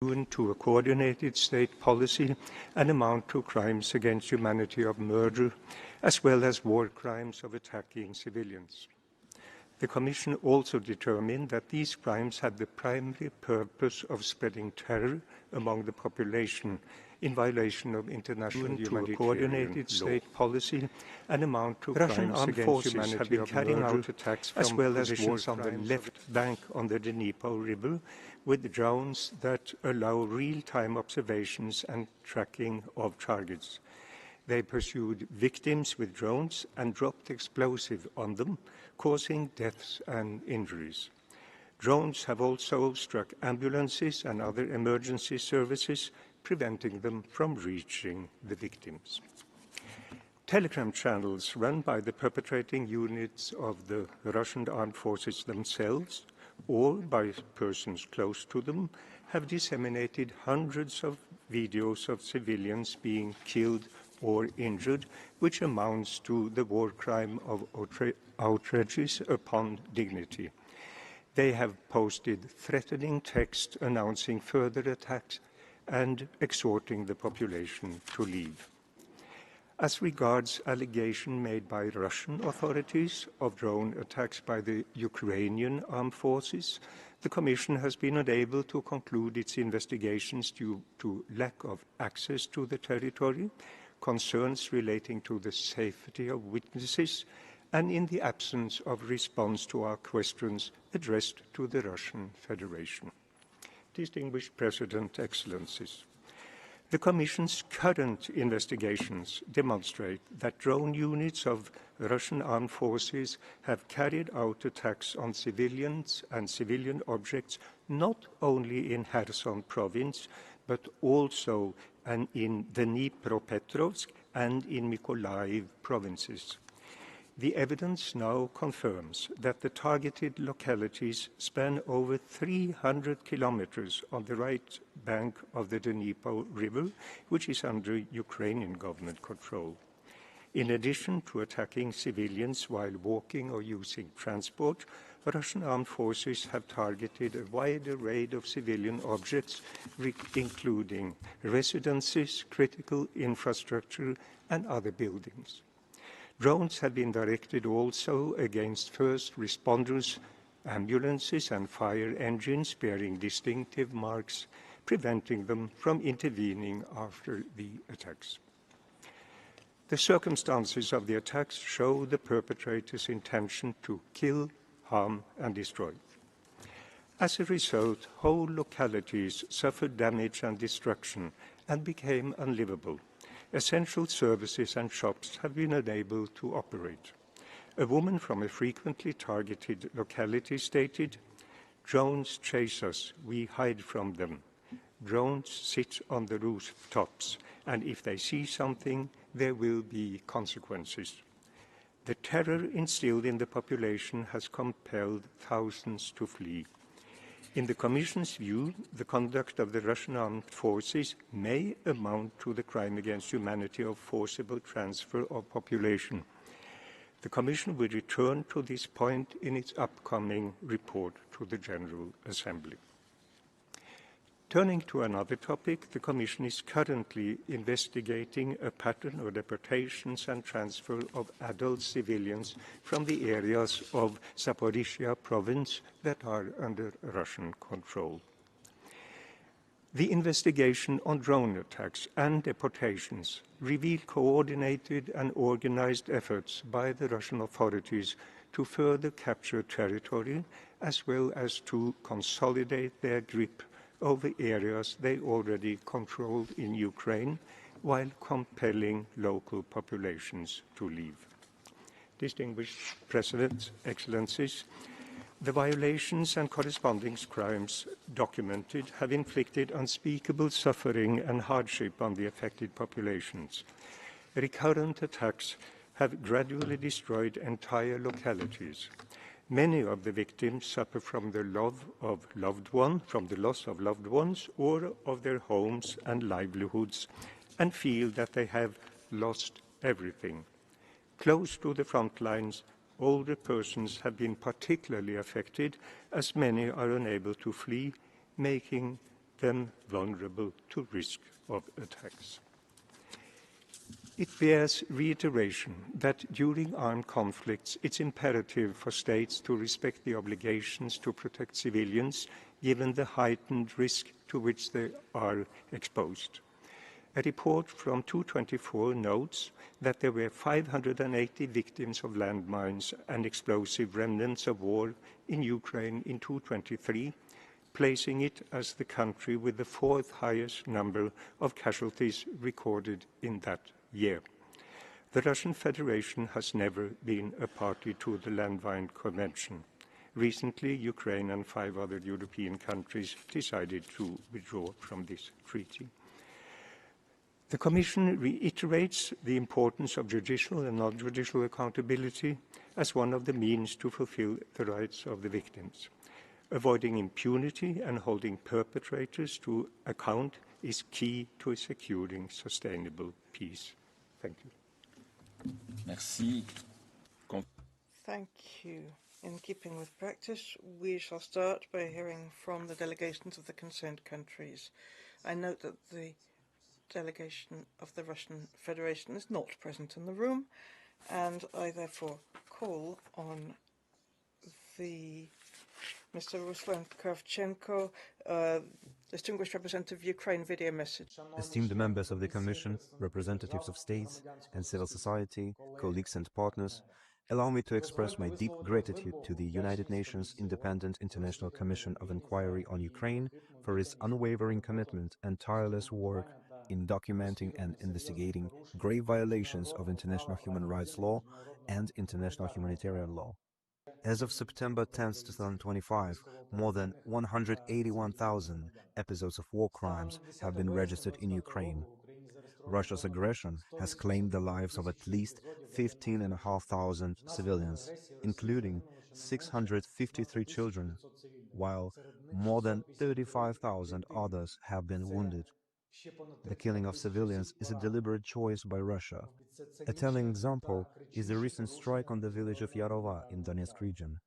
pursuant to a coordinated state policy and amount to crimes against humanity of murder, as well as war crimes of attacking civilians. The Commission also determined that these crimes had the primary purpose of spreading terror among the population in violation of international humanitarian coordinated state policy and amount to Russian armed forces have been carrying out attacks as well as wars on the left bank on the Dnieper River with drones that allow real-time observations and tracking of targets. They pursued victims with drones and dropped explosives on them, causing deaths and injuries. Drones have also struck ambulances and other emergency services, preventing them from reaching the victims. Telegram channels run by the perpetrating units of the Russian armed forces themselves or by persons close to them have disseminated hundreds of videos of civilians being killed or injured, which amounts to the war crime of outrages upon dignity. They have posted threatening text announcing further attacks and exhorting the population to leave. As regards allegation made by Russian authorities of drone attacks by the Ukrainian armed forces, the Commission has been unable to conclude its investigations due to lack of access to the territory, concerns relating to the safety of witnesses, and in the absence of response to our questions addressed to the Russian Federation. Distinguished President, Excellencies, the Commission's current investigations demonstrate that drone units of Russian armed forces have carried out attacks on civilians and civilian objects not only in Kherson province, but also in the Dnipropetrovsk and in Mykolaiv provinces. The evidence now confirms that the targeted localities span over 300 kilometers on the right bank of the Dnieper River, which is under Ukrainian government control. In addition to attacking civilians while walking or using transport, Russian armed forces have targeted a wide array of civilian objects, including residences, critical infrastructure, and other buildings. Drones have been directed also against first responders, ambulances, and fire engines bearing distinctive marks, preventing them from intervening after the attacks. The circumstances of the attacks show the perpetrators' intention to kill, harm, and destroy. As a result, whole localities suffered damage and destruction and became unlivable. Essential services and shops have been unable to operate. A woman from a frequently targeted locality stated, "Drones chase us, we hide from them. Drones sit on the rooftops, and if they see something, there will be consequences." The terror instilled in the population has compelled thousands to flee. In the Commission's view, the conduct of the Russian armed forces may amount to the crime against humanity of forcible transfer of population. The Commission will return to this point in its upcoming report to the General Assembly. Turning to another topic, the Commission is currently investigating a pattern of deportations and transfer of adult civilians from the areas of Zaporizhia province that are under Russian control. The investigation on drone attacks and deportations revealed coordinated and organized efforts by the Russian authorities to further capture territory as well as to consolidate their grip over areas they already controlled in Ukraine while compelling local populations to leave. Distinguished President, Excellencies, the violations and corresponding crimes documented have inflicted unspeakable suffering and hardship on the affected populations. Recurrent attacks have gradually destroyed entire localities. Many of the victims suffer from the loss of loved ones or of their homes and livelihoods and feel that they have lost everything. Close to the front lines, older persons have been particularly affected as many are unable to flee, making them vulnerable to risk of attacks. It bears reiteration that during armed conflicts, it's imperative for states to respect the obligations to protect civilians, given the heightened risk to which they are exposed. A report from 224 notes that there were 580 victims of landmines and explosive remnants of war in Ukraine in 223, placing it as the country with the fourth highest number of casualties recorded in that year. The Russian Federation has never been a party to the Landmine Convention. Recently, Ukraine and 5 other European countries decided to withdraw from this treaty. The Commission reiterates the importance of judicial and non-judicial accountability as one of the means to fulfill the rights of the victims. Avoiding impunity and holding perpetrators to account is key to securing sustainable peace. Thank you. Merci. Thank you. In keeping with practice, we shall start by hearing from the delegations of the concerned countries. I note that the delegation of the Russian Federation is not present in the room, and I therefore call on Mr. Ruslan Kravchenko, distinguished representative of Ukraine, video message. Esteemed members of the Commission, representatives of states and civil society, colleagues and partners, allow me to express my deep gratitude to the United Nations Independent International Commission of Inquiry on Ukraine for its unwavering commitment and tireless work in documenting and investigating grave violations of international human rights law and international humanitarian law. As of September 10, 2025, more than 181,000 episodes of war crimes have been registered in Ukraine. Russia's aggression has claimed the lives of at least 15,500 civilians, including 653 children, while more than 35,000 others have been wounded. The killing of civilians is a deliberate choice by Russia. A telling example is the recent strike on the village of Yarova in Donetsk region.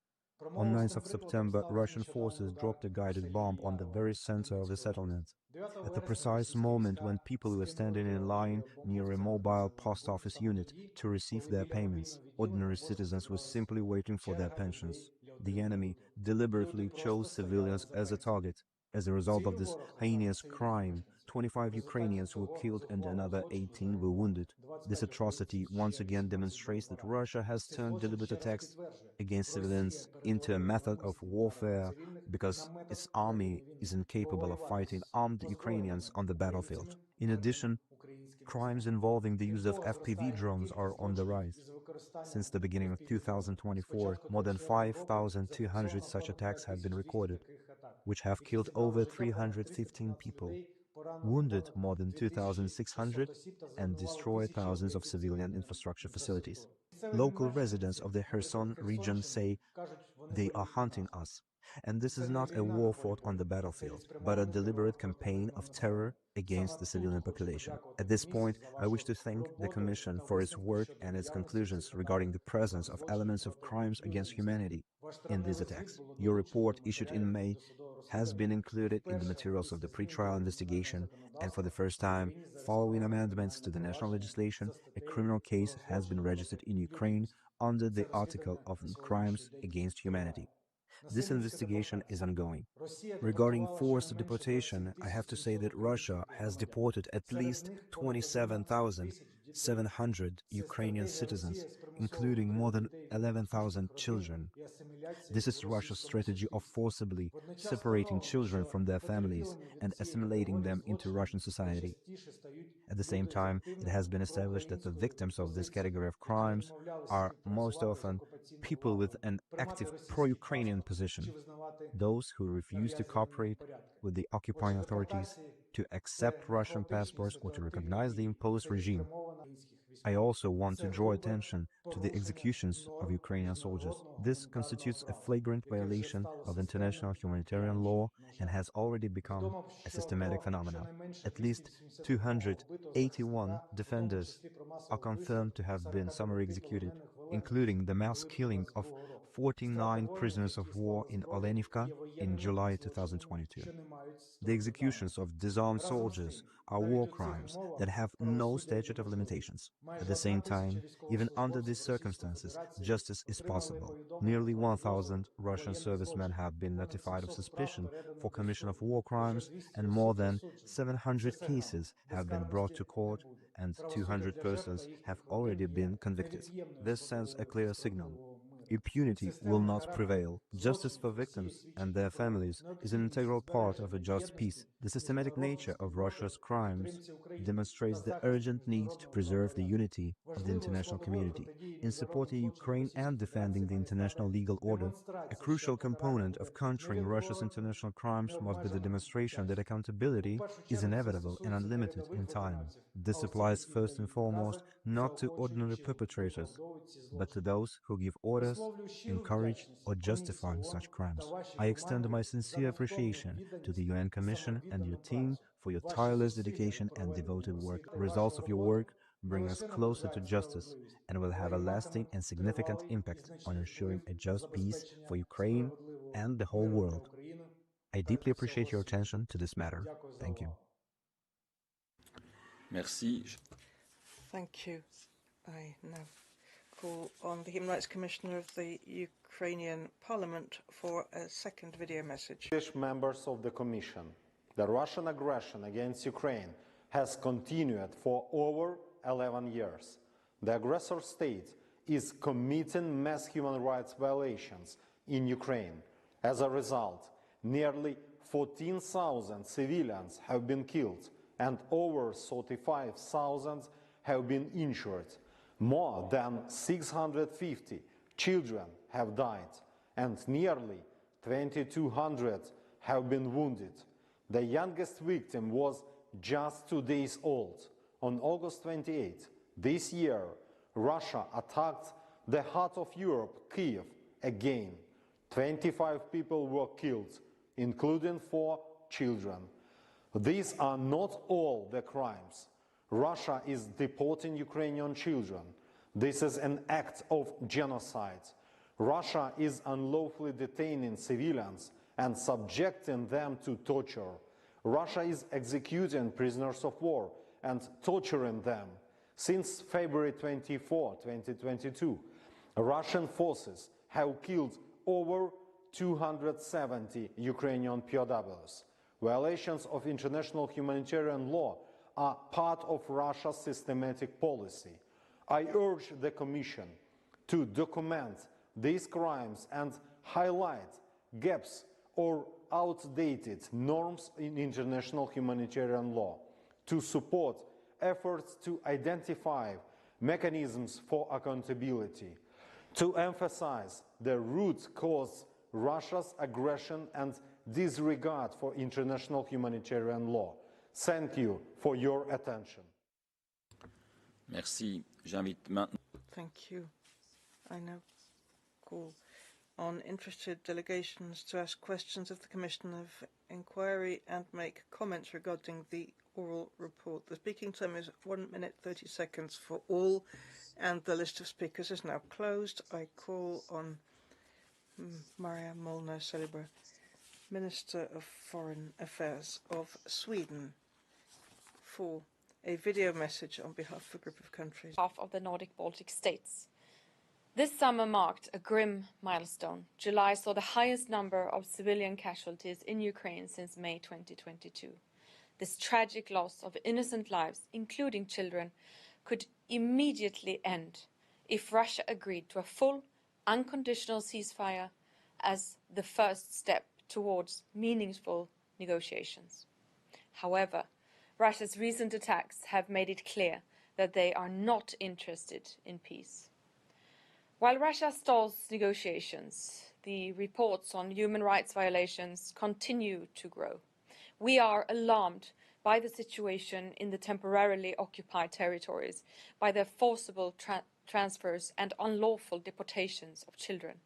On 9th of September, Russian forces dropped a guided bomb on the very center of the settlement. At the precise moment when people were standing in line near a mobile post office unit to receive their payments, ordinary citizens were simply waiting for their pensions. The enemy deliberately chose civilians as a target. As a result of this heinous crime, 25 Ukrainians were killed and another 18 were wounded. This atrocity once again demonstrates that Russia has turned deliberate attacks against civilians into a method of warfare because its army is incapable of fighting armed Ukrainians on the battlefield. In addition, crimes involving the use of FPV drones are on the rise. Since the beginning of 2024, more than 5,200 such attacks have been recorded, which have killed over 315 people, wounded more than 2,600, and destroyed thousands of civilian infrastructure facilities. Local residents of the Kherson region say they are hunting us, and this is not a war fought on the battlefield, but a deliberate campaign of terror against the civilian population. At this point, I wish to thank the Commission for its work and its conclusions regarding the presence of elements of crimes against humanity in these attacks. Your report, issued in May, has been included in the materials of the pretrial investigation, and for the first time, following amendments to the national legislation, a criminal case has been registered in Ukraine under the article of crimes against humanity. This investigation is ongoing. Regarding forced deportation, I have to say that Russia has deported at least 27,700 Ukrainian citizens, including more than 11,000 children. This is Russia's strategy of forcibly separating children from their families and assimilating them into Russian society. At the same time, it has been established that the victims of this category of crimes are most often people with an active pro-Ukrainian position, those who refuse to cooperate with the occupying authorities, to accept Russian passports, or to recognize the imposed regime. I also want to draw attention to the executions of Ukrainian soldiers. This constitutes a flagrant violation of international humanitarian law and has already become a systematic phenomenon. At least 281 defenders are confirmed to have been summarily executed, including the mass killing of 49 prisoners of war in Olenivka in July 2022. The executions of disarmed soldiers are war crimes that have no statute of limitations. At the same time, even under these circumstances, justice is possible. Nearly 1,000 Russian servicemen have been notified of suspicion for commission of war crimes, and more than 700 cases have been brought to court, and 200 persons have already been convicted. This sends a clear signal. Impunity will not prevail. Justice for victims and their families is an integral part of a just peace. The systematic nature of Russia's crimes demonstrates the urgent need to preserve the unity of the international community. In supporting Ukraine and defending the international legal order, a crucial component of countering Russia's international crimes must be the demonstration that accountability is inevitable and unlimited in time. This applies first and foremost not to ordinary perpetrators, but to those who give orders, encourage, or justify such crimes. I extend my sincere appreciation to the UN Commission and your team for your tireless dedication and devoted work. Results of your work bring us closer to justice and will have a lasting and significant impact on ensuring a just peace for Ukraine and the whole world. I deeply appreciate your attention to this matter. Thank you. Merci. Thank you. I now call on the Human Rights Commissioner of the Ukrainian Parliament for a second video message. Members of the Commission, the Russian aggression against Ukraine has continued for over 11 years. The aggressor state is committing mass human rights violations in Ukraine. As a result, nearly 14,000 civilians have been killed and over 35,000 have been injured. More than 650 children have died and nearly 2,200 have been wounded. The youngest victim was just 2 days old. On August 28 this year, Russia attacked the heart of Europe, Kiev, again. 25 people were killed, including 4 children. These are not all the crimes. Russia is deporting Ukrainian children. This is an act of genocide. Russia is unlawfully detaining civilians and subjecting them to torture. Russia is executing prisoners of war and torturing them. Since February 24, 2022, Russian forces have killed over 270 Ukrainian POWs. Violations of international humanitarian law are part of Russia's systematic policy. I urge the Commission to document these crimes and highlight gaps or outdated norms in international humanitarian law, to support efforts to identify mechanisms for accountability, to emphasize the root cause Russia's aggression and disregard for international humanitarian law. Thank you for your attention. Merci. J'invite maintenant. Thank you. I now call on interested delegations to ask questions of the Commission of Inquiry and make comments regarding the oral report. The speaking time is 1 minute 30 seconds for all, and the list of speakers is now closed. I call on Maria Molnar Celiber, Minister of Foreign Affairs of Sweden, for a video message on behalf of a group of countries. Half of the Nordic Baltic states. This summer marked a grim milestone. July saw the highest number of civilian casualties in Ukraine since May 2022. This tragic loss of innocent lives, including children, could immediately end if Russia agreed to a full, unconditional ceasefire as the first step towards meaningful negotiations. However, Russia's recent attacks have made it clear that they are not interested in peace. While Russia stalls negotiations, the reports on human rights violations continue to grow. We are alarmed by the situation in the temporarily occupied territories, by the forcible transfers and unlawful deportations of children,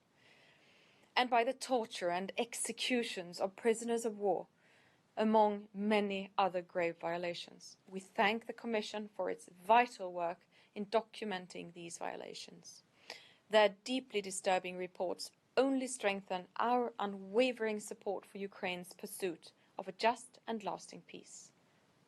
and by the torture and executions of prisoners of war, among many other grave violations. We thank the Commission for its vital work in documenting these violations. Their deeply disturbing reports only strengthen our unwavering support for Ukraine's pursuit of a just and lasting peace.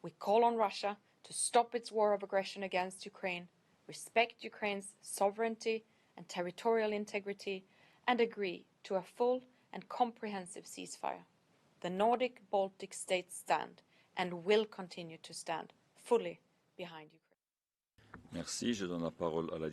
We call on Russia to stop its war of aggression against Ukraine, respect Ukraine's sovereignty and territorial integrity, and agree to a full and comprehensive ceasefire. The Nordic Baltic states stand and will continue to stand fully behind Ukraine. Merci. Je donne la parole à la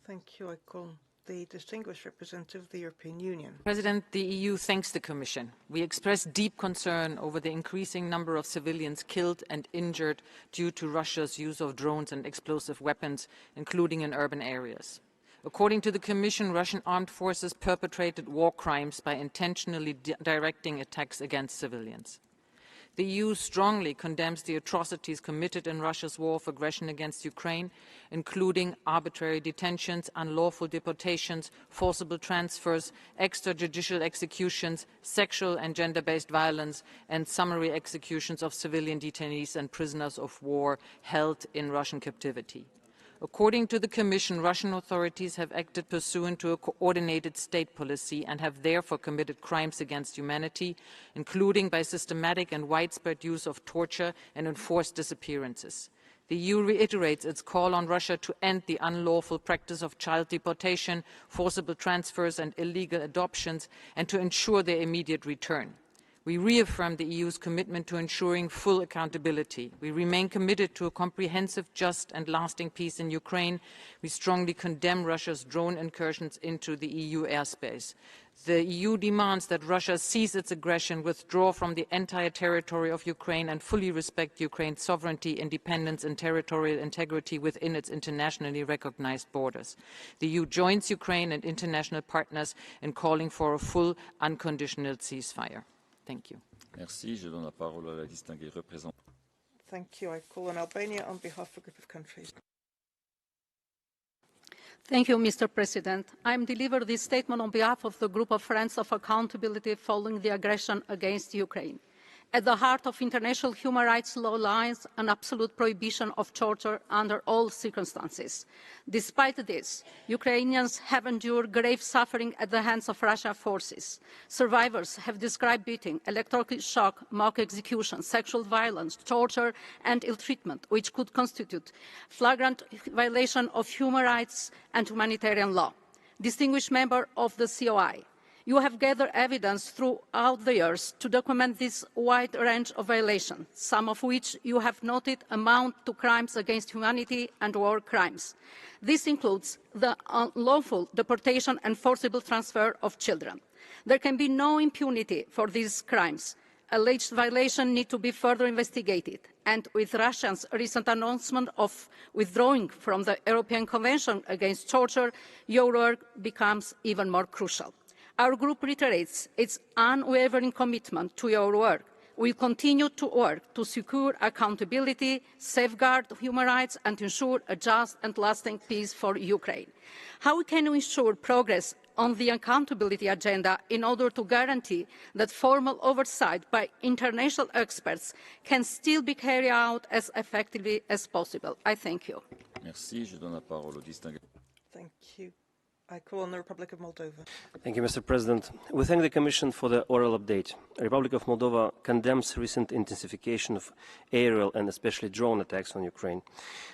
Thank you. I call the distinguished representative of the European Union. President, the EU thanks the Commission. We express deep concern over the increasing number of civilians killed and injured due to Russia's use of drones and explosive weapons, including in urban areas. According to the Commission, Russian armed forces perpetrated war crimes by intentionally directing attacks against civilians. The EU strongly condemns the atrocities committed in Russia's war of aggression against Ukraine, including arbitrary detentions, unlawful deportations, forcible transfers, extrajudicial executions, sexual and gender-based violence, and summary executions of civilian detainees and prisoners of war held in Russian captivity. According to the Commission, Russian authorities have acted pursuant to a coordinated state policy and have therefore committed crimes against humanity, including by systematic and widespread use of torture and enforced disappearances. The EU reiterates its call on Russia to end the unlawful practice of child deportation, forcible transfers and illegal adoptions, and to ensure their immediate return. We reaffirm the EU's commitment to ensuring full accountability. We remain committed to a comprehensive, just and lasting peace in Ukraine. We strongly condemn Russia's drone incursions into the EU airspace. The EU demands that Russia cease its aggression, withdraw from the entire territory of Ukraine and fully respect Ukraine's sovereignty, independence and territorial integrity within its internationally recognized borders. The EU joins Ukraine and international partners in calling for a full, unconditional ceasefire. Thank you. Merci. Je donne la parole à la distinguée représentante. Thank you. I call on Albania on behalf of a group of countries. Thank you, Mr. President. I am delivering this statement on behalf of the Group of Friends of Accountability following the aggression against Ukraine. At the heart of international human rights law lies an absolute prohibition of torture under all circumstances. Despite this, Ukrainians have endured grave suffering at the hands of Russian forces. Survivors have described beating, electric shock, mock execution, sexual violence, torture and ill-treatment, which could constitute flagrant violation of human rights and humanitarian law. Distinguished member of the COI, you have gathered evidence throughout the years to document this wide range of violations, some of which you have noted amount to crimes against humanity and war crimes. This includes the unlawful deportation and forcible transfer of children. There can be no impunity for these crimes. Alleged violations need to be further investigated, and with Russia's recent announcement of withdrawing from the European Convention Against Torture, your work becomes even more crucial. Our group reiterates its unwavering commitment to your work. We continue to work to secure accountability, safeguard human rights, and ensure a just and lasting peace for Ukraine. How can we ensure progress on the accountability agenda in order to guarantee that formal oversight by international experts can still be carried out as effectively as possible? I thank you. Merci. Je donne la parole au distingué. Thank you. I call on the Republic of Moldova. Thank you, Mr. President. We thank the Commission for the oral update. The Republic of Moldova condemns recent intensification of aerial and especially drone attacks on Ukraine.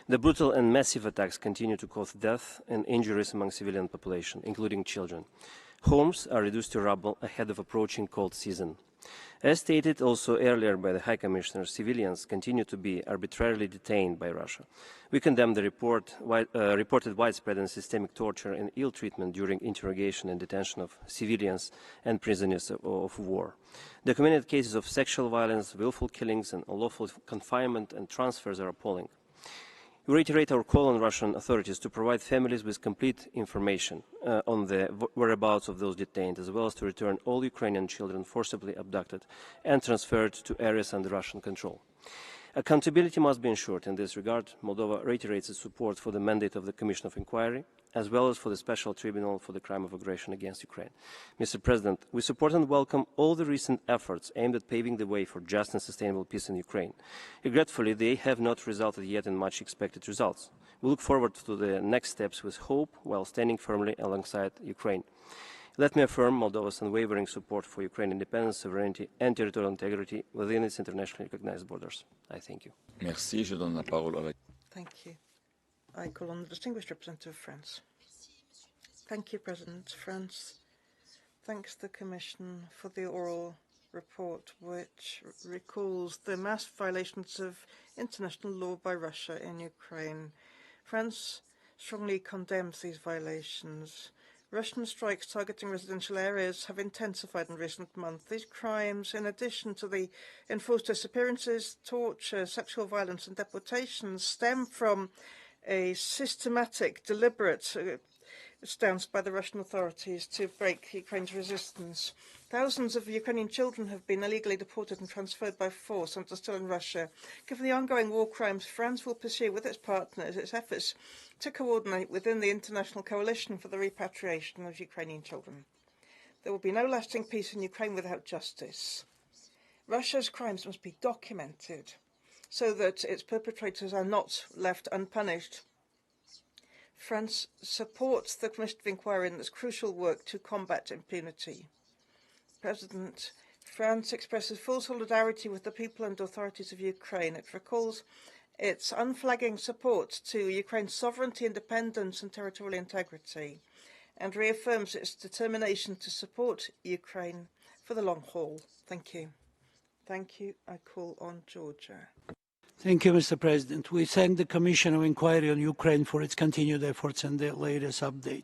The brutal and massive attacks continue to cause death and injuries among civilian population, including children. Homes are reduced to rubble ahead of approaching cold season. As stated also earlier by the High Commissioner, civilians continue to be arbitrarily detained by Russia. We condemn the reported widespread and systemic torture and ill treatment during interrogation and detention of civilians and prisoners of war. Documented cases of sexual violence, willful killings, and unlawful confinement and transfers are appalling. We reiterate our call on Russian authorities to provide families with complete information on the whereabouts of those detained, as well as to return all Ukrainian children forcibly abducted and transferred to areas under Russian control. Accountability must be ensured. In this regard, Moldova reiterates its support for the mandate of the Commission of Inquiry, as well as for the Special Tribunal for the Crime of Aggression against Ukraine. Mr. President, we support and welcome all the recent efforts aimed at paving the way for just and sustainable peace in Ukraine. Regretfully, they have not resulted yet in much expected results. We look forward to the next steps with hope while standing firmly alongside Ukraine. Let me affirm Moldova's unwavering support for Ukraine's independence, sovereignty and territorial integrity within its internationally recognized borders. I thank you. Merci. Je donne la parole à la... Thank you. I call on the distinguished representative of France. Thank you, President. France thanks the Commission for the oral report, which recalls the mass violations of international law by Russia in Ukraine. France strongly condemns these violations. Russian strikes targeting residential areas have intensified in recent months. These crimes, in addition to the enforced disappearances, torture, sexual violence and deportations, stem from a systematic, deliberate stance by the Russian authorities to break Ukraine's resistance. Thousands of Ukrainian children have been illegally deported and transferred by force and are still in Russia. Given the ongoing war crimes, France will pursue with its partners its efforts to coordinate within the international coalition for the repatriation of Ukrainian children. There will be no lasting peace in Ukraine without justice. Russia's crimes must be documented so that its perpetrators are not left unpunished. France supports the Commission of Inquiry in its crucial work to combat impunity. President, France expresses full solidarity with the people and authorities of Ukraine. It recalls its unflagging support to Ukraine's sovereignty, independence and territorial integrity, and reaffirms its determination to support Ukraine for the long haul. Thank you. Thank you. I call on Georgia. Thank you, Mr. President. We thank the Commission of Inquiry on Ukraine for its continued efforts and the latest update.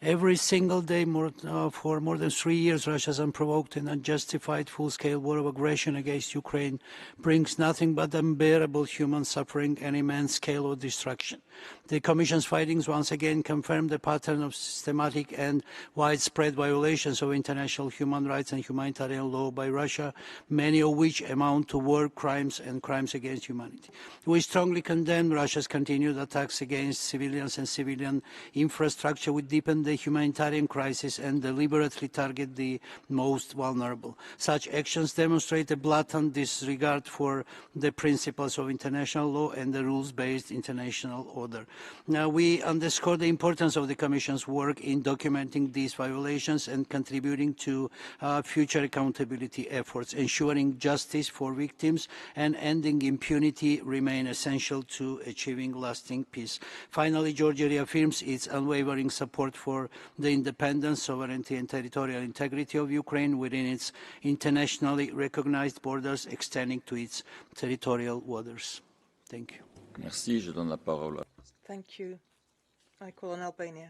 Every single day for more than 3 years, Russia's unprovoked and unjustified full-scale war of aggression against Ukraine brings nothing but unbearable human suffering and immense scale of destruction. The Commission's findings once again confirm the pattern of systematic and widespread violations of international human rights and humanitarian law by Russia, many of which amount to war crimes and crimes against humanity. We strongly condemn Russia's continued attacks against civilians and civilian infrastructure, which deepen the humanitarian crisis and deliberately target the most vulnerable. Such actions demonstrate a blatant disregard for the principles of international law and the rules-based international order. Now, we underscore the importance of the Commission's work in documenting these violations and contributing to future accountability efforts. Ensuring justice for victims and ending impunity remain essential to achieving lasting peace. Finally, Georgia reaffirms its unwavering support for the independence, sovereignty and territorial integrity of Ukraine within its internationally recognized borders extending to its territorial waters. Thank you. Merci. Je donne la parole. Thank you. I call on Albania.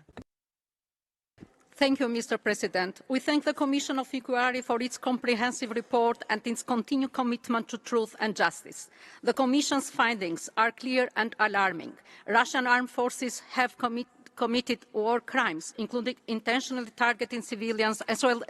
Thank you, Mr. President. We thank the Commission of Inquiry for its comprehensive report and its continued commitment to truth and justice. The Commission's findings are clear and alarming. Russian armed forces have committed war crimes, including intentionally targeting civilians, as well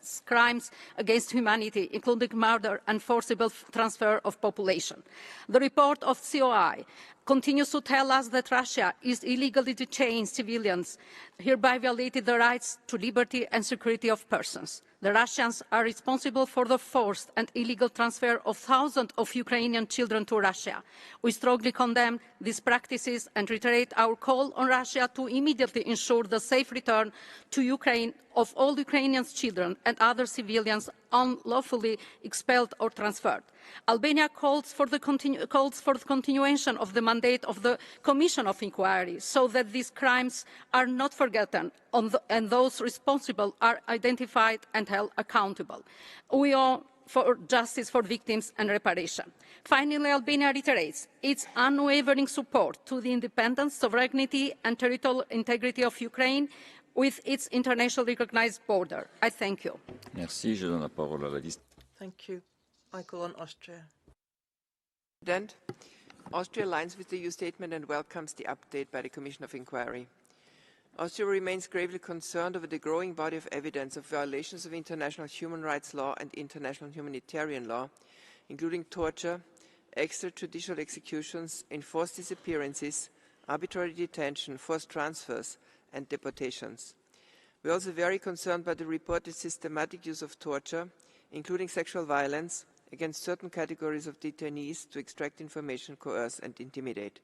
as crimes against humanity, including murder and forcible transfer of population. The report of COI continues to tell us that Russia is illegally detaining civilians, hereby violating the rights to liberty and security of persons. The Russians are responsible for the forced and illegal transfer of thousands of Ukrainian children to Russia. We strongly condemn these practices and reiterate our call on Russia to immediately ensure the safe return to Ukraine of all Ukrainian children and other civilians unlawfully expelled or transferred. Albania calls for the continuation of the mandate of the Commission of Inquiry so that these crimes are not forgotten and those responsible are identified and held accountable. We all for justice for victims and reparation. Finally, Albania reiterates its unwavering support to the independence, sovereignty and territorial integrity of Ukraine with its internationally recognized border. I thank you. Merci. Je donne la parole à la liste. Thank you. I call on Austria. President, Austria aligns with the EU statement and welcomes the update by the Commission of Inquiry. Austria remains gravely concerned over the growing body of evidence of violations of international human rights law and international humanitarian law, including torture, extrajudicial executions, enforced disappearances, arbitrary detention, forced transfers, and deportations. We are also very concerned by the reported systematic use of torture, including sexual violence, against certain categories of detainees to extract information, coerce, and intimidate.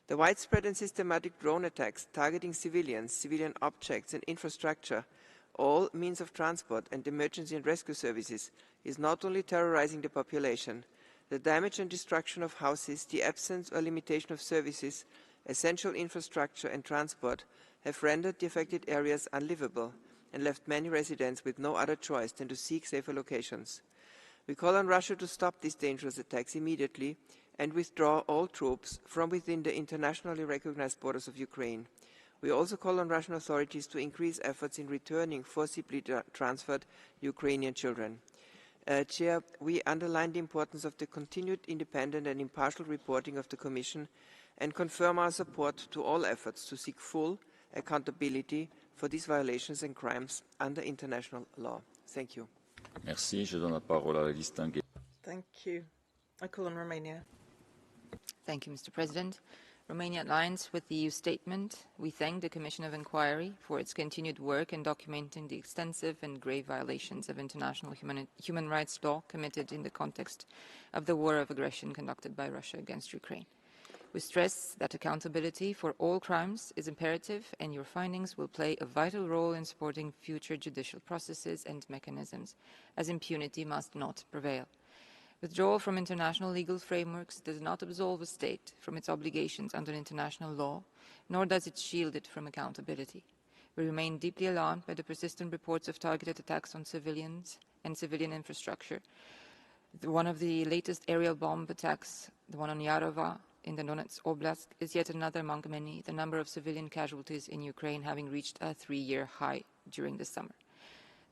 The widespread and systematic drone attacks targeting civilians, civilian objects, and infrastructure, all means of transport and emergency and rescue services, is not only terrorizing the population. The damage and destruction of houses, the absence or limitation of services, essential infrastructure, and transport have rendered the affected areas unlivable and left many residents with no other choice than to seek safer locations. We call on Russia to stop these dangerous attacks immediately and withdraw all troops from within the internationally recognized borders of Ukraine. We also call on Russian authorities to increase efforts in returning forcibly transferred Ukrainian children. Chair, we underline the importance of the continued independent and impartial reporting of the Commission and confirm our support to all efforts to seek full accountability for these violations and crimes under international law. Thank you. Merci. Je donne la parole à la distinguée. Thank you. I call on Romania. Thank you, Mr. President. Romania aligns with the EU statement. We thank the Commission of Inquiry for its continued work in documenting the extensive and grave violations of international human rights law committed in the context of the war of aggression conducted by Russia against Ukraine. We stress that accountability for all crimes is imperative, and your findings will play a vital role in supporting future judicial processes and mechanisms, as impunity must not prevail. Withdrawal from international legal frameworks does not absolve a state from its obligations under international law, nor does it shield it from accountability. We remain deeply alarmed by the persistent reports of targeted attacks on civilians and civilian infrastructure. One of the latest aerial bomb attacks, the one on Yarova in the Donetsk Oblast, is yet another among many, the number of civilian casualties in Ukraine having reached a 3-year high during the summer.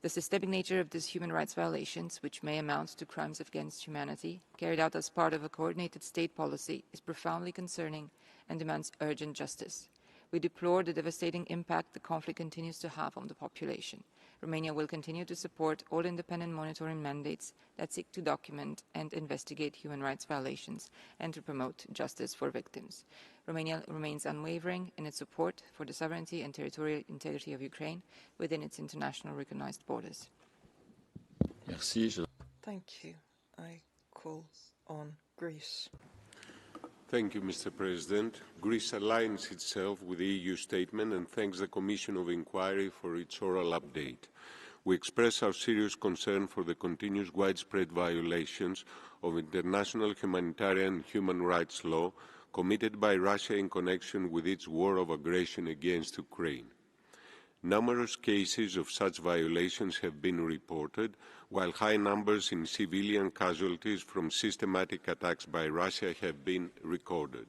The systemic nature of these human rights violations, which may amount to crimes against humanity, carried out as part of a coordinated state policy, is profoundly concerning and demands urgent justice. We deplore the devastating impact the conflict continues to have on the population. Romania will continue to support all independent monitoring mandates that seek to document and investigate human rights violations and to promote justice for victims. Romania remains unwavering in its support for the sovereignty and territorial integrity of Ukraine within its international recognized borders. Merci. Thank you. I call on Greece. Thank you, Mr. President. Greece aligns itself with the EU statement and thanks the Commission of Inquiry for its oral update. We express our serious concern for the continuous widespread violations of international humanitarian and human rights law committed by Russia in connection with its war of aggression against Ukraine. Numerous cases of such violations have been reported, while high numbers in civilian casualties from systematic attacks by Russia have been recorded.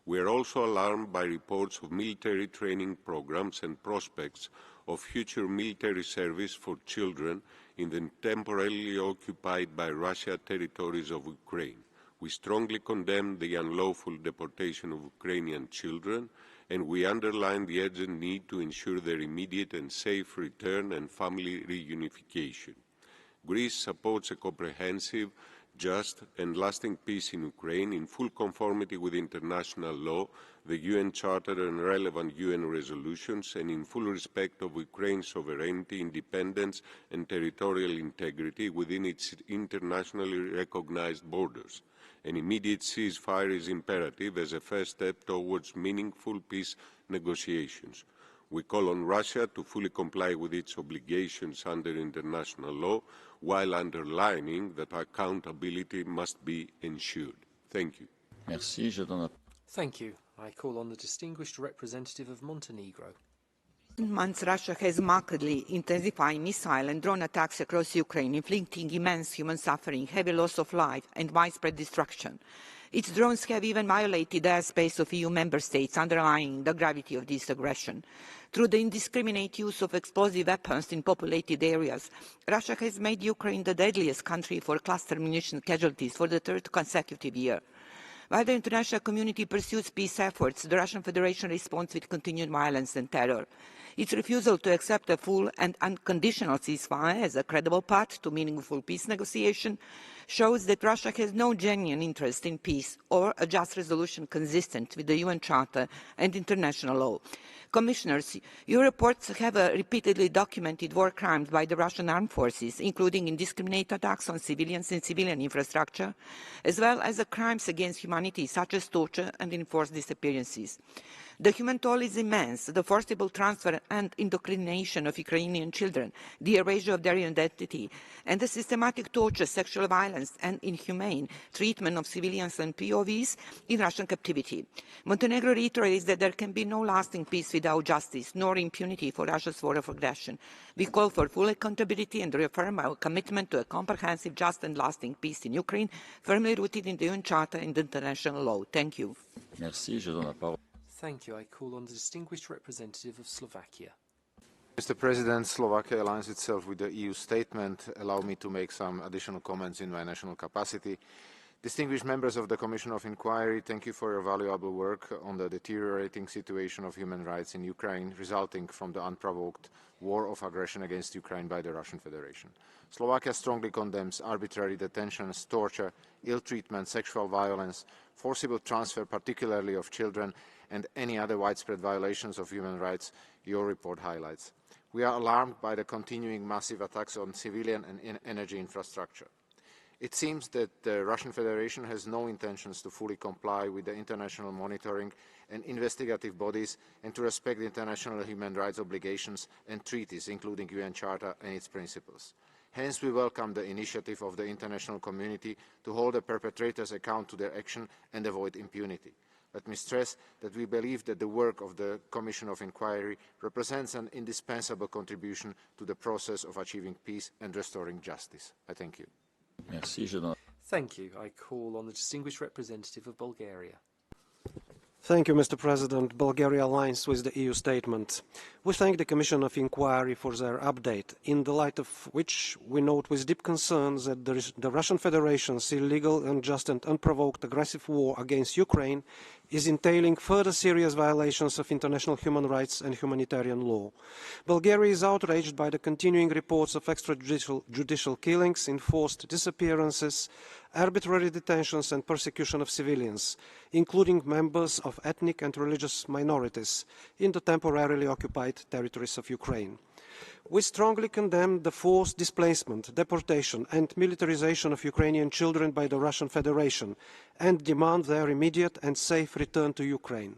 We are also alarmed by reports of military training programs and prospects of future military service for children in the temporarily occupied by Russia territories of Ukraine. We strongly condemn the unlawful deportation of Ukrainian children, and we underline the urgent need to ensure their immediate and safe return and family reunification. Greece supports a comprehensive, just and lasting peace in Ukraine in full conformity with international law, the UN Charter and relevant UN resolutions, and in full respect of Ukraine's sovereignty, independence and territorial integrity within its internationally recognized borders. An immediate ceasefire is imperative as a first step towards meaningful peace negotiations. We call on Russia to fully comply with its obligations under international law, while underlining that accountability must be ensured. Thank you. Merci. Je donne la... Thank you. I call on the distinguished representative of Montenegro. In months, Russia has markedly intensified missile and drone attacks across Ukraine, inflicting immense human suffering, heavy loss of life, and widespread destruction. Its drones have even violated the airspace of EU member states, underlying the gravity of this aggression. Through the indiscriminate use of explosive weapons in populated areas, Russia has made Ukraine the deadliest country for cluster munition casualties for the 3rd consecutive year. While the international community pursues peace efforts, the Russian Federation responds with continued violence and terror. Its refusal to accept a full and unconditional ceasefire as a credible path to meaningful peace negotiation shows that Russia has no genuine interest in peace or a just resolution consistent with the UN Charter and international law. Commissioners, your reports have repeatedly documented war crimes by the Russian armed forces, including indiscriminate attacks on civilians and civilian infrastructure, as well as the crimes against humanity such as torture and enforced disappearances. The human toll is immense. The forcible transfer and indoctrination of Ukrainian children, the erasure of their identity, and the systematic torture, sexual violence, and inhumane treatment of civilians and POVs in Russian captivity. Montenegro reiterates that there can be no lasting peace without justice, nor impunity for Russia's war of aggression. We call for full accountability and reaffirm our commitment to a comprehensive, just, and lasting peace in Ukraine, firmly rooted in the UN Charter and international law. Thank you. Merci. Je donne la parole. Thank you. I call on the distinguished representative of Slovakia. Mr. President, Slovakia aligns itself with the EU statement. Allow me to make some additional comments in my national capacity. Distinguished members of the Commission of Inquiry, thank you for your valuable work on the deteriorating situation of human rights in Ukraine resulting from the unprovoked war of aggression against Ukraine by the Russian Federation. Slovakia strongly condemns arbitrary detentions, torture, ill treatment, sexual violence, forcible transfer, particularly of children, and any other widespread violations of human rights your report highlights. We are alarmed by the continuing massive attacks on civilian and energy infrastructure. It seems that the Russian Federation has no intentions to fully comply with the international monitoring and investigative bodies and to respect international human rights obligations and treaties, including UN Charter and its principles. Hence, we welcome the initiative of the international community to hold the perpetrators accountable to their action and avoid impunity. Let me stress that we believe that the work of the Commission of Inquiry represents an indispensable contribution to the process of achieving peace and restoring justice. I thank you. Merci. Thank you. I call on the distinguished representative of Bulgaria. Thank you, Mr. President. Bulgaria aligns with the EU statement. We thank the Commission of Inquiry for their update, in the light of which we note with deep concern that the Russian Federation's illegal, unjust and unprovoked aggressive war against Ukraine is entailing further serious violations of international human rights and humanitarian law. Bulgaria is outraged by the continuing reports of extrajudicial killings, enforced disappearances, arbitrary detentions and persecution of civilians, including members of ethnic and religious minorities, in the temporarily occupied territories of Ukraine. We strongly condemn the forced displacement, deportation and militarization of Ukrainian children by the Russian Federation and demand their immediate and safe return to Ukraine.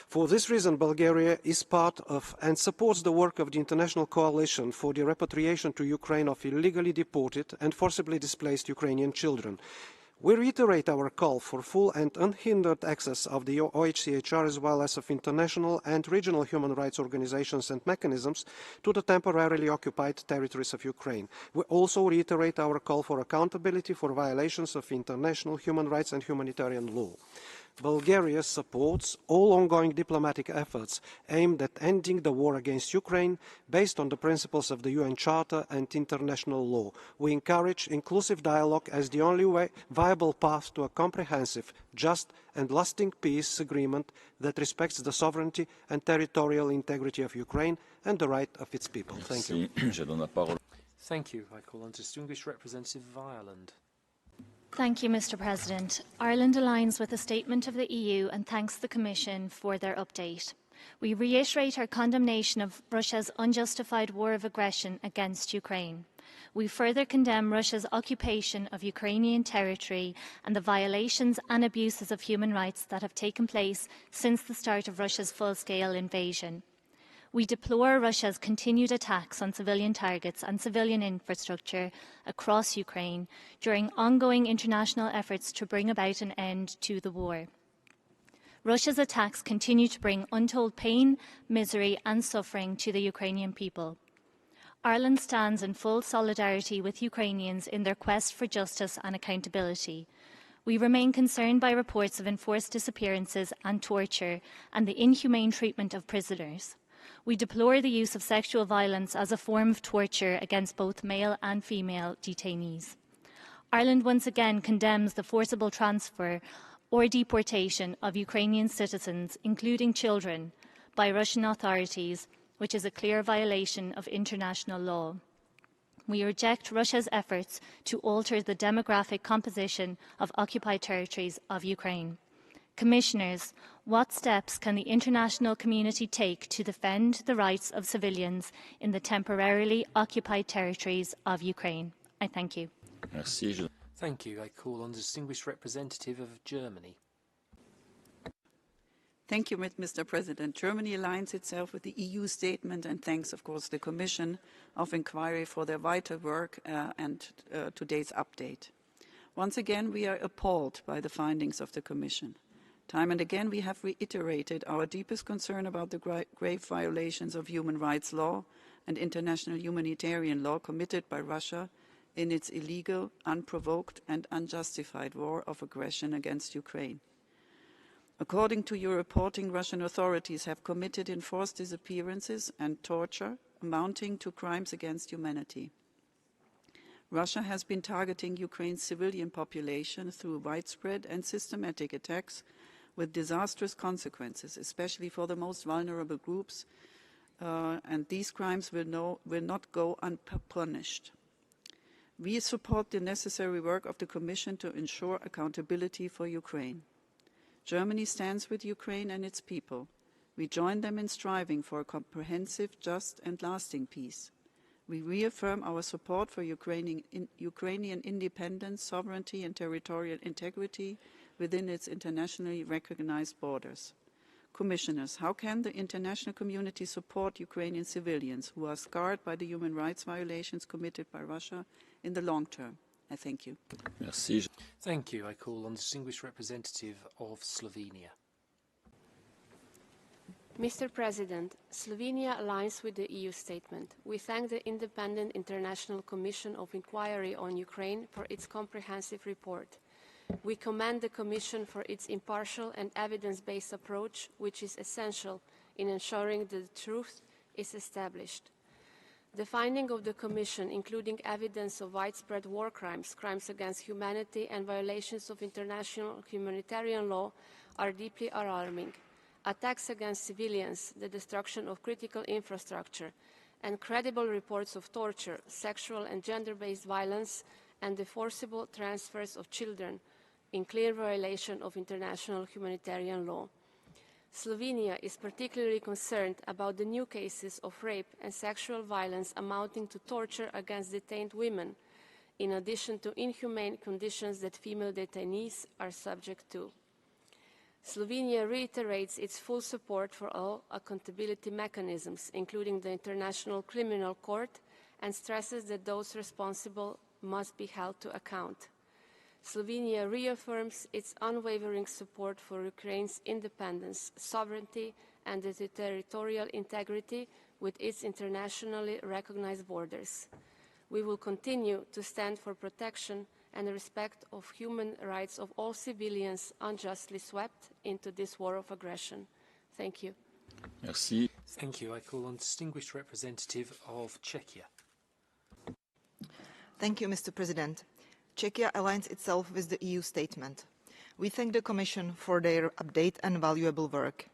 For this reason, Bulgaria is part of and supports the work of the International Coalition for the Repatriation to Ukraine of illegally deported and forcibly displaced Ukrainian children. We reiterate our call for full and unhindered access of the OHCHR as well as of international and regional human rights organizations and mechanisms to the temporarily occupied territories of Ukraine. We also reiterate our call for accountability for violations of international human rights and humanitarian law. Bulgaria supports all ongoing diplomatic efforts aimed at ending the war against Ukraine based on the principles of the UN Charter and international law. We encourage inclusive dialogue as the only viable path to a comprehensive, just and lasting peace agreement that respects the sovereignty and territorial integrity of Ukraine and the right of its people. Thank you. Thank you. I call on distinguished representative of Ireland. Thank you, Mr. President. Ireland aligns with the statement of the EU and thanks the Commission for their update. We reiterate our condemnation of Russia's unjustified war of aggression against Ukraine. We further condemn Russia's occupation of Ukrainian territory and the violations and abuses of human rights that have taken place since the start of Russia's full-scale invasion. We deplore Russia's continued attacks on civilian targets and civilian infrastructure across Ukraine during ongoing international efforts to bring about an end to the war. Russia's attacks continue to bring untold pain, misery and suffering to the Ukrainian people. Ireland stands in full solidarity with Ukrainians in their quest for justice and accountability. We remain concerned by reports of enforced disappearances and torture and the inhumane treatment of prisoners. We deplore the use of sexual violence as a form of torture against both male and female detainees. Ireland once again condemns the forcible transfer or deportation of Ukrainian citizens, including children, by Russian authorities, which is a clear violation of international law. we reject Russia's efforts to alter the demographic composition of occupied territories of Ukraine. Commissioners, what steps can the international community take to defend the rights of civilians in the temporarily occupied territories of Ukraine? I thank you. Merci. Thank you. I call on the distinguished representative of Germany. Thank you, Mr. President. Germany aligns itself with the EU statement and thanks, of course, the Commission of Inquiry for their vital work and today's update. Once again, we are appalled by the findings of the Commission. Time and again, we have reiterated our deepest concern about the grave violations of human rights law and international humanitarian law committed by Russia in its illegal, unprovoked and unjustified war of aggression against Ukraine. According to your reporting, Russian authorities have committed enforced disappearances and torture amounting to crimes against humanity. Russia has been targeting Ukraine's civilian population through widespread and systematic attacks with disastrous consequences, especially for the most vulnerable groups, and these crimes will not go unpunished. We support the necessary work of the Commission to ensure accountability for Ukraine. Germany stands with Ukraine and its people. We join them in striving for a comprehensive, just and lasting peace. We reaffirm our support for Ukrainian independence, sovereignty and territorial integrity within its internationally recognized borders. Commissioners, how can the international community support Ukrainian civilians who are scarred by the human rights violations committed by Russia in the long term? I thank you. Merci. Thank you. I call on the distinguished representative of Slovenia. Mr. President, Slovenia aligns with the EU statement. We thank the Independent International Commission of Inquiry on Ukraine for its comprehensive report. We commend the Commission for its impartial and evidence-based approach, which is essential in ensuring that the truth is established. The finding of the Commission, including evidence of widespread war crimes, crimes against humanity and violations of international humanitarian law, are deeply alarming. Attacks against civilians, the destruction of critical infrastructure, and credible reports of torture, sexual and gender-based violence, and the forcible transfers of children in clear violation of international humanitarian law. Slovenia is particularly concerned about the new cases of rape and sexual violence amounting to torture against detained women, in addition to inhumane conditions that female detainees are subject to. Slovenia reiterates its full support for all accountability mechanisms, including the International Criminal Court, and stresses that those responsible must be held to account. Slovenia reaffirms its unwavering support for Ukraine's independence, sovereignty, and the territorial integrity with its internationally recognized borders. We will continue to stand for protection and respect of human rights of all civilians unjustly swept into this war of aggression. Thank you. Merci. Thank you. I call on distinguished representative of Czechia. Thank you, Mr. President. Czechia aligns itself with the EU statement. We thank the Commission for their update and valuable work.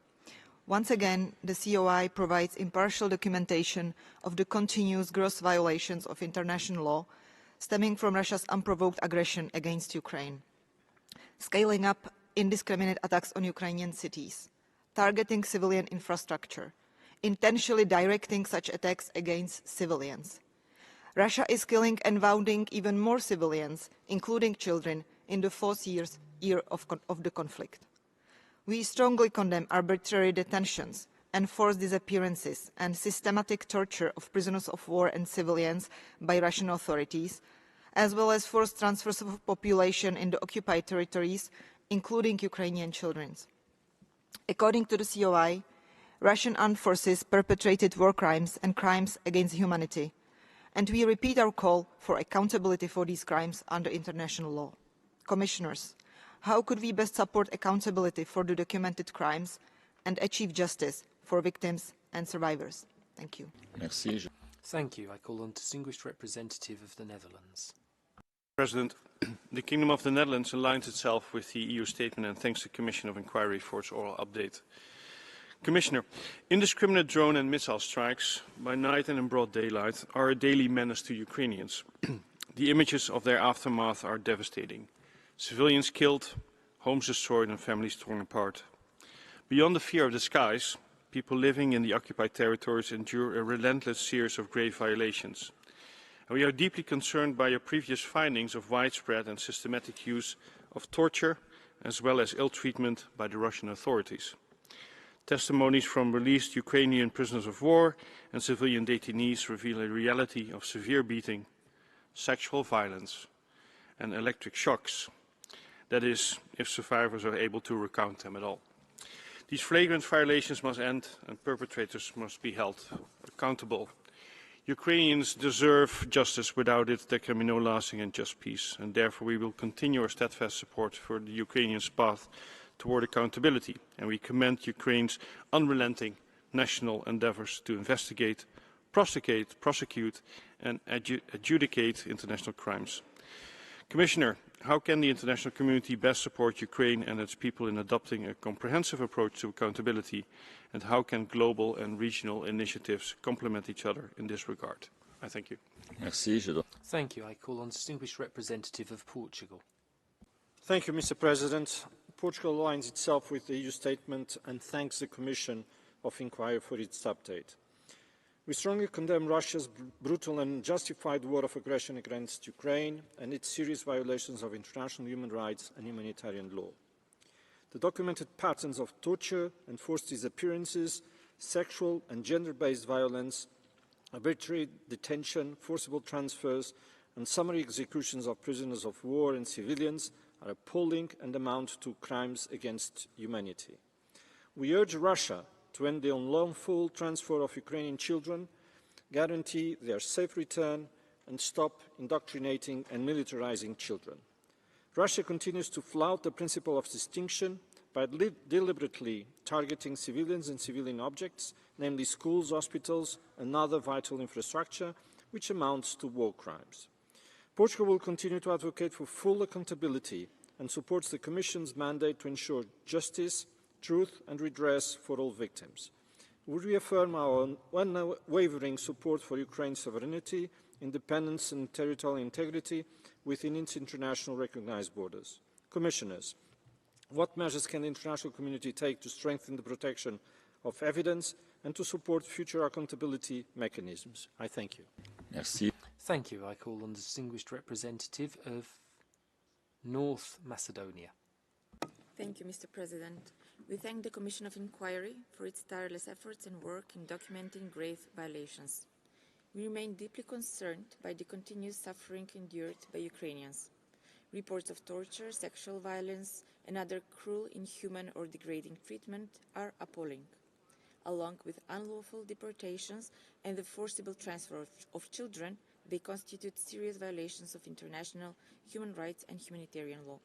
Once again, the COI provides impartial documentation of the continuous gross violations of international law stemming from Russia's unprovoked aggression against Ukraine, scaling up indiscriminate attacks on Ukrainian cities, targeting civilian infrastructure, intentionally directing such attacks against civilians. Russia is killing and wounding even more civilians, including children, in the fourth year of the conflict. We strongly condemn arbitrary detentions, enforced disappearances, and systematic torture of prisoners of war and civilians by Russian authorities, as well as forced transfers of population in the occupied territories, including Ukrainian children. According to the COI, Russian armed forces perpetrated war crimes and crimes against humanity, and we repeat our call for accountability for these crimes under international law. Commissioners, how could we best support accountability for the documented crimes and achieve justice for victims and survivors? Thank you. Merci. Thank you. I call on distinguished representative of the Netherlands. President, the Kingdom of the Netherlands aligns itself with the EU statement and thanks the Commission of Inquiry for its oral update. Commissioner, indiscriminate drone and missile strikes by night and in broad daylight are a daily menace to Ukrainians. The images of their aftermath are devastating. Civilians killed, homes destroyed and families torn apart. Beyond the fear of the skies, people living in the occupied territories endure a relentless series of grave violations. And we are deeply concerned by your previous findings of widespread and systematic use of torture, as well as ill treatment by the Russian authorities. Testimonies from released Ukrainian prisoners of war and civilian detainees reveal a reality of severe beating, sexual violence, and electric shocks. That is, if survivors are able to recount them at all. These flagrant violations must end and perpetrators must be held accountable. Ukrainians deserve justice. Without it, there can be no lasting and just peace, and therefore we will continue our steadfast support for the Ukrainians' path toward accountability, and we commend Ukraine's unrelenting national endeavours to investigate, prosecute and adjudicate international crimes. Commissioner, how can the international community best support Ukraine and its people in adopting a comprehensive approach to accountability, and how can global and regional initiatives complement each other in this regard? I thank you. Thank you. I call on distinguished representative of Portugal. Thank you, Mr. President. Portugal aligns itself with the EU statement and thanks the Commission of Inquiry for its update. We strongly condemn Russia's brutal and justified war of aggression against Ukraine and its serious violations of international human rights and humanitarian law. The documented patterns of torture and forced disappearances, sexual and gender-based violence, arbitrary detention, forcible transfers, and summary executions of prisoners of war and civilians are appalling and amount to crimes against humanity. We urge Russia to end the unlawful transfer of Ukrainian children, guarantee their safe return, and stop indoctrinating and militarizing children. Russia continues to flout the principle of distinction by deliberately targeting civilians and civilian objects, namely schools, hospitals, and other vital infrastructure, which amounts to war crimes. Portugal will continue to advocate for full accountability and supports the Commission's mandate to ensure justice, truth and redress for all victims. We reaffirm our unwavering support for Ukraine's sovereignty, independence and territorial integrity within its international recognized borders. Commissioners, what measures can the international community take to strengthen the protection of evidence and to support future accountability mechanisms? I thank you. Merci. Thank you. I call on the distinguished representative of North Macedonia. Thank you, Mr. President. We thank the Commission of Inquiry for its tireless efforts and work in documenting grave violations. We remain deeply concerned by the continuous suffering endured by Ukrainians. Reports of torture, sexual violence, and other cruel, inhuman, or degrading treatment are appalling. Along with unlawful deportations and the forcible transfer of children, they constitute serious violations of international human rights and humanitarian law.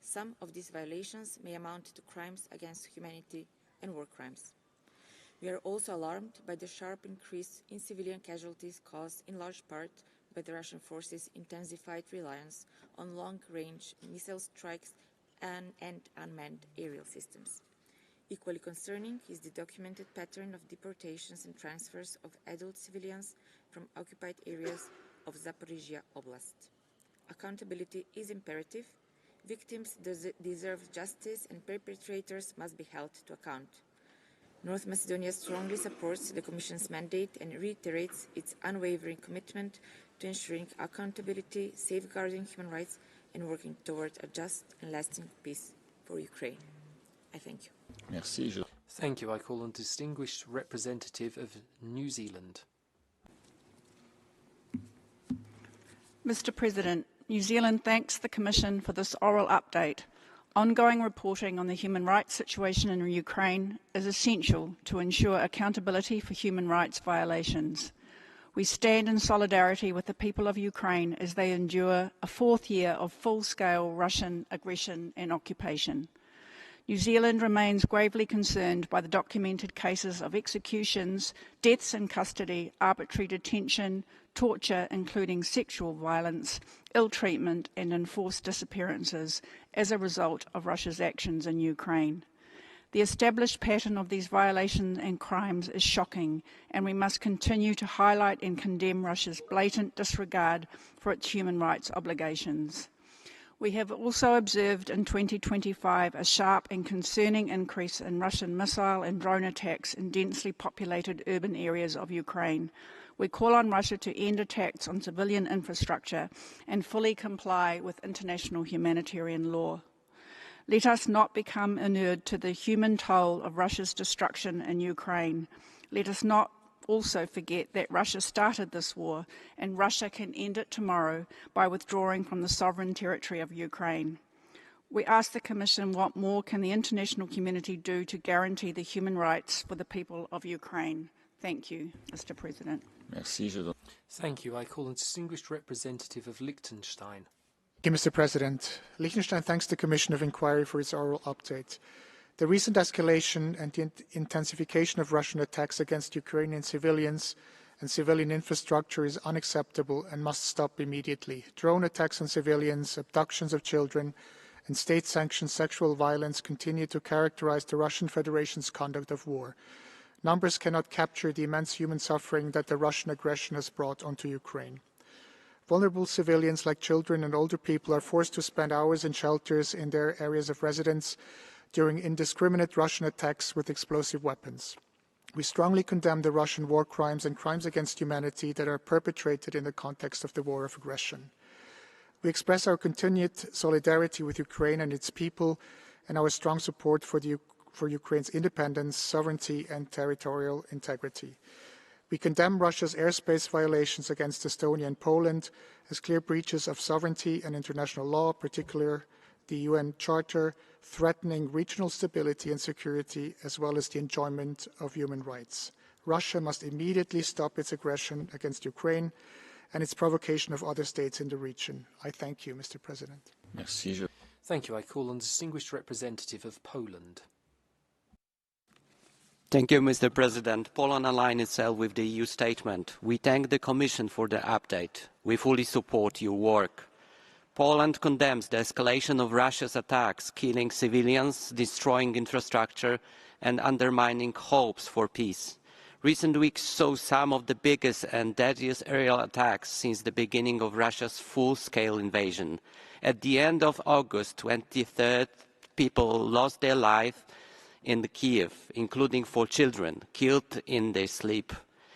Some of these violations may amount to crimes against humanity and war crimes. We are also alarmed by the sharp increase in civilian casualties caused in large part by the Russian forces' intensified reliance on long-range missile strikes and unmanned aerial systems. Equally concerning is the documented pattern of deportations and transfers of adult civilians from occupied areas of Zaporizhia Oblast. Accountability is imperative. Victims deserve justice and perpetrators must be held to account. North Macedonia strongly supports the Commission's mandate and reiterates its unwavering commitment to ensuring accountability, safeguarding human rights, and working toward a just and lasting peace for Ukraine. I thank you. Merci. Thank you. I call on distinguished representative of New Zealand. Mr. President, New Zealand thanks the Commission for this oral update. Ongoing reporting on the human rights situation in Ukraine is essential to ensure accountability for human rights violations. We stand in solidarity with the people of Ukraine as they endure a fourth year of full-scale Russian aggression and occupation. New Zealand remains gravely concerned by the documented cases of executions, deaths in custody, arbitrary detention, torture, including sexual violence, ill treatment and enforced disappearances as a result of Russia's actions in Ukraine. The established pattern of these violations and crimes is shocking, and we must continue to highlight and condemn Russia's blatant disregard for its human rights obligations. We have also observed in 2025 a sharp and concerning increase in Russian missile and drone attacks in densely populated urban areas of Ukraine. We call on Russia to end attacks on civilian infrastructure and fully comply with international humanitarian law. Let us not become inured to the human toll of Russia's destruction in Ukraine. Let us not also forget that Russia started this war, and Russia can end it tomorrow by withdrawing from the sovereign territory of Ukraine. We ask the Commission, what more can the international community do to guarantee the human rights for the people of Ukraine? Thank you, Mr. President. Thank you. I call on Distinguished Representative of Liechtenstein. Thank you, Mr. President. Liechtenstein thanks the Commission of Inquiry for its oral update. The recent escalation and the intensification of Russian attacks against Ukrainian civilians and civilian infrastructure is unacceptable and must stop immediately. Drone attacks on civilians, abductions of children, and state-sanctioned sexual violence continue to characterize the Russian Federation's conduct of war. Numbers cannot capture the immense human suffering that the Russian aggression has brought onto Ukraine. Vulnerable civilians like children and older people are forced to spend hours in shelters in their areas of residence during indiscriminate Russian attacks with explosive weapons. We strongly condemn the Russian war crimes and crimes against humanity that are perpetrated in the context of the war of aggression. We express our continued solidarity with Ukraine and its people and our strong support for Ukraine's independence, sovereignty, and territorial integrity. We condemn Russia's airspace violations against Estonia and Poland as clear breaches of sovereignty and international law, particularly the UN Charter, threatening regional stability and security, as well as the enjoyment of human rights. Russia must immediately stop its aggression against Ukraine and its provocation of other states in the region. I thank you, Mr. President. Thank you. I call on Distinguished Representative of Poland. Thank you, Mr. President. Poland aligns itself with the EU statement. We thank the Commission for the update. We fully support your work. Poland condemns the escalation of Russia's attacks, killing civilians, destroying infrastructure, and undermining hopes for peace. Recent weeks saw some of the biggest and deadliest aerial attacks since the beginning of Russia's full-scale invasion. At the end of August 23rd, people lost their lives in Kiev, including 4 children killed in their sleep.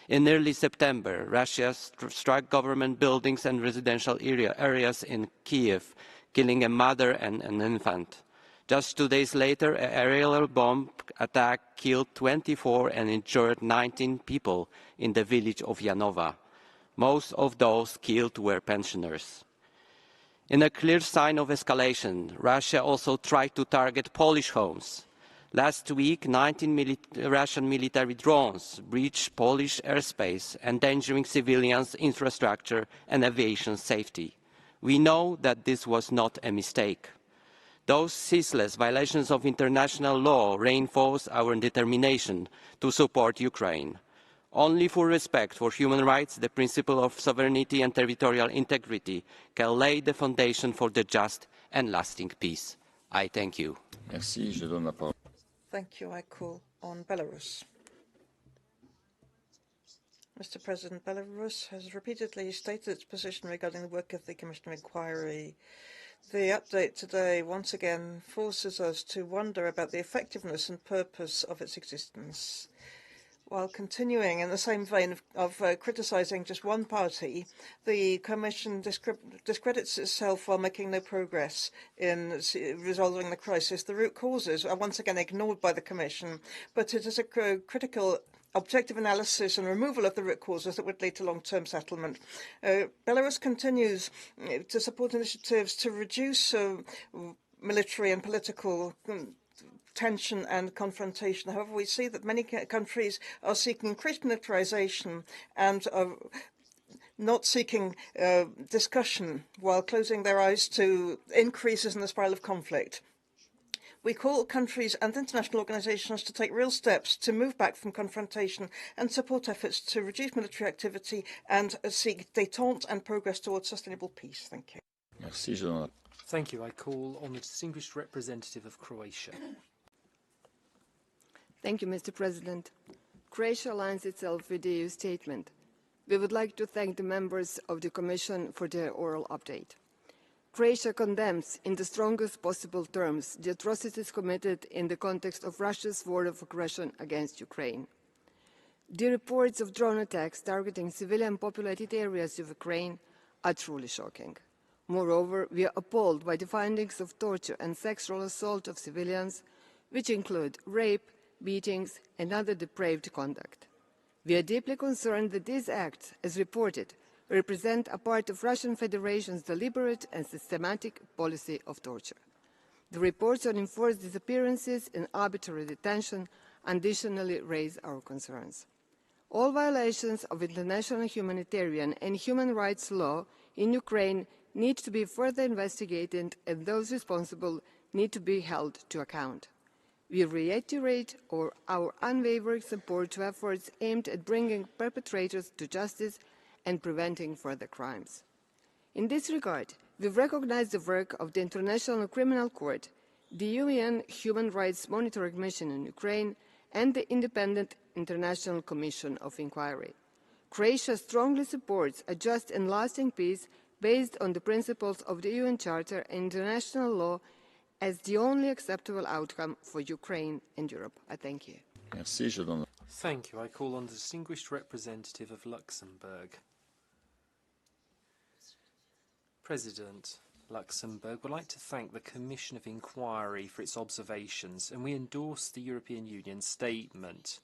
In early September, Russia struck government buildings and residential areas in Kiev, killing a mother and an infant. Just 2 days later, an aerial bomb attack killed 24 and injured 19 people in the village of Janova. Most of those killed were pensioners. In a clear sign of escalation, Russia also tried to target Polish homes. Last week, 19 Russian military drones breached Polish airspace, endangering civilians, infrastructure, and aviation safety. We know that this was not a mistake. Those ceaseless violations of international law reinforce our determination to support Ukraine. Only full respect for human rights, the principle of sovereignty and territorial integrity can lay the foundation for the just and lasting peace. I thank you. Thank you. I call on Belarus. Mr. President, Belarus has repeatedly stated its position regarding the work of the Commission of Inquiry. The update today once again forces us to wonder about the effectiveness and purpose of its existence. While continuing in the same vein of criticising just one party, the Commission discredits itself while making no progress in resolving the crisis. The root causes are once again ignored by the Commission, but it is a critical objective analysis and removal of the root causes that would lead to long-term settlement. Belarus continues to support initiatives to reduce military and political tension and confrontation. However, we see that many countries are seeking increased militarization and are not seeking discussion while closing their eyes to increases in the spiral of conflict. We call countries and international organizations to take real steps to move back from confrontation and support efforts to reduce military activity and seek détente and progress towards sustainable peace. Thank you. Thank you. I call on the Distinguished Representative of Croatia. Thank you, Mr. President. Croatia aligns itself with the EU statement. We would like to thank the members of the Commission for their oral update. Croatia condemns in the strongest possible terms the atrocities committed in the context of Russia's war of aggression against Ukraine. The reports of drone attacks targeting civilian populated areas of Ukraine are truly shocking. Moreover, we are appalled by the findings of torture and sexual assault of civilians, which include rape, beatings, and other depraved conduct. We are deeply concerned that these acts, as reported, represent a part of Russian Federation's deliberate and systematic policy of torture. The reports on enforced disappearances and arbitrary detention additionally raise our concerns. All violations of international humanitarian and human rights law in Ukraine need to be further investigated, and those responsible need to be held to account. We reiterate our unwavering support to efforts aimed at bringing perpetrators to justice and preventing further crimes. In this regard, we recognize the work of the International Criminal Court, the UN Human Rights Monitoring Mission in Ukraine, and the Independent International Commission of Inquiry. Croatia strongly supports a just and lasting peace based on the principles of the UN Charter and international law as the only acceptable outcome for Ukraine and Europe. I thank you. Merci, je donne. Thank you. I call on the distinguished representative of Luxembourg. President, Luxembourg would like to thank the Commission of Inquiry for its observations, and we endorse the European Union statement.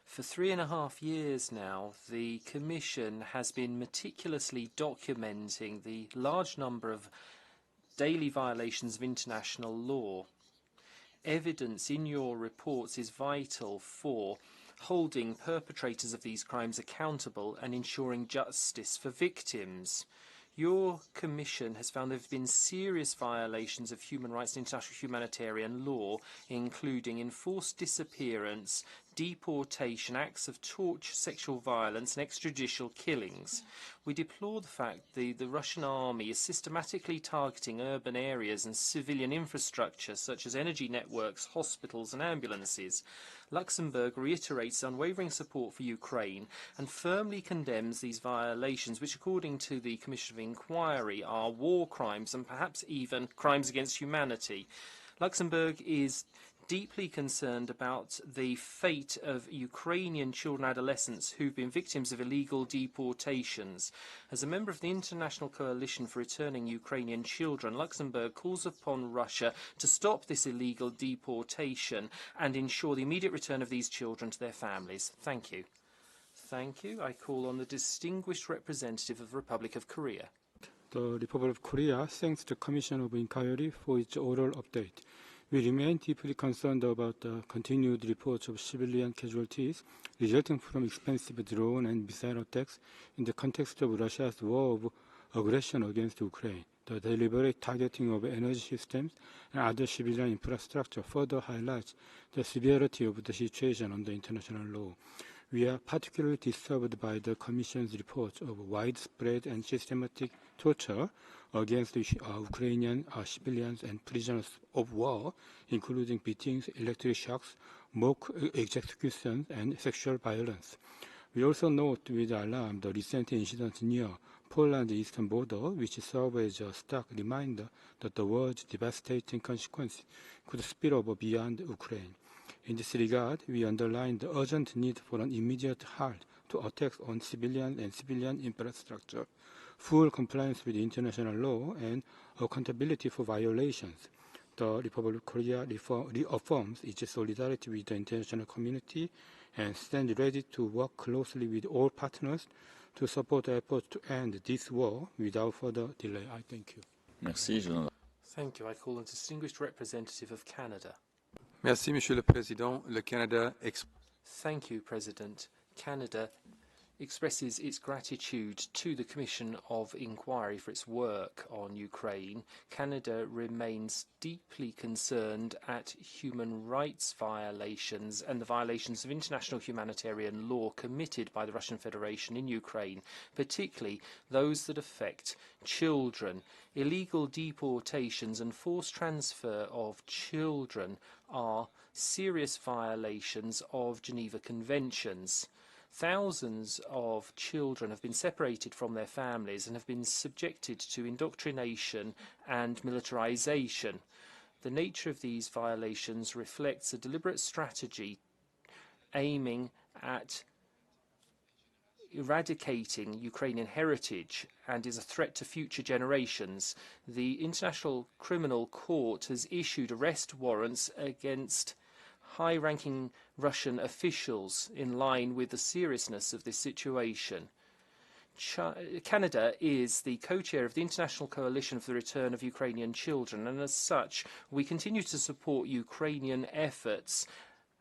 For 3.5 years now, the Commission has been meticulously documenting the large number of daily violations of international law. Evidence in your reports is vital for holding perpetrators of these crimes accountable and ensuring justice for victims. Your Commission has found there have been serious violations of human rights and international humanitarian law, including enforced disappearance, deportation, acts of torture, sexual violence, and extrajudicial killings. We deplore the fact that the Russian army is systematically targeting urban areas and civilian infrastructure, such as energy networks, hospitals, and ambulances. Luxembourg reiterates unwavering support for Ukraine and firmly condemns these violations, which, according to the Commission of Inquiry, are war crimes and perhaps even crimes against humanity. Luxembourg is deeply concerned about the fate of Ukrainian children and adolescents who've been victims of illegal deportations. As a member of the International Coalition for Returning Ukrainian Children, Luxembourg calls upon Russia to stop this illegal deportation and ensure the immediate return of these children to their families. Thank you. Thank you. I call on the distinguished representative of the Republic of Korea. The Republic of Korea thanks the Commission of Inquiry for its oral update. We remain deeply concerned about the continued reports of civilian casualties resulting from expensive drone and missile attacks in the context of Russia's war of aggression against Ukraine. The deliberate targeting of energy systems and other civilian infrastructure further highlights the severity of the situation under international law. We are particularly disturbed by the Commission's reports of widespread and systematic torture against Ukrainian civilians and prisoners of war, including beatings, electric shocks, mock executions, and sexual violence. We also note with alarm the recent incidents near Poland's eastern border, which serve as a stark reminder that the war's devastating consequences could spill over beyond Ukraine. In this regard, we underline the urgent need for an immediate halt to attacks on civilian and civilian infrastructure, full compliance with international law, and accountability for violations. The Republic of Korea reaffirms its solidarity with the international community and stands ready to work closely with all partners to support efforts to end this war without further delay. I thank you. Merci, je donne. Thank you. I call on the distinguished representative of Canada. Merci, Monsieur le Président. Le Canada Thank you, President. Canada expresses its gratitude to the Commission of Inquiry for its work on Ukraine. Canada remains deeply concerned at human rights violations and the violations of international humanitarian law committed by the Russian Federation in Ukraine, particularly those that affect children. Illegal deportations and forced transfer of children are serious violations of Geneva Conventions. Thousands of children have been separated from their families and have been subjected to indoctrination and militarization. The nature of these violations reflects a deliberate strategy aiming at eradicating Ukrainian heritage and is a threat to future generations. The International Criminal Court has issued arrest warrants against high-ranking Russian officials in line with the seriousness of this situation. Canada is the co-chair of the International Coalition for the Return of Ukrainian Children, and as such, we continue to support Ukrainian efforts,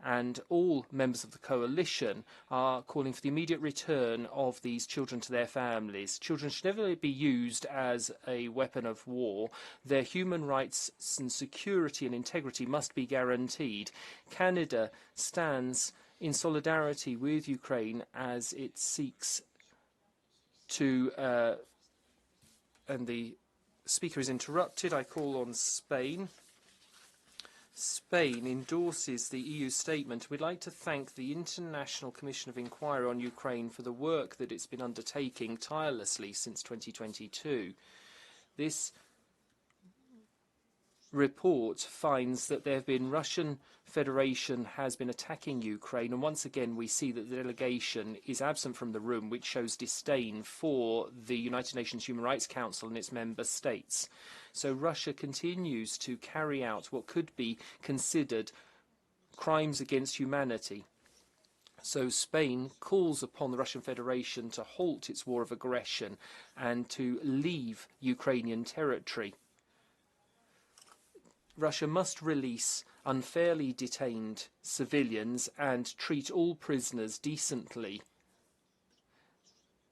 and all members of the coalition are calling for the immediate return of these children to their families. Children should never be used as a weapon of war. Their human rights and security and integrity must be guaranteed. Canada stands in solidarity with Ukraine as it seeks to and the speaker is interrupted. I call on Spain. Spain endorses the EU statement. We'd like to thank the International Commission of Inquiry on Ukraine for the work that it's been undertaking tirelessly since 2022. This report finds that there have been Russian Federation has been attacking Ukraine, and once again we see that the delegation is absent from the room, which shows disdain for the United Nations Human Rights Council and its member states. So Russia continues to carry out what could be considered crimes against humanity. So Spain calls upon the Russian Federation to halt its war of aggression and to leave Ukrainian territory. Russia must release unfairly detained civilians and treat all prisoners decently.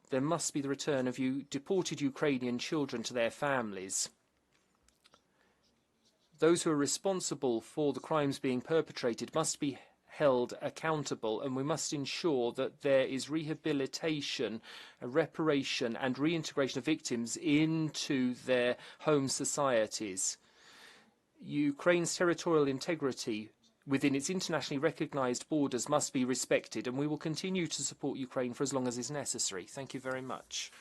There must be the return of deported Ukrainian children to their families. Those who are responsible for the crimes being perpetrated must be held accountable, and we must ensure that there is rehabilitation, reparation and reintegration of victims into their home societies. Ukraine's territorial integrity within its internationally recognised borders must be respected, and we will continue to support Ukraine for as long as is necessary. Thank you very much.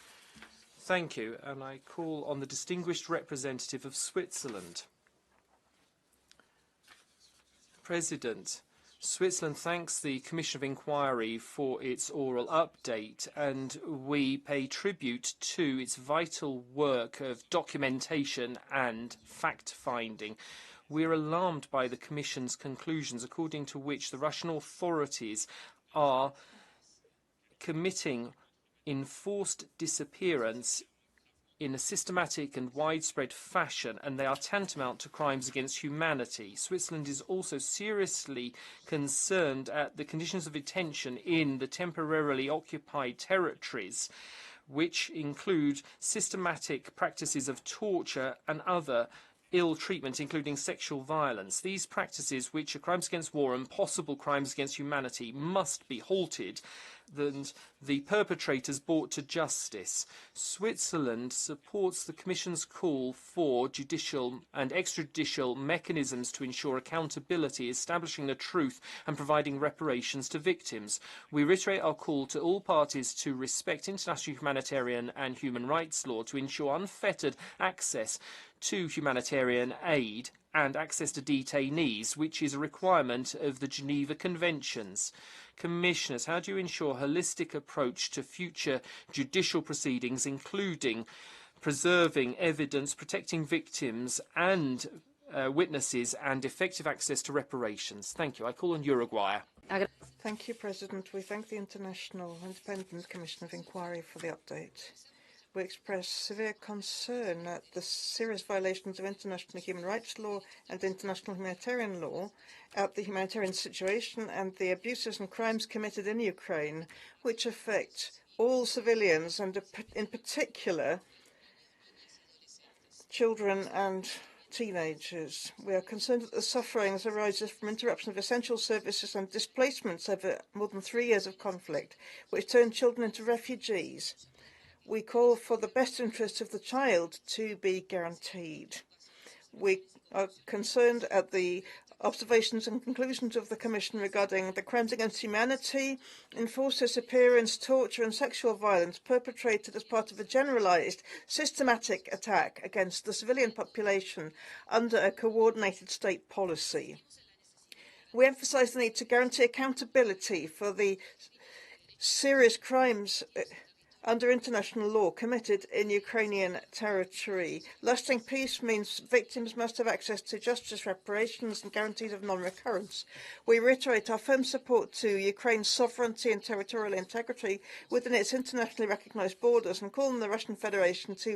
Thank you, and I call on the distinguished representative of Switzerland. President, Switzerland thanks the Commission of Inquiry for its oral update, and we pay tribute to its vital work of documentation and fact-finding. We are alarmed by the Commission's conclusions, according to which the Russian authorities are committing enforced disappearance in a systematic and widespread fashion, and they are tantamount to crimes against humanity. Switzerland is also seriously concerned at the conditions of detention in the temporarily occupied territories, which include systematic practices of torture and other ill treatment, including sexual violence. These practices, which are crimes against war and possible crimes against humanity, must be halted and the perpetrators brought to justice. Switzerland supports the Commission's call for judicial and extrajudicial mechanisms to ensure accountability, establishing the truth and providing reparations to victims. We reiterate our call to all parties to respect international humanitarian and human rights law, to ensure unfettered access to humanitarian aid and access to detainees, which is a requirement of the Geneva Conventions. Commissioners, how do you ensure a holistic approach to future judicial proceedings, including preserving evidence, protecting victims and witnesses, and effective access to reparations? Thank you. I call on Uruguay. Thank you, President. We thank the International Independent Commission of Inquiry for the update. We express severe concern at the serious violations of international human rights law and international humanitarian law, at the humanitarian situation and the abuses and crimes committed in Ukraine, which affect all civilians, and in particular children and teenagers. We are concerned that the sufferings arises from interruption of essential services and displacements over more than 3 years of conflict, which turn children into refugees. We call for the best interests of the child to be guaranteed. We are concerned at the observations and conclusions of the Commission regarding the crimes against humanity, enforced disappearance, torture and sexual violence perpetrated as part of a generalised, systematic attack against the civilian population under a coordinated state policy. We emphasise the need to guarantee accountability for the serious crimes under international law committed in Ukrainian territory. Lasting peace means victims must have access to justice, reparations and guarantees of non-recurrence. We reiterate our firm support to Ukraine's sovereignty and territorial integrity within its internationally recognised borders and call on the Russian Federation to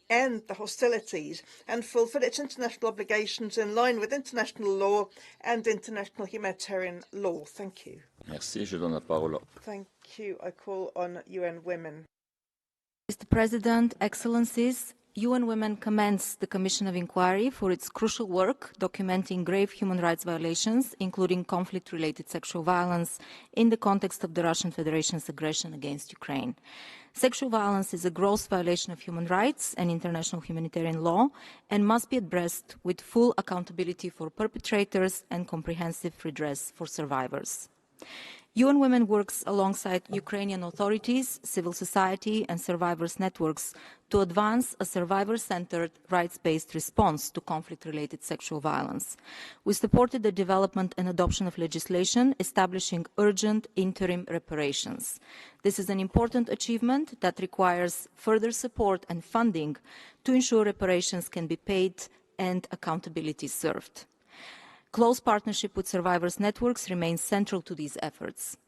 end the hostilities and fulfil its international obligations in line with international law and international humanitarian law. Thank you. Merci. Je donne la parole. Thank you. I call on UN Women. Mr. President, Excellencies, UN Women commends the Commission of Inquiry for its crucial work documenting grave human rights violations, including conflict-related sexual violence, in the context of the Russian Federation's aggression against Ukraine. Sexual violence is a gross violation of human rights and international humanitarian law and must be addressed with full accountability for perpetrators and comprehensive redress for survivors. UN Women works alongside Ukrainian authorities, civil society and survivors' networks to advance a survivor-centered, rights-based response to conflict-related sexual violence. We supported the development and adoption of legislation establishing urgent interim reparations. This is an important achievement that requires further support and funding to ensure reparations can be paid and accountability served. Close partnership with survivors' networks remains central to these efforts.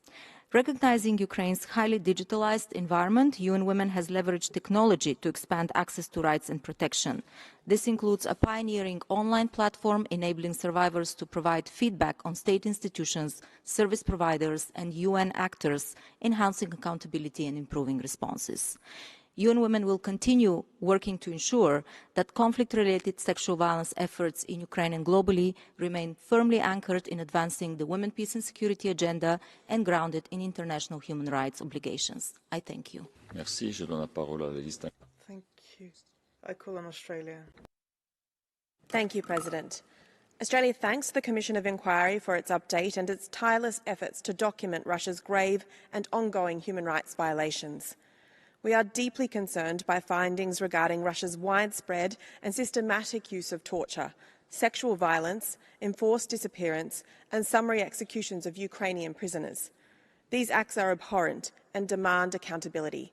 Recognizing Ukraine's highly digitalized environment, UN Women has leveraged technology to expand access to rights and protection. This includes a pioneering online platform enabling survivors to provide feedback on state institutions, service providers, and UN actors, enhancing accountability and improving responses. UN Women will continue working to ensure that conflict-related sexual violence efforts in Ukraine and globally remain firmly anchored in advancing the women, peace and security agenda and grounded in international human rights obligations. I thank you. Merci. Je donne la parole à la liste. Thank you. I call on Australia. Thank you, President. Australia thanks the Commission of Inquiry for its update and its tireless efforts to document Russia's grave and ongoing human rights violations. We are deeply concerned by findings regarding Russia's widespread and systematic use of torture, sexual violence, enforced disappearance and summary executions of Ukrainian prisoners. These acts are abhorrent and demand accountability.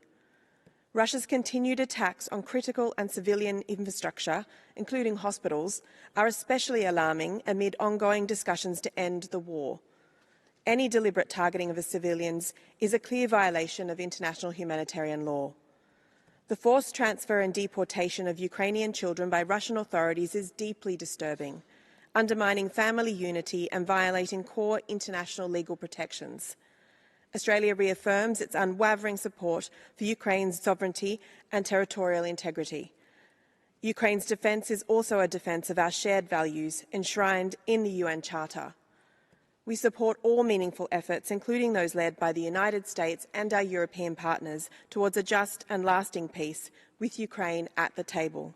Russia's continued attacks on critical and civilian infrastructure, including hospitals, are especially alarming amid ongoing discussions to end the war. Any deliberate targeting of the civilians is a clear violation of international humanitarian law. The forced transfer and deportation of Ukrainian children by Russian authorities is deeply disturbing, undermining family unity and violating core international legal protections. Australia reaffirms its unwavering support for Ukraine's sovereignty and territorial integrity. Ukraine's defence is also a defence of our shared values enshrined in the UN Charter. We support all meaningful efforts, including those led by the United States and our European partners, towards a just and lasting peace with Ukraine at the table.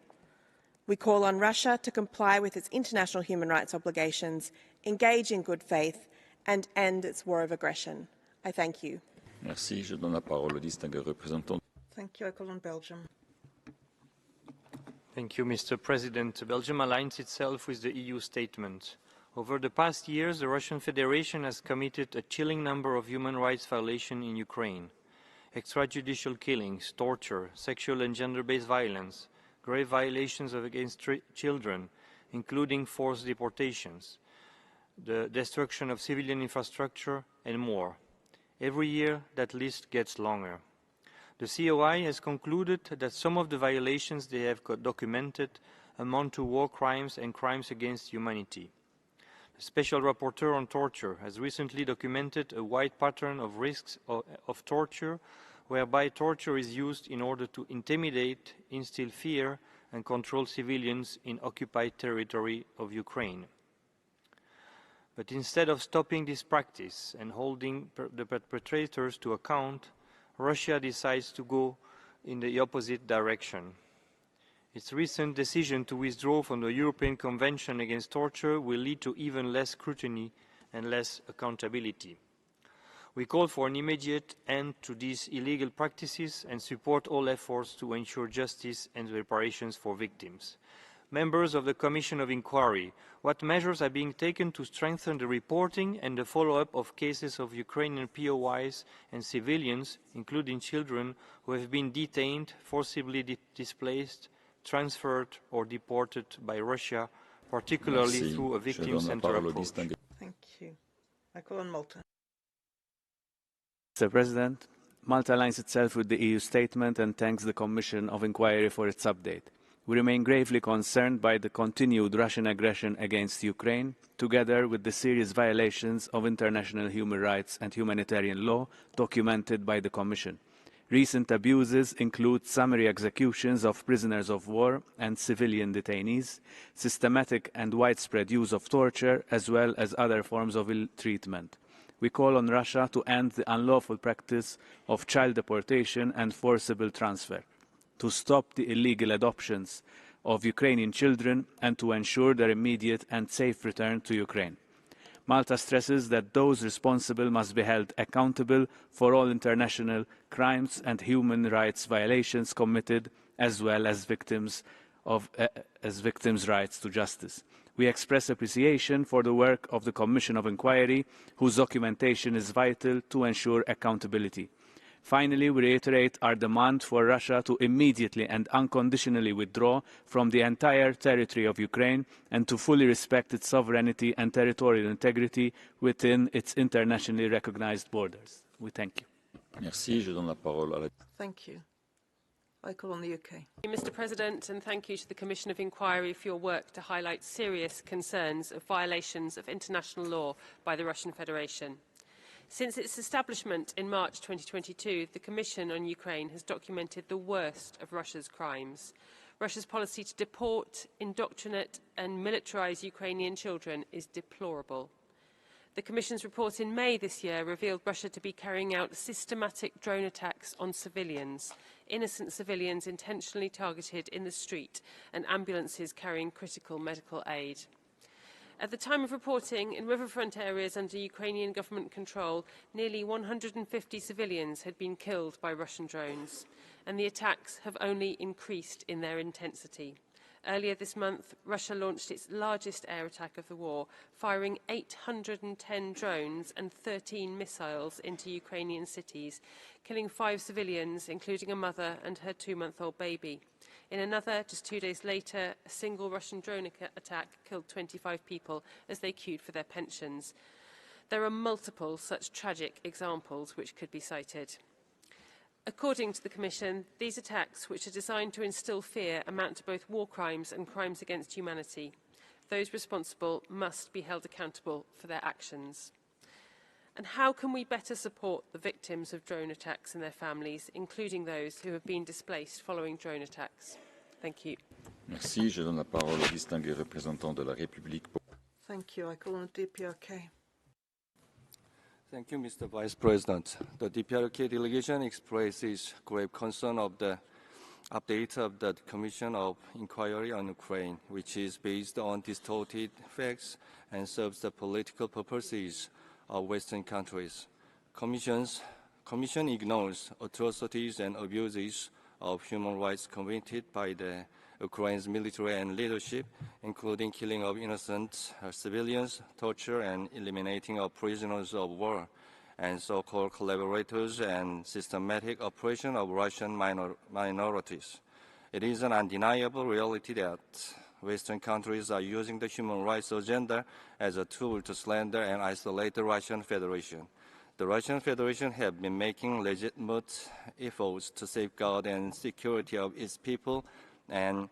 We call on Russia to comply with its international human rights obligations, engage in good faith, and end its war of aggression. I thank you. Merci. Je donne la parole au distingué représentant. Thank you. I call on Belgium. Thank you, Mr. President. Belgium aligns itself with the EU statement. Over the past years, the Russian Federation has committed a chilling number of human rights violations in Ukraine. Extrajudicial killings, torture, sexual and gender-based violence, grave violations against children, including forced deportations, the destruction of civilian infrastructure, and more. Every year, that list gets longer. The COI has concluded that some of the violations they have documented amount to war crimes and crimes against humanity. The Special Rapporteur on Torture has recently documented a wide pattern of risks of torture whereby torture is used in order to intimidate, instill fear, and control civilians in occupied territory of Ukraine. But instead of stopping this practice and holding the perpetrators to account, Russia decides to go in the opposite direction. Its recent decision to withdraw from the European Convention Against Torture will lead to even less scrutiny and less accountability. We call for an immediate end to these illegal practices and support all efforts to ensure justice and reparations for victims. Members of the Commission of Inquiry, what measures are being taken to strengthen the reporting and the follow-up of cases of Ukrainian POIs and civilians, including children, who have been detained, forcibly displaced, transferred or deported by Russia, particularly through a victim-centered approach? Thank you. I call on Malta. Mr. President, Malta aligns itself with the EU statement and thanks the Commission of Inquiry for its update. We remain gravely concerned by the continued Russian aggression against Ukraine, together with the serious violations of international human rights and humanitarian law documented by the Commission. Recent abuses include summary executions of prisoners of war and civilian detainees, systematic and widespread use of torture, as well as other forms of ill treatment. We call on Russia to end the unlawful practice of child deportation and forcible transfer, to stop the illegal adoptions of Ukrainian children, and to ensure their immediate and safe return to Ukraine. Malta stresses that those responsible must be held accountable for all international crimes and human rights violations committed, as well as victims' rights to justice. We express appreciation for the work of the Commission of Inquiry, whose documentation is vital to ensure accountability. Finally, we reiterate our demand for Russia to immediately and unconditionally withdraw from the entire territory of Ukraine and to fully respect its sovereignty and territorial integrity within its internationally recognized borders. We thank you. Merci. Je donne la parole à la... Thank you. I call on the UK. Thank you, Mr. President, and thank you to the Commission of Inquiry for your work to highlight serious concerns of violations of international law by the Russian Federation. Since its establishment in March 2022, the Commission on Ukraine has documented the worst of Russia's crimes. Russia's policy to deport, indoctrinate and militarize Ukrainian children is deplorable. The Commission's report in May this year revealed Russia to be carrying out systematic drone attacks on civilians, innocent civilians intentionally targeted in the street, and ambulances carrying critical medical aid. At the time of reporting, in riverfront areas under Ukrainian government control, nearly 150 civilians had been killed by Russian drones, and the attacks have only increased in their intensity. Earlier this month, Russia launched its largest air attack of the war, firing 810 drones and 13 missiles into Ukrainian cities, killing 5 civilians, including a mother and her 2-month-old baby. In another, just 2 days later, a single Russian drone attack killed 25 people as they queued for their pensions. There are multiple such tragic examples which could be cited. According to the Commission, these attacks, which are designed to instill fear, amount to both war crimes and crimes against humanity. Those responsible must be held accountable for their actions. And how can we better support the victims of drone attacks and their families, including those who have been displaced following drone attacks? Thank you. Merci. Je donne la parole au distingué représentant de la République. Thank you. I call on DPRK. Thank you, Mr. Vice President. The DPRK delegation expresses grave concern of the update of the Commission of Inquiry on Ukraine, which is based on distorted facts and serves the political purposes of Western countries. Commission ignores atrocities and abuses of human rights committed by the Ukraine's military and leadership, including killing of innocent civilians, torture and eliminating of prisoners of war, and so-called collaborators and systematic oppression of Russian minorities. It is an undeniable reality that Western countries are using the human rights agenda as a tool to slander and isolate the Russian Federation. The Russian Federation has been making legitimate efforts to safeguard the security of its people and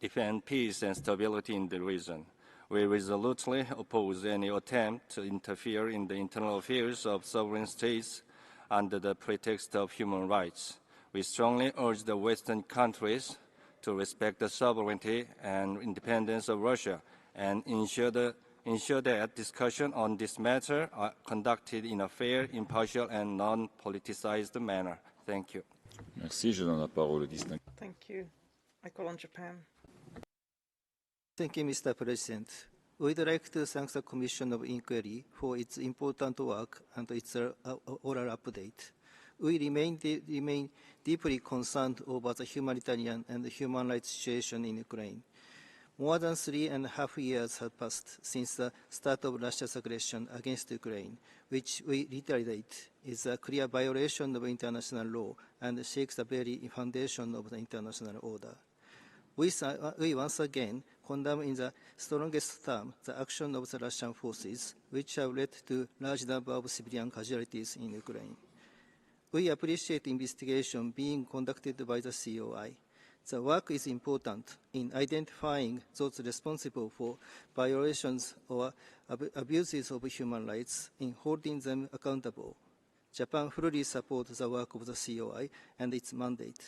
defend peace and stability in the region. We resolutely oppose any attempt to interfere in the internal affairs of sovereign states, under the pretext of human rights. We strongly urge the Western countries to respect the sovereignty and independence of Russia and ensure that discussion on this matter are conducted in a fair, impartial, and non-politicized manner. Thank you. Merci. Je donne la parole au distingué. Thank you. I call on Japan. Thank you, Mr. President. We'd like to thank the Commission of Inquiry for its important work and its oral update. We remain deeply concerned over the humanitarian and human rights situation in Ukraine. More than 3.5 years have passed since the start of Russia's aggression against Ukraine, which we reiterate is a clear violation of international law and shakes the very foundation of the international order. We once again condemn in the strongest terms the action of the Russian forces, which have led to a large number of civilian casualties in Ukraine. We appreciate investigation being conducted by the COI. The work is important in identifying those responsible for violations or abuses of human rights and holding them accountable. Japan fully supports the work of the COI and its mandate.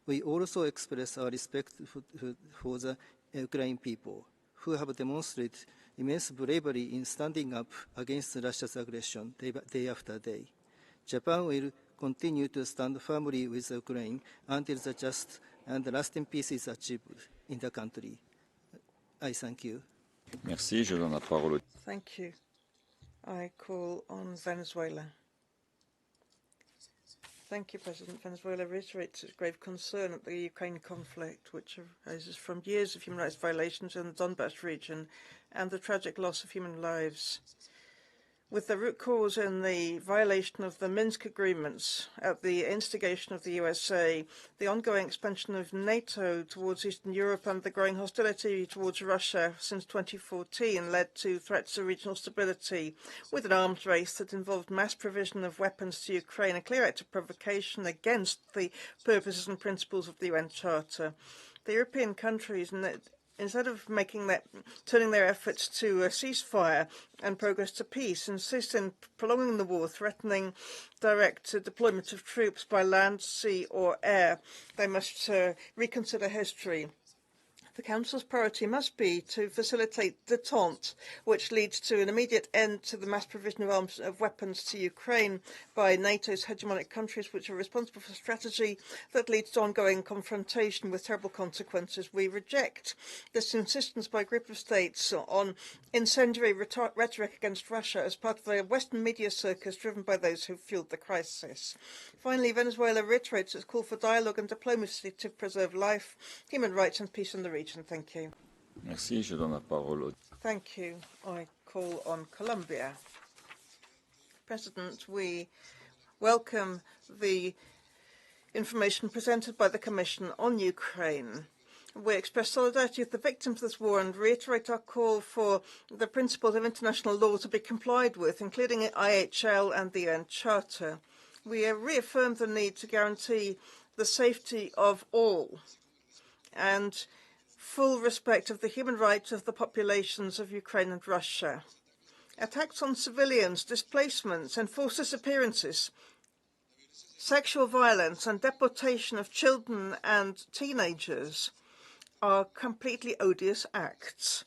We also express our respect for the Ukrainian people, who have demonstrated immense bravery in standing up against Russia's aggression day after day. Japan will continue to stand firmly with Ukraine until the just and lasting peace is achieved in the country. I thank you. Merci. Je donne la parole. Thank you. I call on Venezuela. Thank you, President. Venezuela reiterates its grave concern at the Ukraine conflict, which arises from years of human rights violations in the Donbass region and the tragic loss of human lives. With the root cause in the violation of the Minsk agreements at the instigation of the USA, the ongoing expansion of NATO towards Eastern Europe and the growing hostility towards Russia since 2014 led to threats to regional stability, with an arms race that involved mass provision of weapons to Ukraine, a clear act of provocation against the purposes and principles of the UN Charter. The European countries, instead of turning their efforts to a ceasefire and progress to peace, insist in prolonging the war, threatening direct deployment of troops by land, sea or air. They must reconsider history. The Council's priority must be to facilitate détente, which leads to an immediate end to the mass provision of weapons to Ukraine by NATO's hegemonic countries, which are responsible for strategy that leads to ongoing confrontation with terrible consequences. We reject this insistence by a group of states on incendiary rhetoric against Russia as part of a Western media circus driven by those who fueled the crisis. Finally, Venezuela reiterates its call for dialogue and diplomacy to preserve life, human rights and peace in the region. Thank you. Merci. Je donne la parole. Thank you. I call on Colombia. President, we welcome the information presented by the Commission on Ukraine. We express solidarity with the victims of this war and reiterate our call for the principles of international law to be complied with, including IHL and the UN Charter. We reaffirm the need to guarantee the safety of all and full respect of the human rights of the populations of Ukraine and Russia. Attacks on civilians, displacements, enforced disappearances, sexual violence and deportation of children and teenagers are completely odious acts.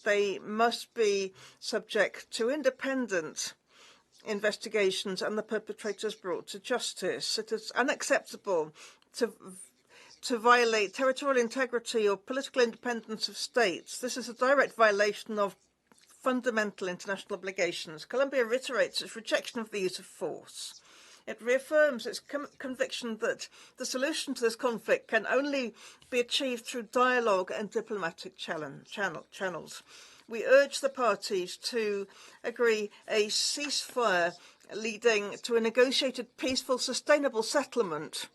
They must be subject to independent investigations and the perpetrators brought to justice. It is unacceptable to violate territorial integrity or political independence of states. This is a direct violation of fundamental international obligations. Colombia reiterates its rejection of the use of force. It reaffirms its conviction that the solution to this conflict can only be achieved through dialogue and diplomatic channels. We urge the parties to agree a ceasefire leading to a negotiated, peaceful, sustainable settlement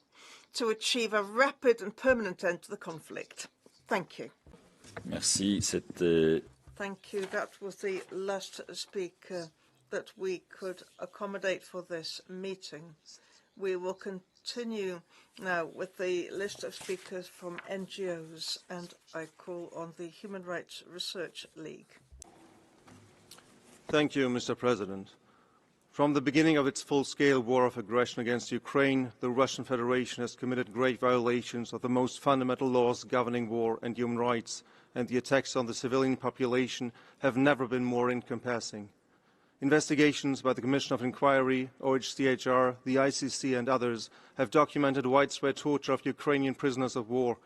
to achieve a rapid and permanent end to the conflict. Thank you. Merci. Thank you. That was the last speaker that we could accommodate for this meeting. We will continue now with the list of speakers from NGOs, and I call on the Human Rights Research League. Thank you, Mr. President. From the beginning of its full-scale war of aggression against Ukraine, the Russian Federation has committed great violations of the most fundamental laws governing war and human rights, and the attacks on the civilian population have never been more encompassing. Investigations by the Commission of Inquiry, OHCHR, the ICC and others have documented widespread torture of Ukrainian prisoners of war.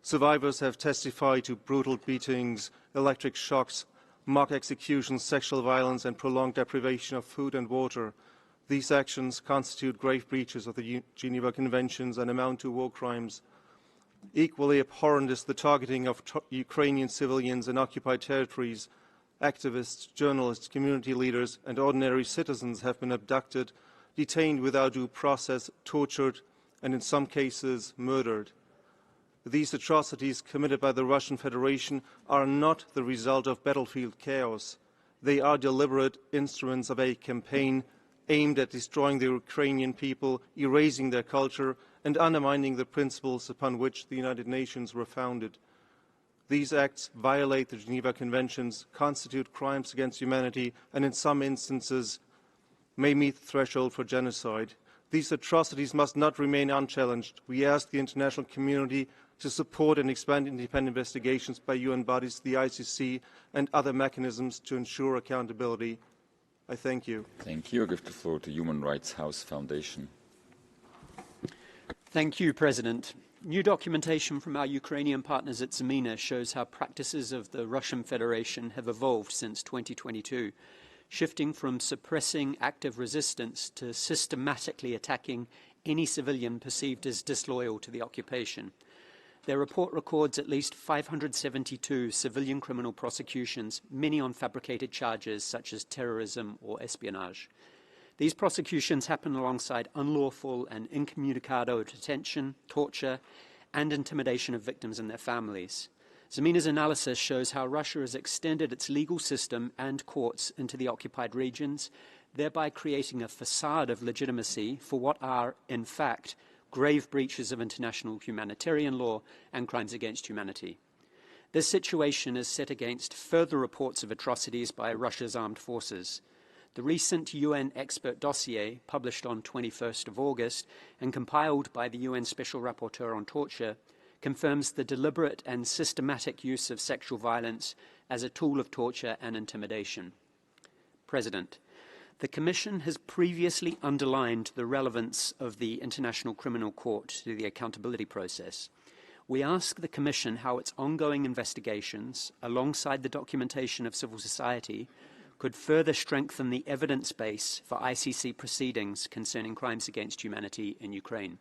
Survivors have testified to brutal beatings, electric shocks, mock executions, sexual violence and prolonged deprivation of food and water. These actions constitute grave breaches of the Geneva Conventions and amount to war crimes. Equally abhorrent is the targeting of Ukrainian civilians in occupied territories. Activists, journalists, community leaders and ordinary citizens have been abducted, detained without due process, tortured and in some cases murdered. These atrocities committed by the Russian Federation are not the result of battlefield chaos. They are deliberate instruments of a campaign aimed at destroying the Ukrainian people, erasing their culture and undermining the principles upon which the United Nations were founded. These acts violate the Geneva Conventions, constitute crimes against humanity, and in some instances may meet the threshold for genocide. These atrocities must not remain unchallenged. We ask the international community to support and expand independent investigations by UN bodies, the ICC, and other mechanisms to ensure accountability. I thank you. Thank you. I give the floor to Human Rights House Foundation. Thank you, President. New documentation from our Ukrainian partners at Zemina shows how practices of the Russian Federation have evolved since 2022, shifting from suppressing active resistance to systematically attacking any civilian perceived as disloyal to the occupation. Their report records at least 572 civilian criminal prosecutions, many on fabricated charges such as terrorism or espionage. These prosecutions happen alongside unlawful and incommunicado detention, torture, and intimidation of victims and their families. Zemina's analysis shows how Russia has extended its legal system and courts into the occupied regions, thereby creating a facade of legitimacy for what are, in fact, grave breaches of international humanitarian law and crimes against humanity. This situation is set against further reports of atrocities by Russia's armed forces. The recent UN expert dossier, published on 21st of August and compiled by the UN Special Rapporteur on Torture, confirms the deliberate and systematic use of sexual violence as a tool of torture and intimidation. President, the Commission has previously underlined the relevance of the International Criminal Court to the accountability process. We ask the Commission how its ongoing investigations, alongside the documentation of civil society, could further strengthen the evidence base for ICC proceedings concerning crimes against humanity in Ukraine.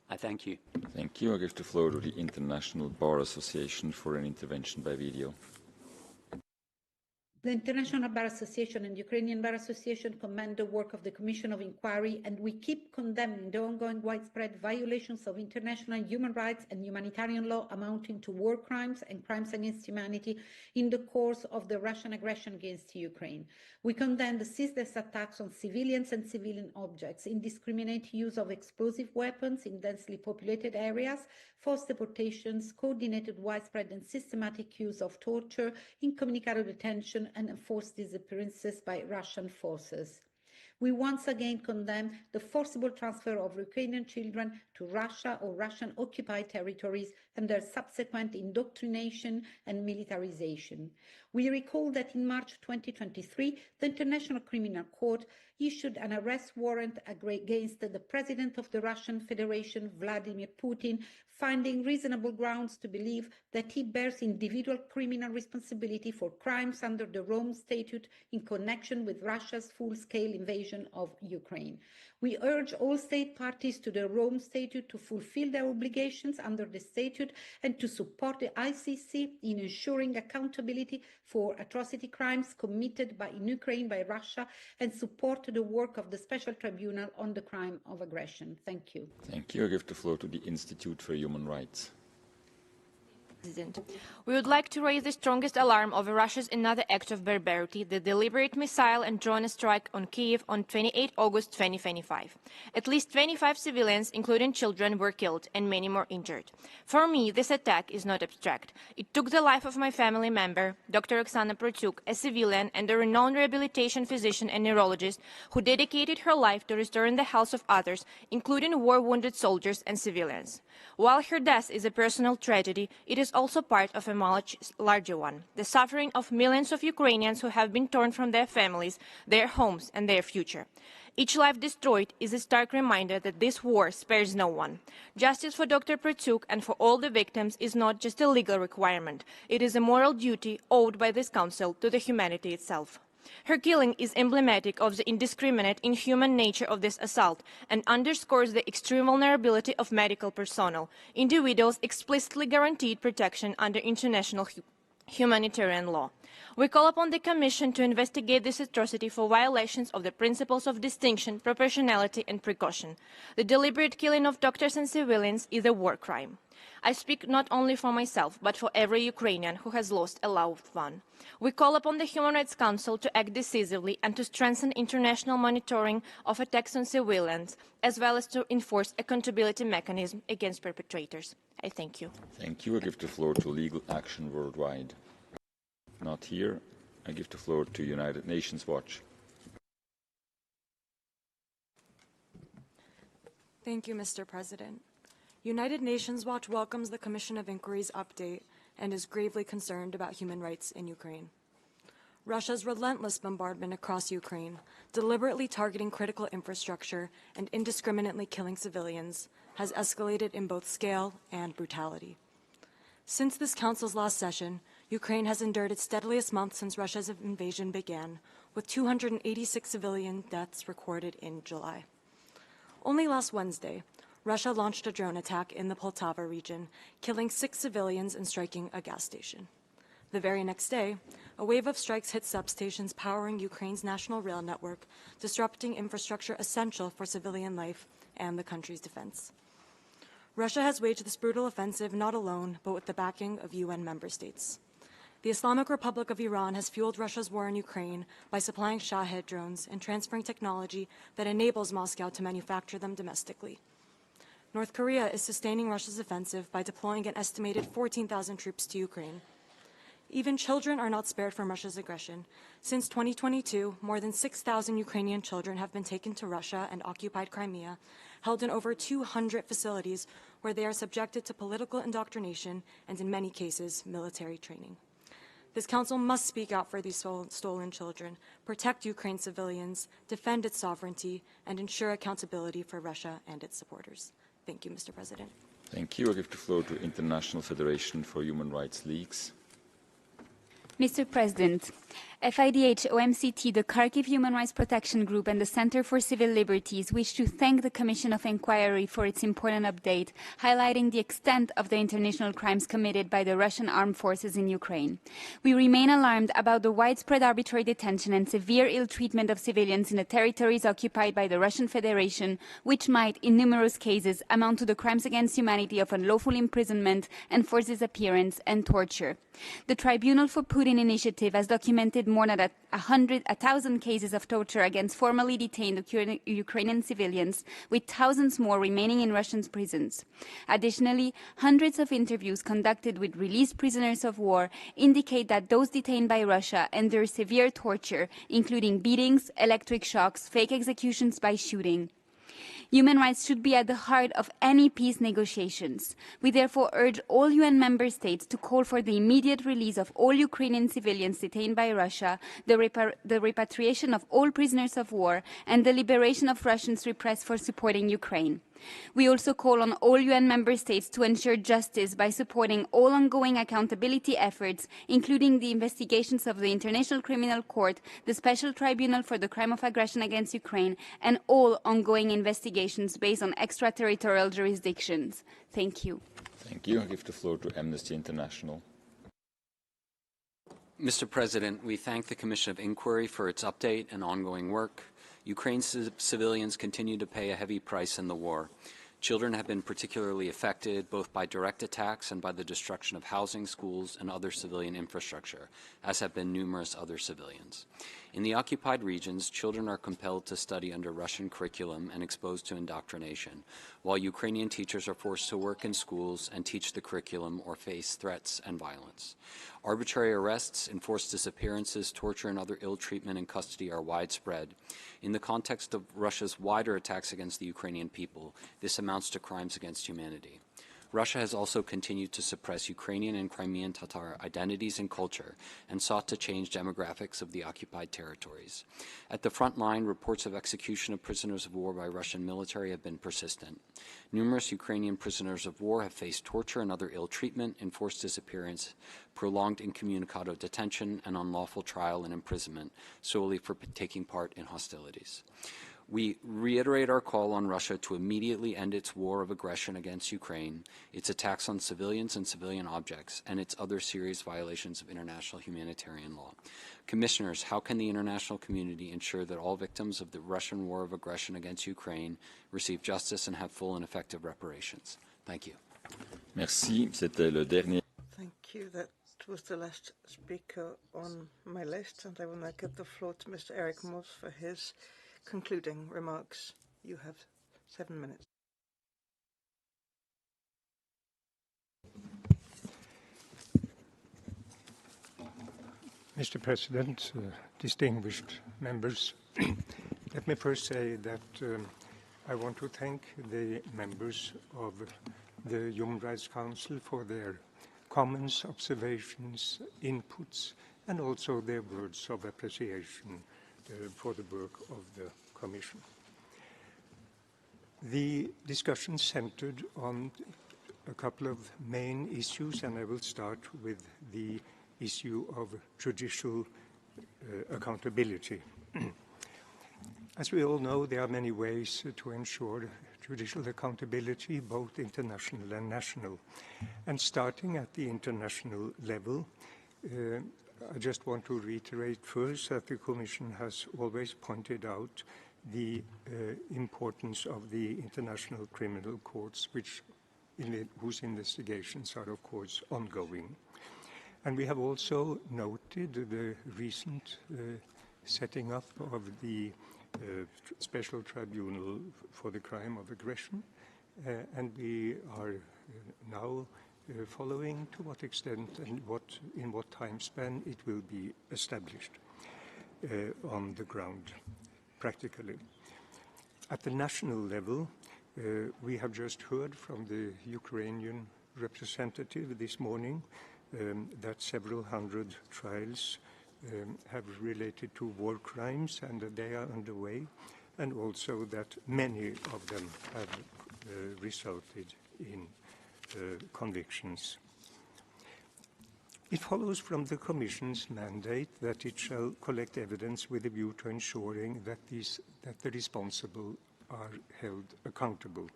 I thank you. Thank you. I give the floor to the International Bar Association for an intervention by video. The International Bar Association and Ukrainian Bar Association commend the work of the Commission of Inquiry, and we keep condemning the ongoing widespread violations of international human rights and humanitarian law amounting to war crimes and crimes against humanity in the course of the Russian aggression against Ukraine. We condemn the ceaseless attacks on civilians and civilian objects, indiscriminate use of explosive weapons in densely populated areas, forced deportations, coordinated widespread and systematic use of torture, incommunicado detention, and enforced disappearances by Russian forces. We once again condemn the forcible transfer of Ukrainian children to Russia or Russian-occupied territories and their subsequent indoctrination and militarization. We recall that in March 2023, the International Criminal Court issued an arrest warrant against the President of the Russian Federation, Vladimir Putin, finding reasonable grounds to believe that he bears individual criminal responsibility for crimes under the Rome Statute in connection with Russia's full-scale invasion of Ukraine. We urge all state parties to the Rome Statute to fulfill their obligations under the statute and to support the ICC in ensuring accountability for atrocity crimes committed in Ukraine by Russia and support the work of the Special Tribunal on the crime of aggression. Thank you. Thank you. I give the floor to the Institute for Human Rights. We would like to raise the strongest alarm over Russia's another act of barbarity, the deliberate missile and drone strike on Kyiv on 28 August 2025. At least 25 civilians, including children, were killed and many more injured. For me, this attack is not abstract. It took the life of my family member, Dr. Oksana Protyuk, a civilian and a renowned rehabilitation physician and neurologist who dedicated her life to restoring the health of others, including war-wounded soldiers and civilians. While her death is a personal tragedy, it is also part of a much larger one, the suffering of millions of Ukrainians who have been torn from their families, their homes, and their future. Each life destroyed is a stark reminder that this war spares no one. Justice for Dr. Protyuk and for all the victims is not just a legal requirement. It is a moral duty owed by this Council to the humanity itself. Her killing is emblematic of the indiscriminate, inhuman nature of this assault and underscores the extreme vulnerability of medical personnel, individuals explicitly guaranteed protection under international humanitarian law. We call upon the Commission to investigate this atrocity for violations of the principles of distinction, proportionality and precaution. The deliberate killing of doctors and civilians is a war crime. I speak not only for myself, but for every Ukrainian who has lost a loved one. We call upon the Human Rights Council to act decisively and to strengthen international monitoring of attacks on civilians, as well as to enforce accountability mechanism against perpetrators. I thank you. Thank you. I give the floor to Legal Action Worldwide. Not here. I give the floor to United Nations Watch. Thank you, Mr. President. United Nations Watch welcomes the Commission of Inquiry's update and is gravely concerned about human rights in Ukraine. Russia's relentless bombardment across Ukraine, deliberately targeting critical infrastructure and indiscriminately killing civilians, has escalated in both scale and brutality. Since this Council's last session, Ukraine has endured its deadliest month since Russia's invasion began, with 286 civilian deaths recorded in July. Only last Wednesday, Russia launched a drone attack in the Poltava region, killing 6 civilians and striking a gas station. The very next day, a wave of strikes hit substations powering Ukraine's national rail network, disrupting infrastructure essential for civilian life and the country's defense. Russia has waged this brutal offensive not alone, but with the backing of UN member states. The Islamic Republic of Iran has fueled Russia's war in Ukraine by supplying Shahed drones and transferring technology that enables Moscow to manufacture them domestically. North Korea is sustaining Russia's offensive by deploying an estimated 14,000 troops to Ukraine. Even children are not spared from Russia's aggression. Since 2022, more than 6,000 Ukrainian children have been taken to Russia and occupied Crimea, held in over 200 facilities where they are subjected to political indoctrination and, in many cases, military training. This Council must speak out for these stolen children, protect Ukraine's civilians, defend its sovereignty, and ensure accountability for Russia and its supporters. Thank you, Mr. President. Thank you. I give the floor to International Federation for Human Rights Leagues. Mr. President, FIDH, OMCT, the Kharkiv Human Rights Protection Group and the Center for Civil Liberties wish to thank the Commission of Inquiry for its important update, highlighting the extent of the international crimes committed by the Russian armed forces in Ukraine. We remain alarmed about the widespread arbitrary detention and severe ill treatment of civilians in the territories occupied by the Russian Federation, which might, in numerous cases, amount to the crimes against humanity of unlawful imprisonment, enforced disappearance, and torture. The Tribunal for Putin initiative has documented more than 1,000 cases of torture against formerly detained Ukrainian civilians, with thousands more remaining in Russian prisons. Additionally, hundreds of interviews conducted with released prisoners of war indicate that those detained by Russia endure severe torture, including beatings, electric shocks, fake executions by shooting. Human rights should be at the heart of any peace negotiations. We therefore urge all UN member states to call for the immediate release of all Ukrainian civilians detained by Russia, the repatriation of all prisoners of war, and the liberation of Russians repressed for supporting Ukraine. We also call on all UN member states to ensure justice by supporting all ongoing accountability efforts, including the investigations of the International Criminal Court, the Special Tribunal for the Crime of Aggression against Ukraine, and all ongoing investigations based on extraterritorial jurisdictions. Thank you. Thank you. I give the floor to Amnesty International. Mr. President, we thank the Commission of Inquiry for its update and ongoing work. Ukraine's civilians continue to pay a heavy price in the war. Children have been particularly affected both by direct attacks and by the destruction of housing, schools, and other civilian infrastructure, as have been numerous other civilians. In the occupied regions, children are compelled to study under Russian curriculum and exposed to indoctrination, while Ukrainian teachers are forced to work in schools and teach the curriculum or face threats and violence. Arbitrary arrests, enforced disappearances, torture, and other ill treatment and custody are widespread. In the context of Russia's wider attacks against the Ukrainian people, this amounts to crimes against humanity. Russia has also continued to suppress Ukrainian and Crimean Tatar identities and culture and sought to change demographics of the occupied territories. At the front line, reports of execution of prisoners of war by Russian military have been persistent. Numerous Ukrainian prisoners of war have faced torture and other ill treatment, enforced disappearance, prolonged incommunicado detention, and unlawful trial and imprisonment solely for taking part in hostilities. We reiterate our call on Russia to immediately end its war of aggression against Ukraine, its attacks on civilians and civilian objects, and its other serious violations of international humanitarian law. Commissioners, how can the international community ensure that all victims of the Russian war of aggression against Ukraine receive justice and have full and effective reparations? Thank you. Merci. C'était le dernier. Thank you. That was the last speaker on my list, and I will now give the floor to Mr. Eric Moss for his concluding remarks. You have 7 minutes. Mr. President, distinguished members, let me first say that I want to thank the members of the Human Rights Council for their comments, observations, inputs, and also their words of appreciation for the work of the Commission. The discussion centered on a couple of main issues, and I will start with the issue of judicial accountability. As we all know, there are many ways to ensure judicial accountability, both international and national. And starting at the international level, I just want to reiterate first that the Commission has always pointed out the importance of the international criminal courts, whose investigations are, of course, ongoing. And we have also noted the recent setting up of the Special Tribunal for the Crime of Aggression, and we are now following to what extent and in what time span it will be established on the ground, practically. At the national level, we have just heard from the Ukrainian representative this morning that several hundred trials have related to war crimes and that they are underway, and also that many of them have resulted in convictions. It follows from the Commission's mandate that it shall collect evidence with a view to ensuring that the responsible are held accountable.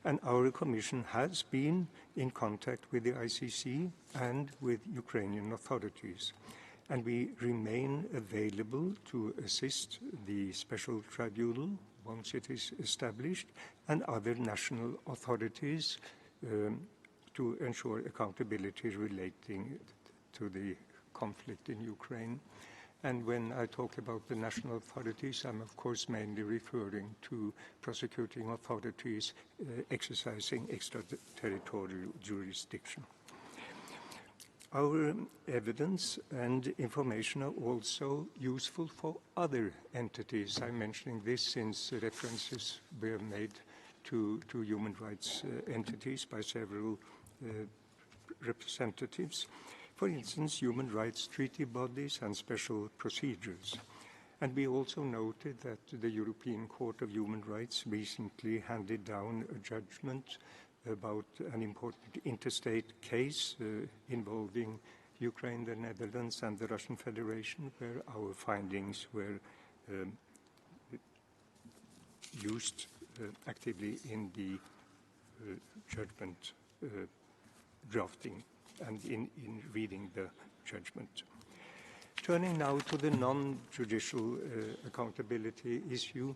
And our Commission has been in contact with the ICC and with Ukrainian authorities. And we remain available to assist the Special Tribunal once it is established and other national authorities to ensure accountability relating to the conflict in Ukraine. And when I talk about the national authorities, I'm of course mainly referring to prosecuting authorities exercising extraterritorial jurisdiction. Our evidence and information are also useful for other entities. I'm mentioning this since references were made to human rights entities by several representatives. For instance, human rights treaty bodies and special procedures. And we also noted that the European Court of Human Rights recently handed down a judgment about an important interstate case involving Ukraine, the Netherlands, and the Russian Federation, where our findings were used actively in the judgment drafting and in reading the judgment. Turning now to the non-judicial accountability issue,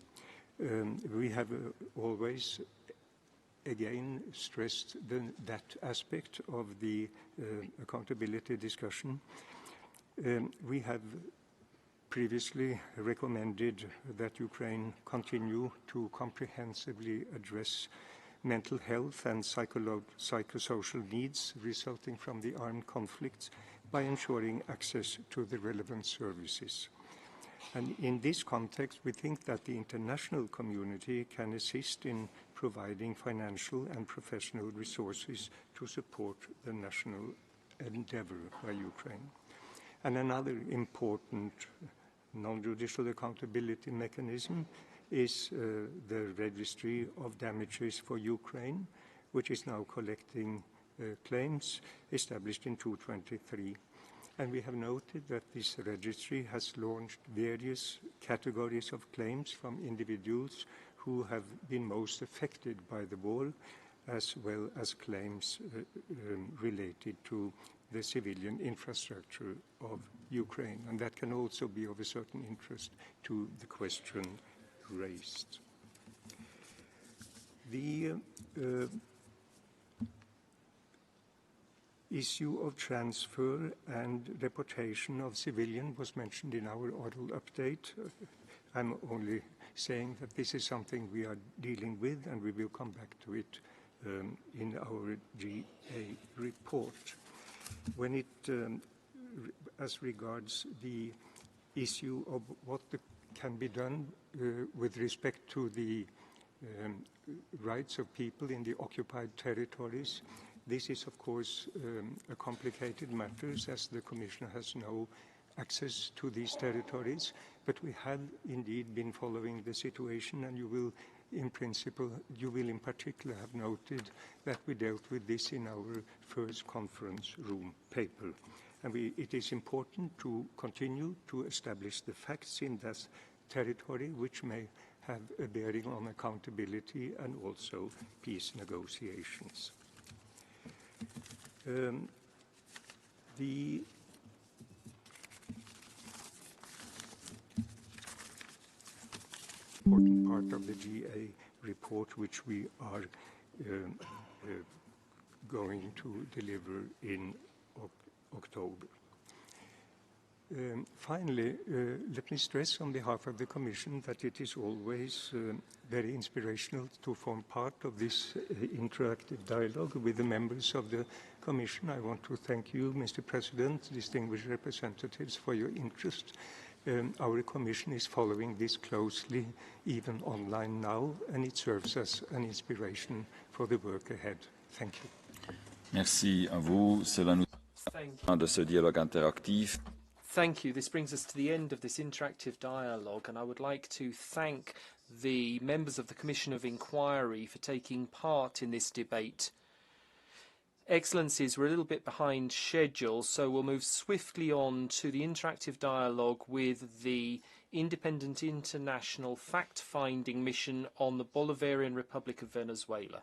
we have always again stressed that aspect of the accountability discussion. We have previously recommended that Ukraine continue to comprehensively address mental health and psychosocial needs resulting from the armed conflicts by ensuring access to the relevant services. And in this context, we think that the international community can assist in providing financial and professional resources to support the national endeavor by Ukraine. And another important non-judicial accountability mechanism is the Registry of Damages for Ukraine, which is now collecting claims established in 2023. And we have noted that this registry has launched various categories of claims from individuals who have been most affected by the war, as well as claims related to the civilian infrastructure of Ukraine. And that can also be of a certain interest to the question raised. The issue of transfer and deportation of civilians was mentioned in our oral update. I'm only saying that this is something we are dealing with, and we will come back to it in our GA report. When it, as regards the issue of what can be done with respect to the rights of people in the occupied territories, this is, of course, a complicated matter, as the Commission has no access to these territories. But we have indeed been following the situation, and you will, in principle, you will in particular have noted that we dealt with this in our first conference room paper. And it is important to continue to establish the facts in that territory, which may have a bearing on accountability and also peace negotiations. The important part of the GA report, which we are going to deliver in October. Finally, let me stress on behalf of the Commission that it is always very inspirational to form part of this interactive dialogue with the members of the Commission. I want to thank you, Mr. President, distinguished representatives, for your interest. Our Commission is following this closely, even online now, and it serves as an inspiration for the work ahead. Thank you. Merci à vous. Cela nous permet de ce dialogue interactif. Thank you. This brings us to the end of this interactive dialogue, and I would like to thank the members of the Commission of Inquiry for taking part in this debate. Excellencies, we're a little bit behind schedule, so we'll move swiftly on to the interactive dialogue with the Independent International Fact-Finding Mission on the Bolivarian Republic of Venezuela.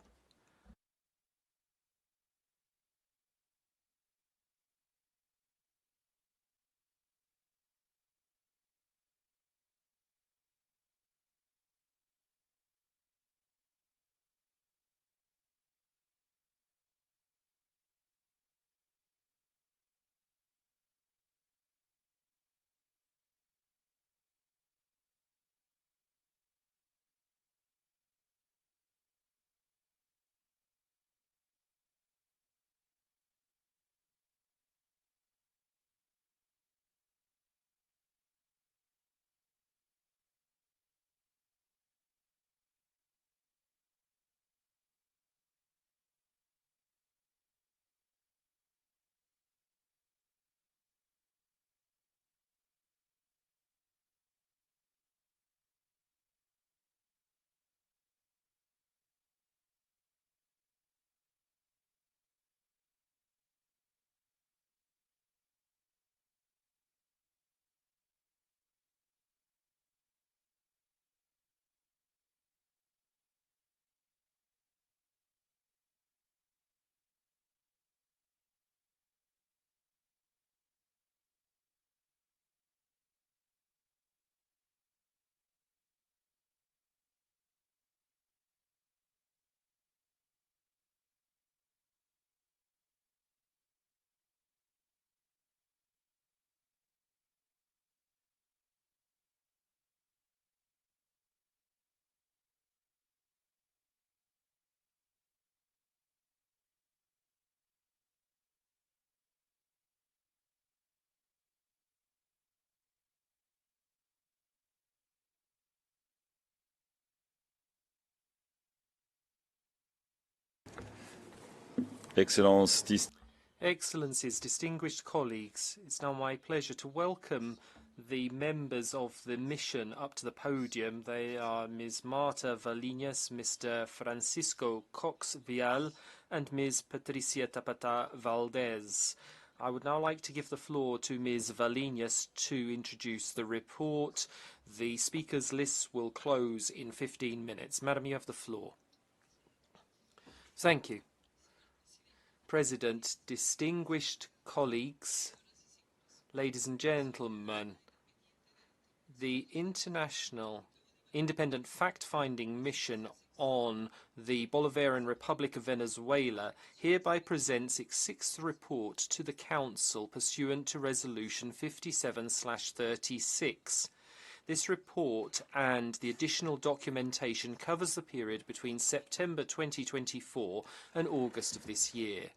Excellencies, distinguished colleagues, it's now my pleasure to welcome the members of the mission up to the podium. They are Ms. Marta Valinas, Mr. Francisco Cox Vial, and Ms. Patricia Tapata Valdez. I would now like to give the floor to Ms. Valinas to introduce the report. The speakers' lists will close in 15 minutes. Madam, you have the floor. Thank you. President, distinguished colleagues, ladies and gentlemen, the International Independent Fact-Finding Mission on the Bolivarian Republic of Venezuela hereby presents its sixth report to the Council pursuant to Resolution 57/36. This report and the additional documentation covers the period between September 2024 and August of this year.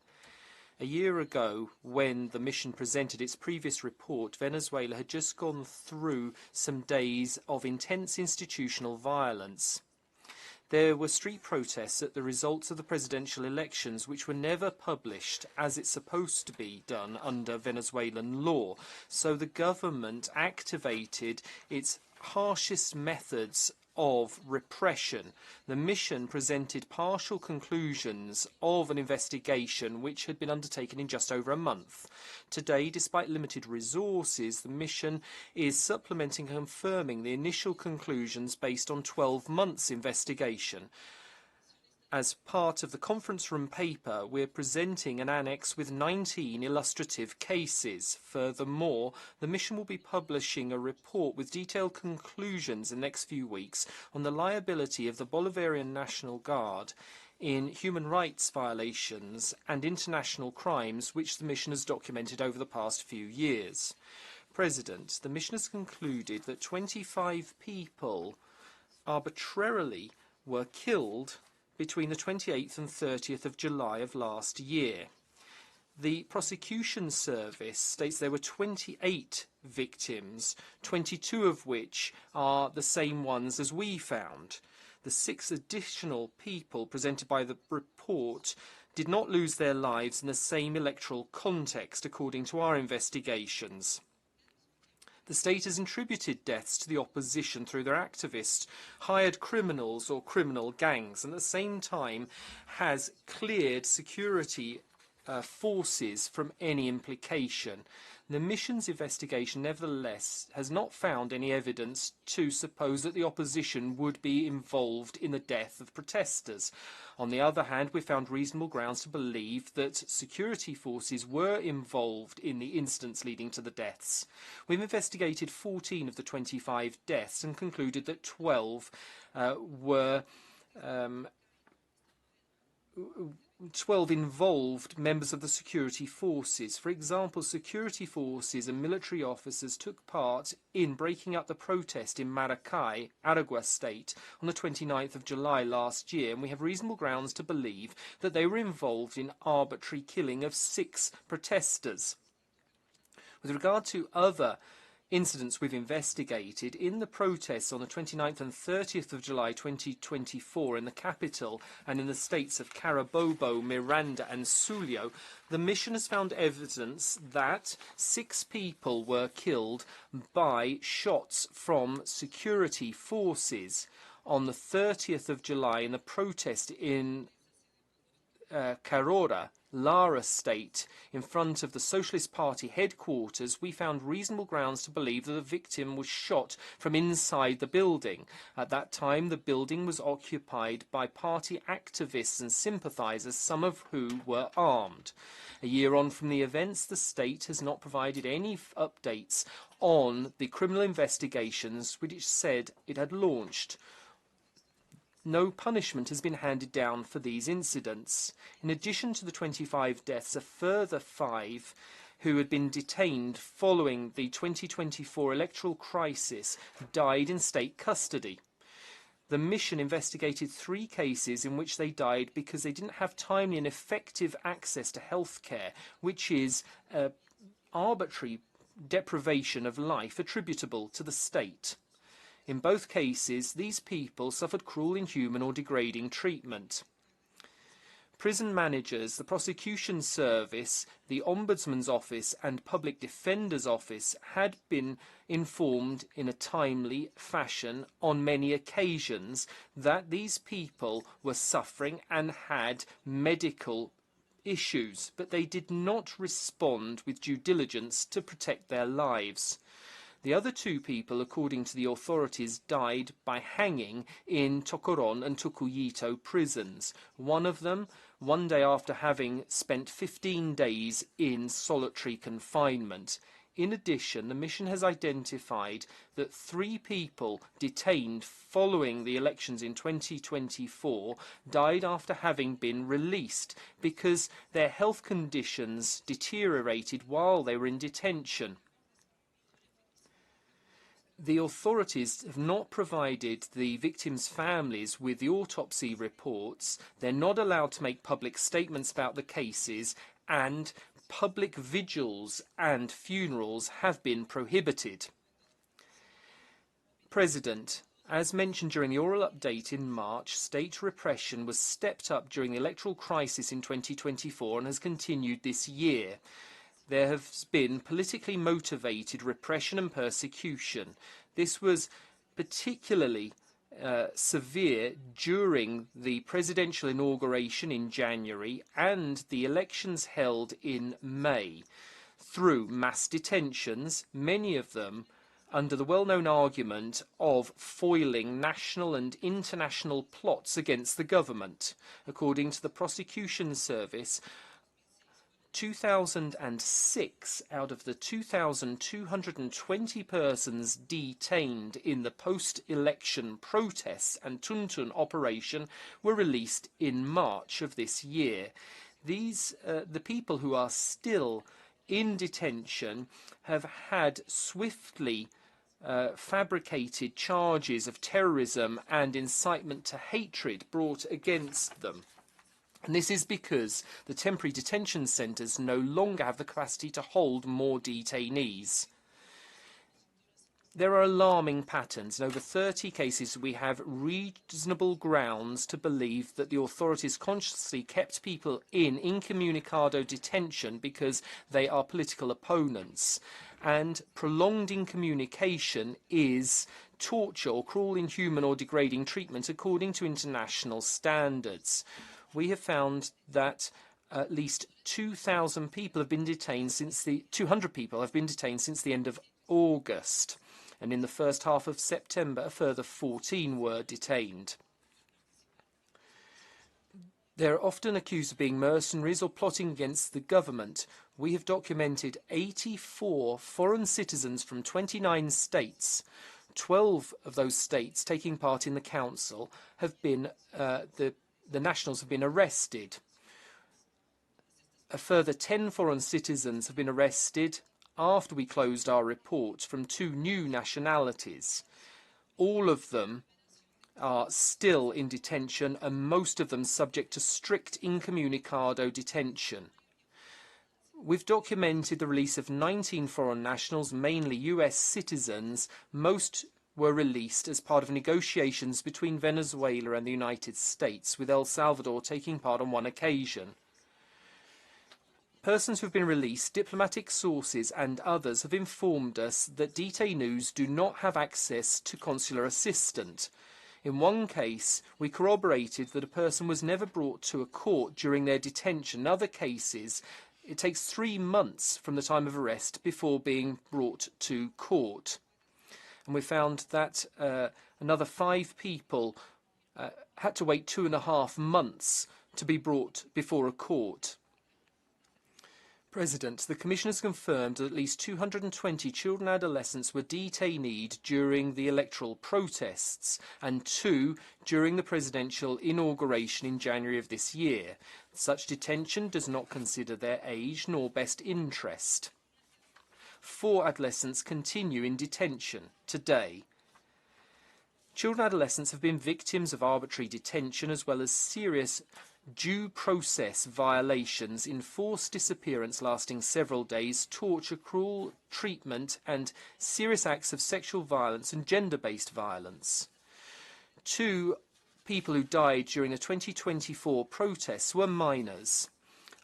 A year ago, when the mission presented its previous report, Venezuela had just gone through some days of intense institutional violence. There were street protests at the results of the presidential elections, which were never published as it's supposed to be done under Venezuelan law. So the government activated its harshest methods of repression. The mission presented partial conclusions of an investigation which had been undertaken in just over a month. Today, despite limited resources, the mission is supplementing and confirming the initial conclusions based on 12 months' investigation. As part of the conference room paper, we're presenting an annex with 19 illustrative cases. Furthermore, the mission will be publishing a report with detailed conclusions in the next few weeks on the liability of the Bolivarian National Guard in human rights violations and international crimes which the mission has documented over the past few years. President, the mission has concluded that 25 people arbitrarily were killed between the 28th and 30th of July of last year. The prosecution service states there were 28 victims, 22 of which are the same ones as we found. The 6 additional people presented by the report did not lose their lives in the same electoral context, according to our investigations. The state has attributed deaths to the opposition through their activists, hired criminals or criminal gangs, and at the same time has cleared security forces from any implication. The mission's investigation, nevertheless, has not found any evidence to suppose that the opposition would be involved in the death of protesters. On the other hand, we found reasonable grounds to believe that security forces were involved in the incidents leading to the deaths. We've investigated 14 of the 25 deaths and concluded that 12 involved members of the security forces. For example, security forces and military officers took part in breaking up the protest in Maracay, Aragua State, on the 29th of July last year, and we have reasonable grounds to believe that they were involved in arbitrary killing of 6 protesters. With regard to other incidents we've investigated, in the protests on the 29th and 30th of July 2024 in the capital and in the states of Carabobo, Miranda and Sulio, the mission has found evidence that 6 people were killed by shots from security forces. On the 30th of July, in the protest in Carora, Lara State, in front of the Socialist Party headquarters, we found reasonable grounds to believe that the victim was shot from inside the building. At that time, the building was occupied by party activists and sympathizers, some of whom were armed. A year on from the events, the state has not provided any updates on the criminal investigations which it said it had launched. No punishment has been handed down for these incidents. In addition to the 25 deaths, a further 5 who had been detained following the 2024 electoral crisis died in state custody. The mission investigated 3 cases in which they died because they didn't have timely and effective access to health care, which is arbitrary deprivation of life attributable to the state. In both cases, these people suffered cruel, inhuman or degrading treatment. Prison managers, the prosecution service, the Ombudsman's office and Public Defender's office had been informed in a timely fashion on many occasions that these people were suffering and had medical issues, but they did not respond with due diligence to protect their lives. The other two people, according to the authorities, died by hanging in Tocoron and Tucuyito prisons. One of them, one day after having spent 15 days in solitary confinement. In addition, the mission has identified that 3 people detained following the elections in 2024 died after having been released because their health conditions deteriorated while they were in detention. The authorities have not provided the victims' families with the autopsy reports. They're not allowed to make public statements about the cases, and public vigils and funerals have been prohibited. President, as mentioned during the oral update in March, state repression was stepped up during the electoral crisis in 2024 and has continued this year. There has been politically motivated repression and persecution. This was particularly severe during the presidential inauguration in January and the elections held in May, through mass detentions, many of them under the well-known argument of foiling national and international plots against the government. According to the prosecution service, 2006 out of the 2,220 persons detained in the post-election protests and Tuntun operation were released in March of this year. The people who are still in detention have had swiftly fabricated charges of terrorism and incitement to hatred brought against them. And this is because the temporary detention centres no longer have the capacity to hold more detainees. There are alarming patterns. In over 30 cases, we have reasonable grounds to believe that the authorities consciously kept people in incommunicado detention because they are political opponents. And prolonged incommunication is torture or cruel, inhuman or degrading treatment according to international standards. We have found that at least 2,000 people have been detained since 200 people have been detained since the end of August. And in the first half of September, a further 14 were detained. They're often accused of being mercenaries or plotting against the government. We have documented 84 foreign citizens from 29 states. 12 of those states taking part in the council have been, the nationals have been arrested. A further 10 foreign citizens have been arrested after we closed our report from 2 new nationalities. All of them are still in detention and most of them subject to strict incommunicado detention. We've documented the release of 19 foreign nationals, mainly US citizens. Most were released as part of negotiations between Venezuela and the United States, with El Salvador taking part on one occasion. Persons who have been released, diplomatic sources and others have informed us that detainees do not have access to consular assistant. In one case, we corroborated that a person was never brought to a court during their detention. In other cases, it takes 3 months from the time of arrest before being brought to court. And we found that another 5 people had to wait 2.5 months to be brought before a court. President, the Commission has confirmed that at least 220 children and adolescents were detained during the electoral protests and 2 during the presidential inauguration in January of this year. Such detention does not consider their age nor best interest. 4 adolescents continue in detention today. Children and adolescents have been victims of arbitrary detention as well as serious due process violations, enforced disappearance lasting several days, torture, cruel treatment and serious acts of sexual violence and gender-based violence. 2 people who died during the 2024 protests were minors.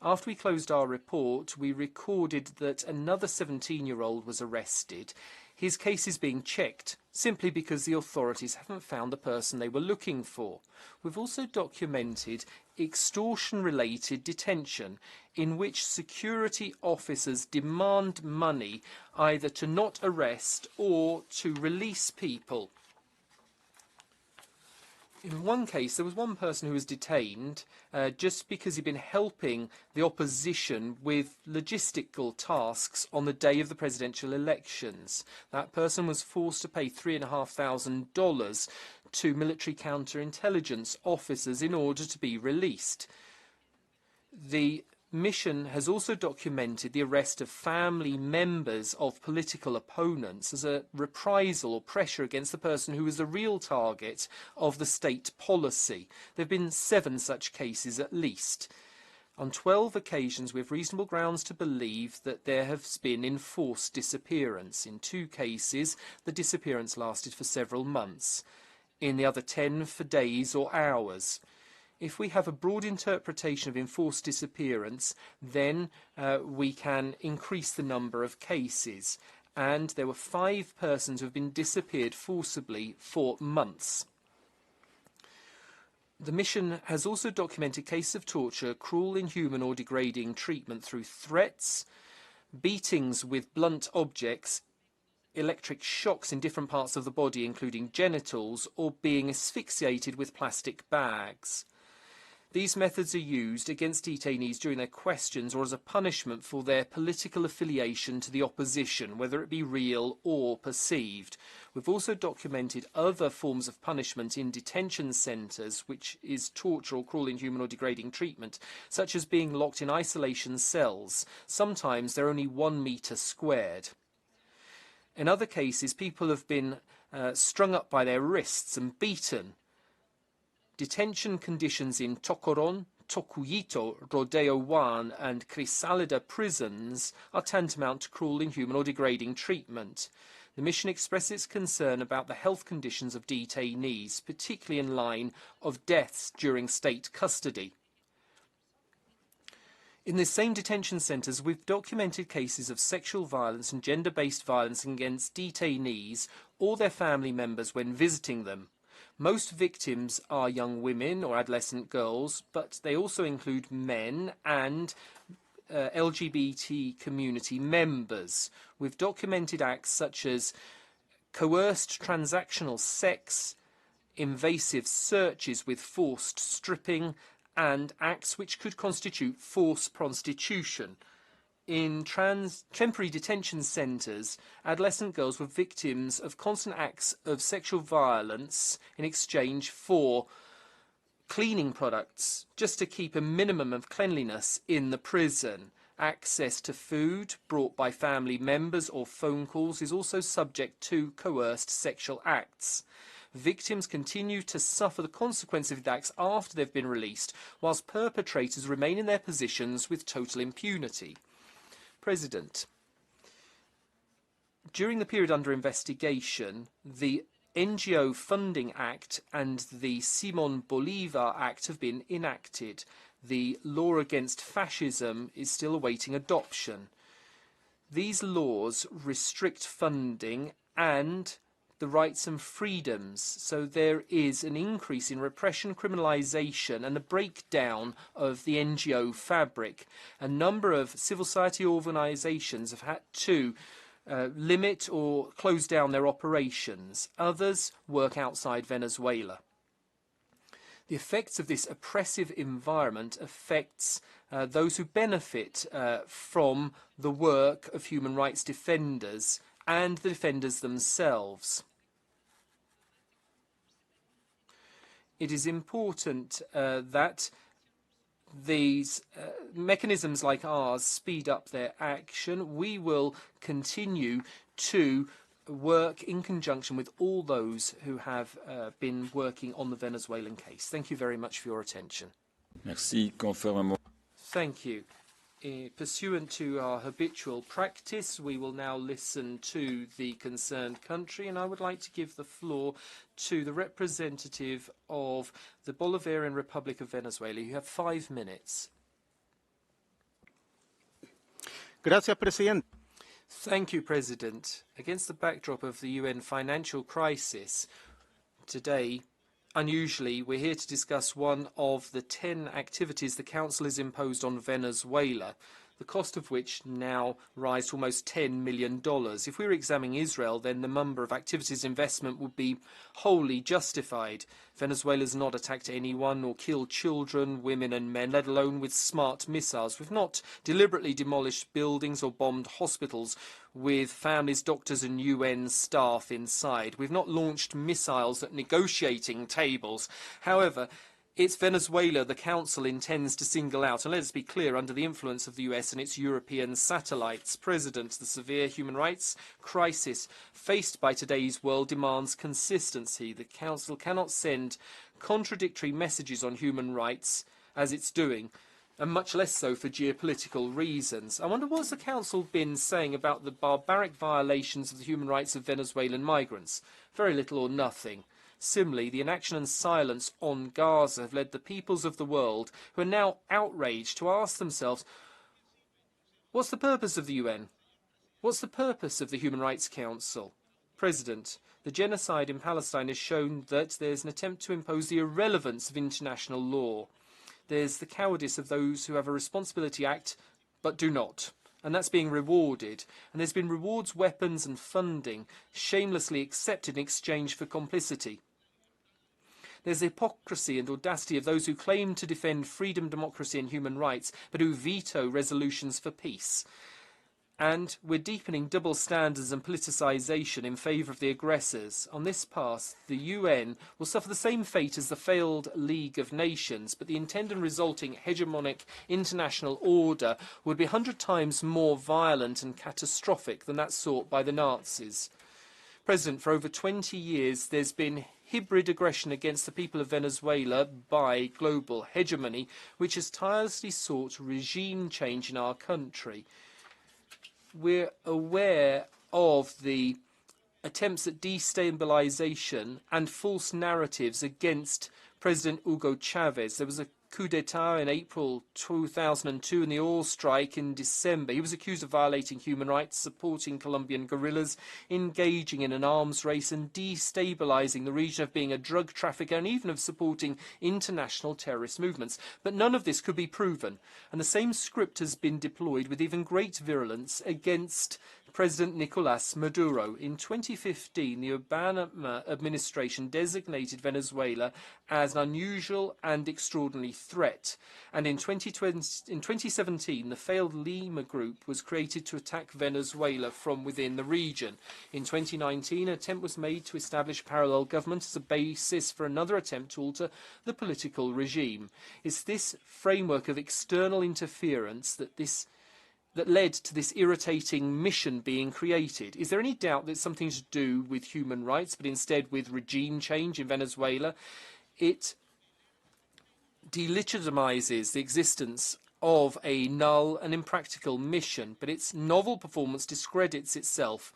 After we closed our report, we recorded that another 17-year-old was arrested. His case is being checked simply because the authorities haven't found the person they were looking for. We've also documented extortion-related detention in which security officers demand money either to not arrest or to release people. In one case, there was one person who was detained just because he'd been helping the opposition with logistical tasks on the day of the presidential elections. That person was forced to pay $3,500 to military counterintelligence officers in order to be released. The mission has also documented the arrest of family members of political opponents as a reprisal or pressure against the person who was the real target of the state policy. There have been 7 such cases at least. On 12 occasions, we have reasonable grounds to believe that there has been enforced disappearance. In 2 cases, the disappearance lasted for several months. In the other 10, for days or hours. If we have a broad interpretation of enforced disappearance, then we can increase the number of cases. And there were 5 persons who have been disappeared forcibly for months. The mission has also documented cases of torture, cruel, inhuman or degrading treatment through threats, beatings with blunt objects, electric shocks in different parts of the body, including genitals, or being asphyxiated with plastic bags. These methods are used against detainees during their questions or as a punishment for their political affiliation to the opposition, whether it be real or perceived. We've also documented other forms of punishment in detention centres, which is torture or cruel, inhuman or degrading treatment, such as being locked in isolation cells. Sometimes they're only 1 metre squared. In other cases, people have been strung up by their wrists and beaten. Detention conditions in Tokoron, Tokuyito, Rodeo 1 and Crisalida prisons are tantamount to cruel, inhuman or degrading treatment. The mission expresses its concern about the health conditions of detainees, particularly in line of deaths during state custody. In the same detention centres, we've documented cases of sexual violence and gender-based violence against detainees or their family members when visiting them. Most victims are young women or adolescent girls, but they also include men and LGBT community members. We've documented acts such as coerced transactional sex, invasive searches with forced stripping, and acts which could constitute forced prostitution. In temporary detention centres, adolescent girls were victims of constant acts of sexual violence in exchange for cleaning products, just to keep a minimum of cleanliness in the prison. Access to food brought by family members or phone calls is also subject to coerced sexual acts. Victims continue to suffer the consequences of the acts after they've been released, whilst perpetrators remain in their positions with total impunity. President, during the period under investigation, the NGO Funding Act and the Simon Bolivar Act have been enacted. The law against fascism is still awaiting adoption. These laws restrict funding and the rights and freedoms, so there is an increase in repression, criminalisation and the breakdown of the NGO fabric. A number of civil society organisations have had to limit or close down their operations. Others work outside Venezuela. The effects of this oppressive environment affects those who benefit from the work of human rights defenders and the defenders themselves. It is important that these mechanisms like ours speed up their action. We will continue to work in conjunction with all those who have been working on the Venezuelan case. Thank you very much for your attention. Merci. Conformément. Thank you. Pursuant to our habitual practice, we will now listen to the concerned country, and I would like to give the floor to the representative of the Bolivarian Republic of Venezuela. You have 5 minutes. Gracias, Presidente. Thank you, President. Against the backdrop of the UN financial crisis, today, unusually, we're here to discuss one of the 10 activities the Council has imposed on Venezuela, the cost of which now rise to almost $10 million. If we were examining Israel, then the number of activities investment would be wholly justified. Venezuela's not attacked anyone or killed children, women and men, let alone with smart missiles. We've not deliberately demolished buildings or bombed hospitals with families, doctors and UN staff inside. We've not launched missiles at negotiating tables. However, it's Venezuela the Council intends to single out, and let us be clear, under the influence of the US and its European satellites. President, the severe human rights crisis faced by today's world demands consistency. The Council cannot send contradictory messages on human rights as it's doing, and much less so for geopolitical reasons. I wonder, what's the Council been saying about the barbaric violations of the human rights of Venezuelan migrants? Very little or nothing. Similarly, the inaction and silence on Gaza have led the peoples of the world, who are now outraged, to ask themselves, what's the purpose of the UN? What's the purpose of the Human Rights Council? President, the genocide in Palestine has shown that there's an attempt to impose the irrelevance of international law. There's the cowardice of those who have a responsibility to act but do not. And that's being rewarded. And there's been rewards, weapons and funding shamelessly accepted in exchange for complicity. There's the hypocrisy and audacity of those who claim to defend freedom, democracy and human rights, but who veto resolutions for peace. And we're deepening double standards and politicisation in favour of the aggressors. On this path, the UN will suffer the same fate as the failed League of Nations, but the intended and resulting hegemonic international order would be 100 times more violent and catastrophic than that sought by the Nazis. President, for over 20 years, there's been hybrid aggression against the people of Venezuela by global hegemony, which has tirelessly sought regime change in our country. We're aware of the attempts at destabilisation and false narratives against President Hugo Chavez. There was a coup d'etat in April 2002 and the oil strike in December. He was accused of violating human rights, supporting Colombian guerrillas, engaging in an arms race and destabilising the region, of being a drug trafficker and even of supporting international terrorist movements. But none of this could be proven, and the same script has been deployed with even great virulence against President Nicolás Maduro. In 2015, the Obama administration designated Venezuela as an unusual and extraordinary threat. And in 2017, the failed Lima Group was created to attack Venezuela from within the region. In 2019, an attempt was made to establish a parallel government as a basis for another attempt to alter the political regime. It's this framework of external interference that led to this irritating mission being created. Is there any doubt that it's something to do with human rights, but instead with regime change in Venezuela? It delegitimizes the existence of a null and impractical mission, but its novel performance discredits itself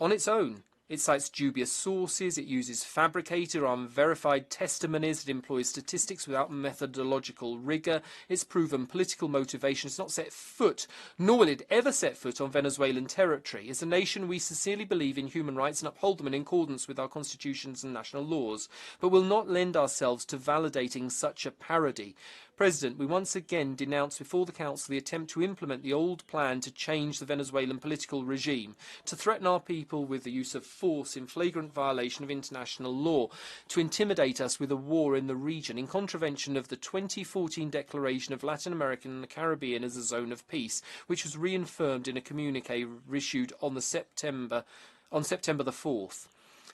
on its own. It cites dubious sources, it uses fabricated or unverified testimonies, it employs statistics without methodological rigour, it's proven political motivation. It's not set foot, nor will it ever set foot on Venezuelan territory. As a nation, we sincerely believe in human rights and uphold them in accordance with our constitutions and national laws, but will not lend ourselves to validating such a parody. President, we once again denounce before the Council the attempt to implement the old plan to change the Venezuelan political regime, to threaten our people with the use of force in flagrant violation of international law, to intimidate us with a war in the region in contravention of the 2014 declaration of Latin America and the Caribbean as a zone of peace, which was reaffirmed in a communique issued on September the 4th.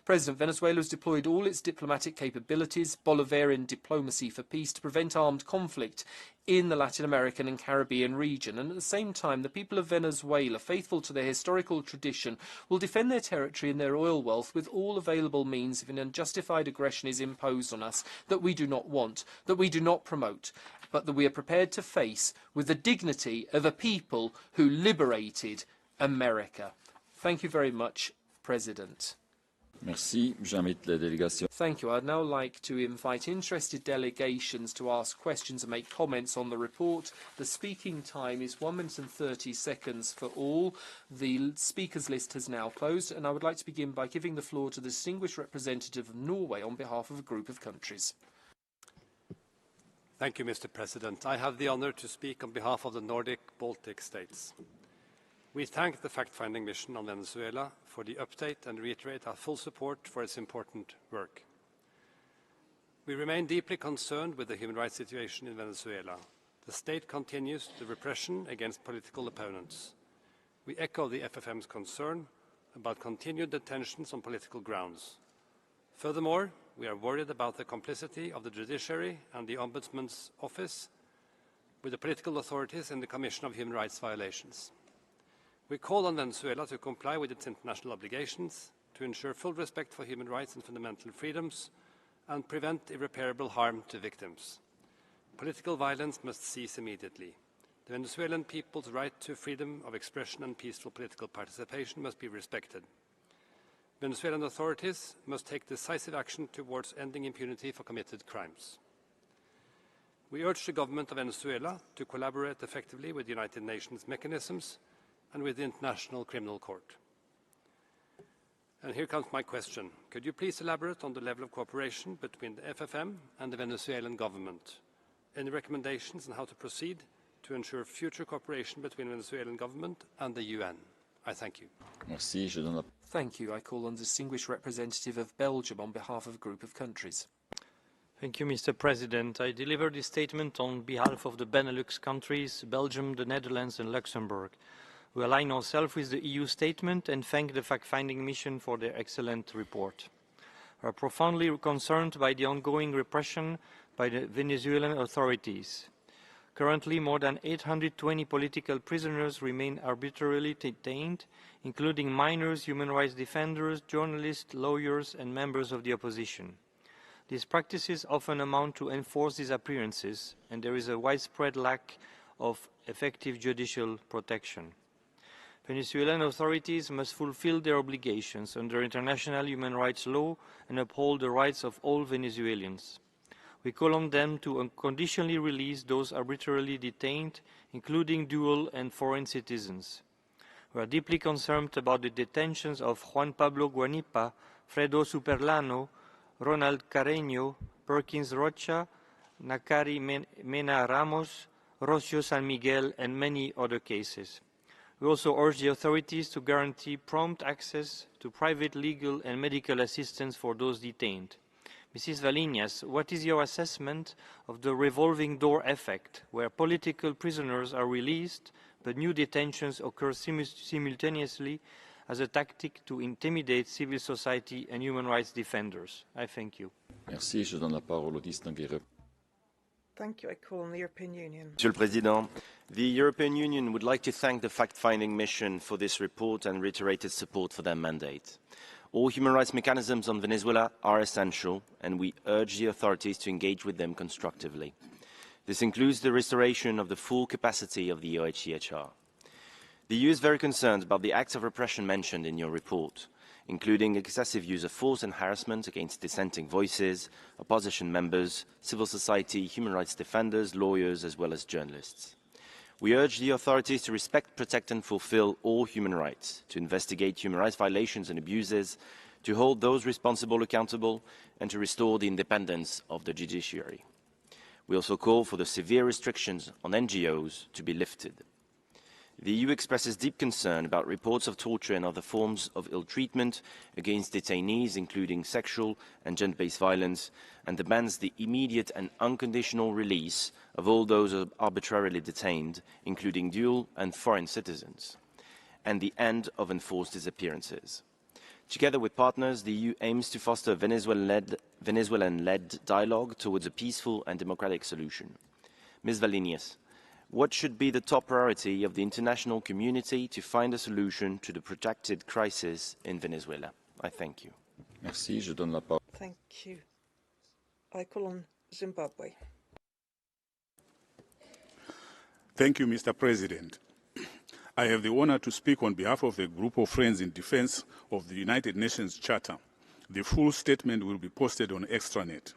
President, Venezuela has deployed all its diplomatic capabilities, Bolivarian diplomacy for peace, to prevent armed conflict in the Latin American and Caribbean region. And at the same time, the people of Venezuela, faithful to their historical tradition, will defend their territory and their oil wealth with all available means if an unjustified aggression is imposed on us that we do not want, that we do not promote, but that we are prepared to face with the dignity of a people who liberated America. Thank you very much, President. Merci. J'invite les délégations. Thank you. I'd now like to invite interested delegations to ask questions and make comments on the report. The speaking time is 1 minute and 30 seconds for all. The speakers list has now closed, and I would like to begin by giving the floor to the distinguished representative of Norway on behalf of a group of countries. Thank you, Mr. President. I have the honor to speak on behalf of the Nordic Baltic states. We thank the fact-finding mission on Venezuela for the update and reiterate our full support for its important work. We remain deeply concerned with the human rights situation in Venezuela. The state continues the repression against political opponents. We echo the FFM's concern about continued detentions on political grounds. Furthermore, we are worried about the complicity of the judiciary and the Ombudsman's office with the political authorities in the commission of human rights violations. We call on Venezuela to comply with its international obligations, to ensure full respect for human rights and fundamental freedoms, and prevent irreparable harm to victims. Political violence must cease immediately. The Venezuelan people's right to freedom of expression and peaceful political participation must be respected. Venezuelan authorities must take decisive action towards ending impunity for committed crimes. We urge the government of Venezuela to collaborate effectively with the United Nations mechanisms and with the International Criminal Court. And here comes my question. Could you please elaborate on the level of cooperation between the FFM and the Venezuelan government? Any recommendations on how to proceed to ensure future cooperation between the Venezuelan government and the UN? I thank you. Merci. Je donne la... Thank you. I call on the distinguished representative of Belgium on behalf of a group of countries. Thank you, Mr. President. I deliver this statement on behalf of the Benelux countries, Belgium, the Netherlands and Luxembourg. We align ourselves with the EU statement and thank the fact-finding mission for their excellent report. We are profoundly concerned by the ongoing repression by the Venezuelan authorities. Currently, more than 820 political prisoners remain arbitrarily detained, including minors, human rights defenders, journalists, lawyers, and members of the opposition. These practices often amount to enforced disappearances, and there is a widespread lack of effective judicial protection. Venezuelan authorities must fulfill their obligations under international human rights law and uphold the rights of all Venezuelans. We call on them to unconditionally release those arbitrarily detained, including dual and foreign citizens. We are deeply concerned about the detentions of Juan Pablo Guanipa, Fredo Superlano, Ronald Carreño, Perkins Rocha, Nakari Mena Ramos, Rocio San Miguel, and many other cases. We also urge the authorities to guarantee prompt access to private legal and medical assistance for those detained. Mrs. Valinas, what is your assessment of the revolving door effect, where political prisoners are released, but new detentions occur simultaneously as a tactic to intimidate civil society and human rights defenders? I thank you. Merci. Je donne la parole au distingué. Thank you. I call on the European Union. Monsieur le Président, the European Union would like to thank the fact-finding mission for this report and reiterate its support for their mandate. All human rights mechanisms on Venezuela are essential, and we urge the authorities to engage with them constructively. This includes the restoration of the full capacity of the OHCHR. The EU is very concerned about the acts of repression mentioned in your report, including excessive use of force and harassment against dissenting voices, opposition members, civil society, human rights defenders, lawyers, as well as journalists. We urge the authorities to respect, protect and fulfill all human rights, to investigate human rights violations and abuses, to hold those responsible accountable, and to restore the independence of the judiciary. We also call for the severe restrictions on NGOs to be lifted. The EU expresses deep concern about reports of torture and other forms of ill treatment against detainees, including sexual and gender-based violence, and demands the immediate and unconditional release of all those arbitrarily detained, including dual and foreign citizens, and the end of enforced disappearances. Together with partners, the EU aims to foster a Venezuelan-led dialogue towards a peaceful and democratic solution. Ms. Valinius, what should be the top priority of the international community to find a solution to the protracted crisis in Venezuela? I thank you. Merci, je donne la parole. Thank you. I call on Zimbabwe. Thank you, Mr. President. I have the honor to speak on behalf of the Group of Friends in Defense of the United Nations Charter. The full statement will be posted on extranet.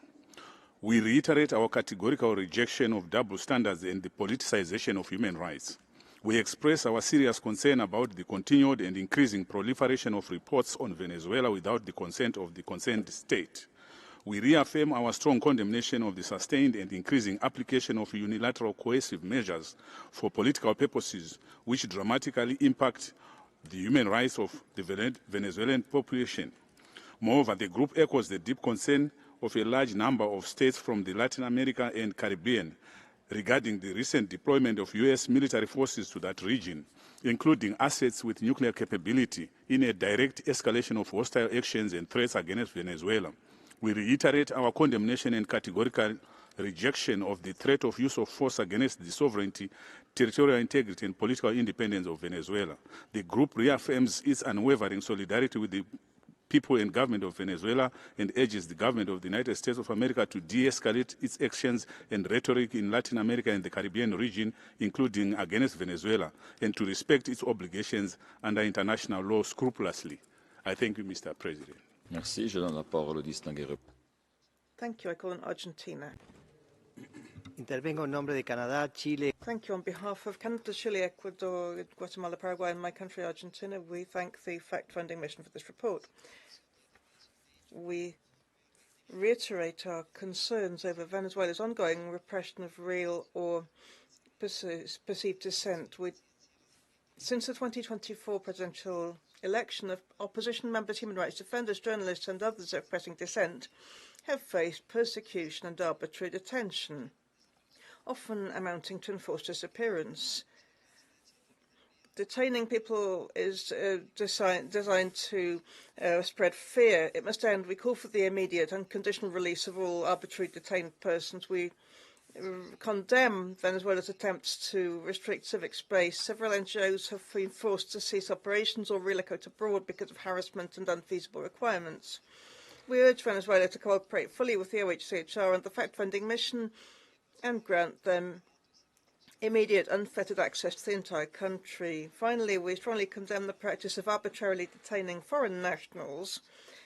We reiterate our categorical rejection of double standards and the politicization of human rights. We express our serious concern about the continued and increasing proliferation of reports on Venezuela without the consent of the concerned state. We reaffirm our strong condemnation of the sustained and increasing application of unilateral coercive measures for political purposes, which dramatically impact the human rights of the Venezuelan population. Moreover, the group echoes the deep concern of a large number of states from the Latin America and Caribbean regarding the recent deployment of U.S. military forces to that region, including assets with nuclear capability, in a direct escalation of hostile actions and threats against Venezuela. We reiterate our condemnation and categorical rejection of the threat of use of force against the sovereignty, territorial integrity and political independence of Venezuela. The group reaffirms its unwavering solidarity with the people and government of Venezuela and urges the government of the United States of America to de-escalate its actions and rhetoric in Latin America and the Caribbean region, including against Venezuela, and to respect its obligations under international law scrupulously. I thank you, Mr. President. Merci, je donne la parole au distingué. Thank you. I call on Argentina. Intervengo en nombre de Canadá, Chile. Thank you. On behalf of Canada, Chile, Ecuador, Guatemala, Paraguay, and my country, Argentina, we thank the fact-finding mission for this report. We reiterate our concerns over Venezuela's ongoing repression of real or perceived dissent. Since the 2024 presidential election, opposition members, human rights defenders, journalists, and others expressing dissent have faced persecution and arbitrary detention, often amounting to enforced disappearance. Detaining people is designed to spread fear. It must end. We call for the immediate unconditional release of all arbitrarily detained persons. We condemn Venezuela's attempts to restrict civic space. Several NGOs have been forced to cease operations or relocate abroad because of harassment and unfeasible requirements. We urge Venezuela to cooperate fully with the OHCHR and the fact-finding mission and grant them immediate unfettered access to the entire country. Finally, we strongly condemn the practice of arbitrarily detaining foreign nationals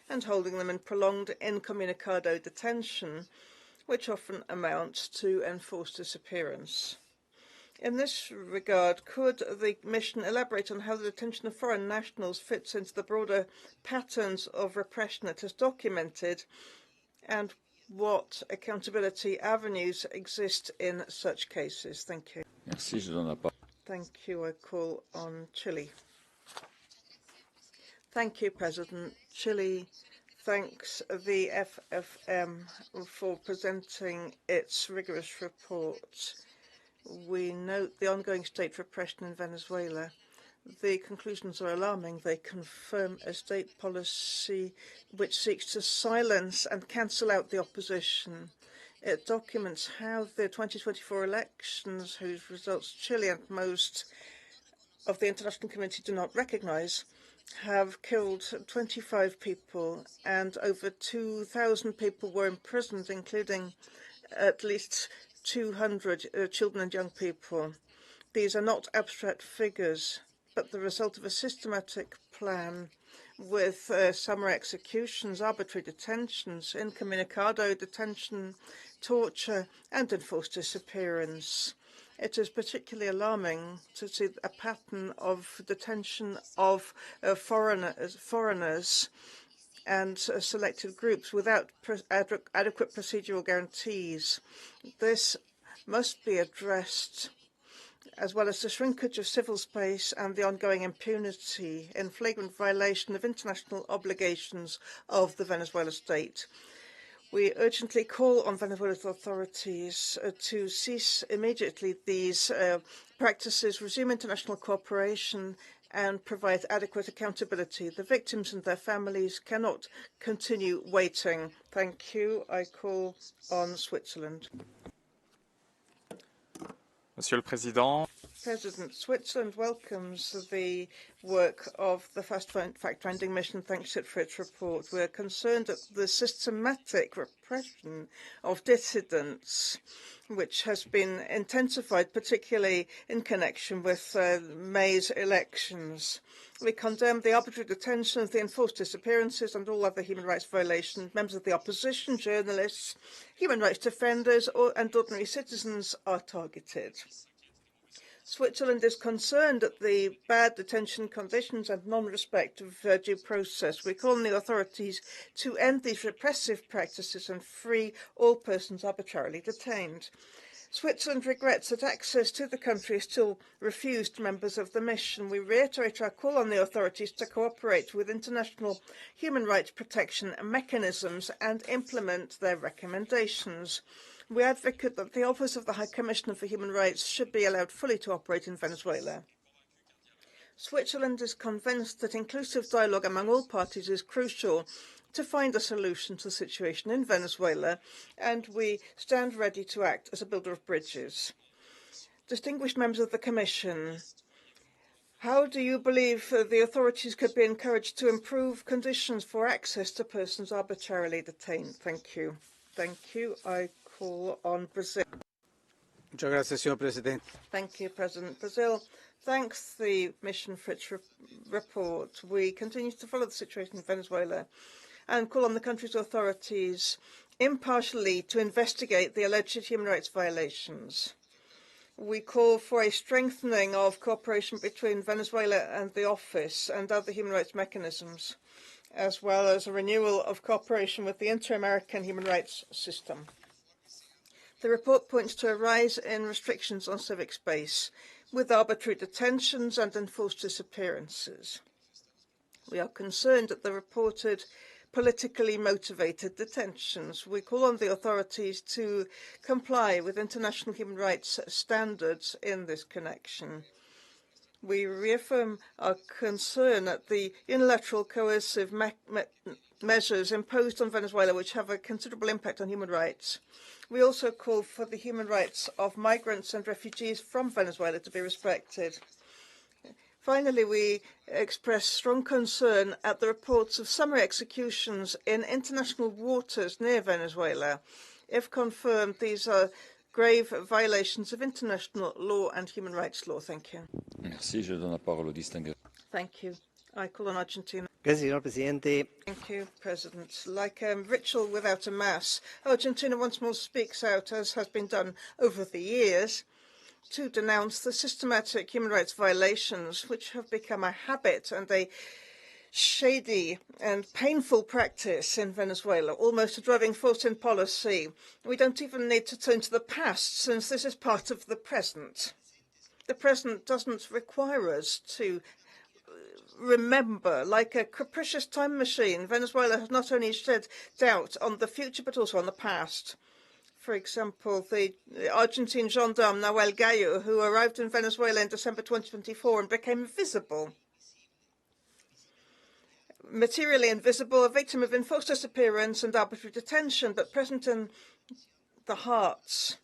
and holding them in prolonged incommunicado detention, which often amounts to enforced disappearance. In this regard, could the Commission elaborate on how the detention of foreign nationals fits into the broader patterns of repression it has documented, and what accountability avenues exist in such cases? Thank you. Merci, je donne la parole. Thank you. I call on Chile. Thank you, President. Chile thanks the FFM for presenting its rigorous report. We note the ongoing state repression in Venezuela. The conclusions are alarming. They confirm a state policy which seeks to silence and cancel out the opposition. It documents how the 2024 elections, whose results Chile and most of the international community do not recognize, have killed 25 people and over 2,000 people were imprisoned, including at least 200 children and young people. These are not abstract figures, but the result of a systematic plan with summary executions, arbitrary detentions, incommunicado detention, torture, and enforced disappearance. It is particularly alarming to see a pattern of detention of foreigners and selected groups without adequate procedural guarantees. This must be addressed, as well as the shrinkage of civil space and the ongoing impunity in flagrant violation of international obligations of the Venezuela state. We urgently call on Venezuela's authorities to cease immediately these practices, resume international cooperation, and provide adequate accountability. The victims and their families cannot continue waiting. Thank you. I call on Switzerland. Monsieur le Président, President, Switzerland welcomes the work of the fact-finding mission, thanks it for its report. We're concerned at the systematic repression of dissidents, which has been intensified, particularly in connection with May's elections. We condemn the arbitrary detentions, the enforced disappearances, and all other human rights violations. Members of the opposition, journalists, human rights defenders, and ordinary citizens are targeted. Switzerland is concerned at the bad detention conditions and non-respect of due process. We call on the authorities to end these repressive practices and free all persons arbitrarily detained. Switzerland regrets that access to the country is still refused to members of the mission. We reiterate our call on the authorities to cooperate with international human rights protection mechanisms and implement their recommendations. We advocate that the Office of the High Commissioner for Human Rights should be allowed fully to operate in Venezuela. Switzerland is convinced that inclusive dialogue among all parties is crucial to find a solution to the situation in Venezuela, and we stand ready to act as a builder of bridges. Distinguished members of the Commission, how do you believe the authorities could be encouraged to improve conditions for access to persons arbitrarily detained? Thank you. Thank you. I call on Brazil. Muchas gracias, señor presidente. Thank you, President. Brazil thanks the mission for its report. We continue to follow the situation in Venezuela and call on the country's authorities impartially to investigate the alleged human rights violations. We call for a strengthening of cooperation between Venezuela and the office and other human rights mechanisms, as well as a renewal of cooperation with the Inter-American human rights system. The report points to a rise in restrictions on civic space, with arbitrary detentions and enforced disappearances. We are concerned at the reported politically motivated detentions. We call on the authorities to comply with international human rights standards in this connection. We reaffirm our concern at the unilateral coercive measures imposed on Venezuela, which have a considerable impact on human rights. We also call for the human rights of migrants and refugees from Venezuela to be respected. Finally, we express strong concern at the reports of summary executions in international waters near Venezuela. If confirmed, these are grave violations of international law and human rights law. Thank you. Merci. Je donne la parole au distingué. Thank you. I call on Argentina. Gracias, señor presidente. Thank you, President. Like a ritual without a mass, Argentina once more speaks out, as has been done over the years, to denounce the systematic human rights violations which have become a habit and a shady and painful practice in Venezuela, almost a driving force in policy. We don't even need to turn to the past, since this is part of the present. The present doesn't require us to remember. Like a capricious time machine, Venezuela has not only shed doubt on the future, but also on the past. For example, the Argentine gendarme Nahuel Gallo, who arrived in Venezuela in December 2024 and became visible, materially invisible, a victim of enforced disappearance and arbitrary detention, but present in the hearts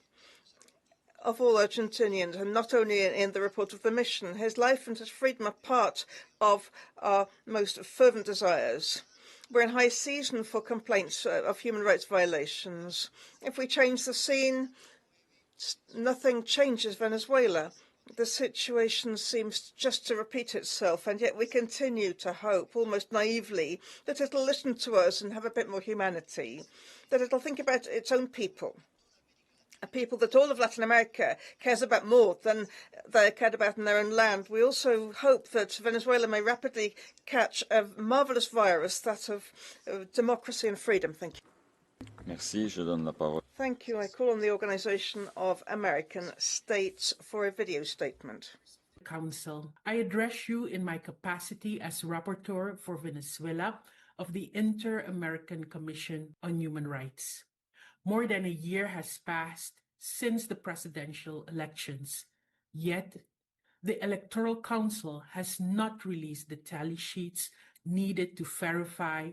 of all Argentinians, and not only in the report of the mission. His life and his freedom are part of our most fervent desires. We're in high season for complaints of human rights violations. If we change the scene, nothing changes Venezuela. The situation seems just to repeat itself, and yet we continue to hope, almost naively, that it'll listen to us and have a bit more humanity, that it'll think about its own people, a people that all of Latin America cares about more than they cared about in their own land. We also hope that Venezuela may rapidly catch a marvelous virus, that of democracy and freedom. Thank you. Merci. Je donne la parole. Thank you. I call on the Organization of American States for a video statement. Council, I address you in my capacity as Rapporteur for Venezuela of the Inter-American Commission on Human Rights. More than a year has passed since the presidential elections, yet The Electoral Council has not released the tally sheets needed to verify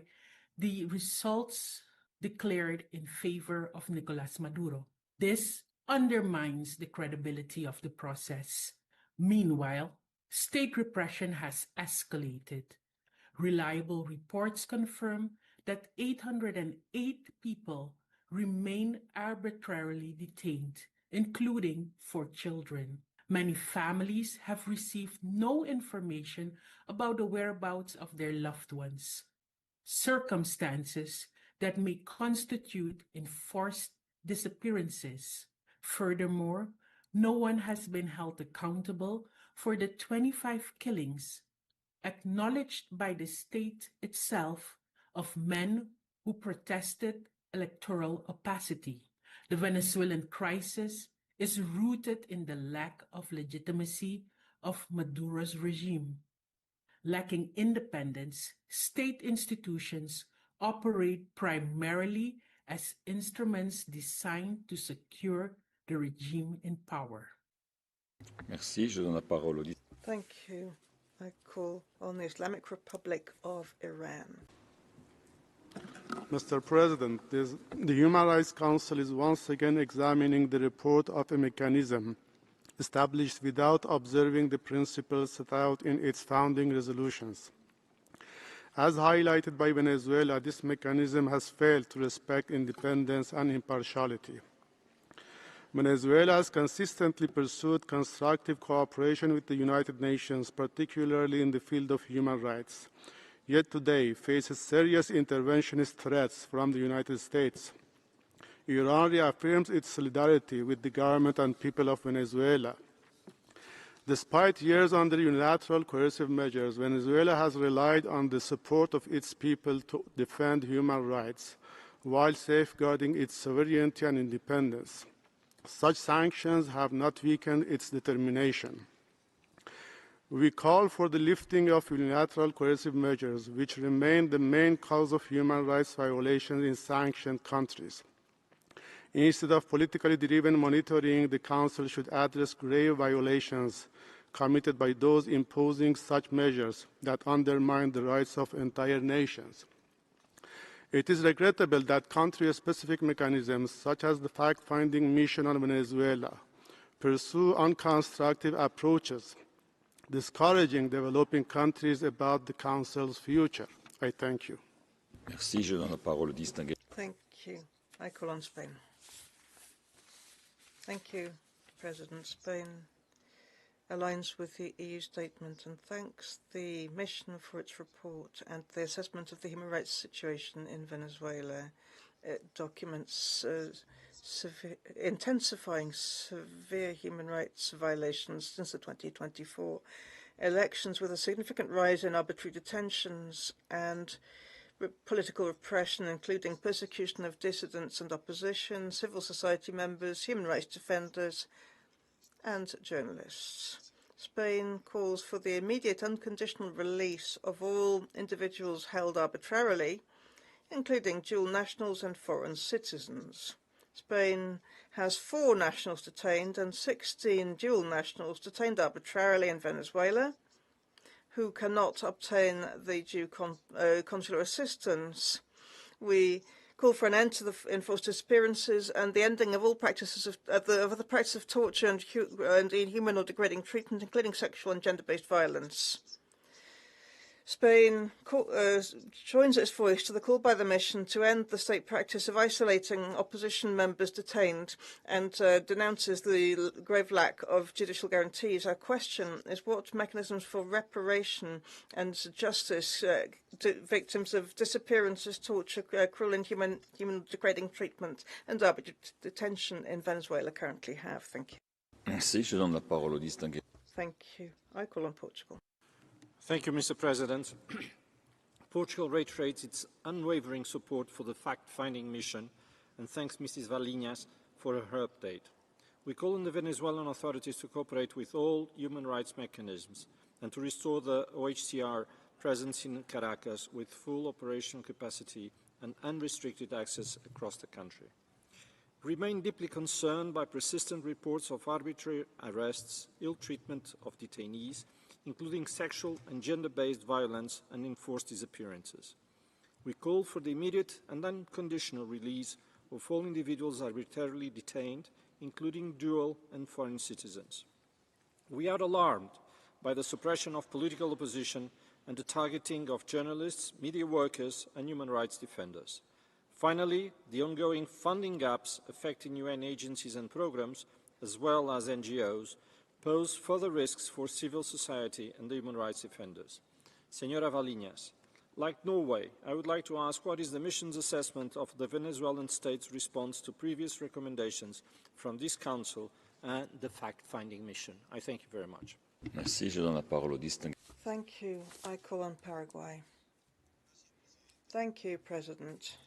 the results declared in favor of Nicolas Maduro. This undermines the credibility of the process. Meanwhile, state repression has escalated. Reliable reports confirm that 808 people remain arbitrarily detained, including 4 children. Many families have received no information about the whereabouts of their loved ones, circumstances that may constitute enforced disappearances. Furthermore, no one has been held accountable for the 25 killings acknowledged by the state itself of men who protested electoral opacity. The Venezuelan crisis is rooted in the lack of legitimacy of Maduro's regime. Lacking independence, state institutions operate primarily as instruments designed to secure the regime in power. Merci. Je donne la parole au Thank you. I call on the Islamic Republic of Iran. Mr. President, the Human Rights Council is once again examining the report of a mechanism established without observing the principles set out in its founding resolutions. As highlighted by Venezuela, this mechanism has failed to respect independence and impartiality. Venezuela has consistently pursued constructive cooperation with the United Nations, particularly in the field of human rights, yet today faces serious interventionist threats from the United States. Iran reaffirms its solidarity with the government and people of Venezuela. Despite years under unilateral coercive measures, Venezuela has relied on the support of its people to defend human rights while safeguarding its sovereignty and independence. Such sanctions have not weakened its determination. We call for the lifting of unilateral coercive measures, which remain the main cause of human rights violations in sanctioned countries. Instead of politically driven monitoring, the Council should address grave violations committed by those imposing such measures that undermine the rights of entire nations. It is regrettable that country-specific mechanisms, such as the fact-finding mission on Venezuela, pursue unconstructive approaches, discouraging developing countries about the Council's future. I thank you. Merci. Je donne la parole au distingué. Thank you. I call on Spain. Thank you, President. Spain aligns with the EU statement and thanks the mission for its report and the assessment of the human rights situation in Venezuela. It documents intensifying severe human rights violations since the 2024 elections, with a significant rise in arbitrary detentions and political repression, including persecution of dissidents and opposition, civil society members, human rights defenders, and journalists. Spain calls for the immediate unconditional release of all individuals held arbitrarily, including dual nationals and foreign citizens. Spain has 4 nationals detained and 16 dual nationals detained arbitrarily in Venezuela, who cannot obtain the due consular assistance. We call for an end to the enforced disappearances and the ending of all practices of the practice of torture and inhuman or degrading treatment, including sexual and gender-based violence. Spain joins its voice to the call by the mission to end the state practice of isolating opposition members detained and denounces the grave lack of judicial guarantees. Our question is what mechanisms for reparation and justice to victims of disappearances, torture, cruel, inhuman, degrading treatment and arbitrary detention in Venezuela currently have. Thank you. Merci. Je donne la parole au distingué. Thank you. I call on Portugal. Thank you, Mr. President. Portugal reiterates its unwavering support for the fact-finding mission and thanks Mrs. Valinhas for her update. We call on the Venezuelan authorities to cooperate with all human rights mechanisms and to restore the OHCR presence in Caracas with full operational capacity and unrestricted access across the country. remain deeply concerned by persistent reports of arbitrary arrests, ill treatment of detainees, including sexual and gender-based violence and enforced disappearances. We call for the immediate and unconditional release of all individuals arbitrarily detained, including dual and foreign citizens. We are alarmed by the suppression of political opposition and the targeting of journalists, media workers and human rights defenders. Finally, the ongoing funding gaps affecting UN agencies and programs, as well as NGOs, pose further risks for civil society and the human rights defenders. Senora Valinas, like Norway, I would like to ask what is the mission's assessment of the Venezuelan state's response to previous recommendations from this Council and the fact-finding mission. I thank you very much. Merci. Je donne la parole au distingué. Thank you. I call on Paraguay. Thank you, President.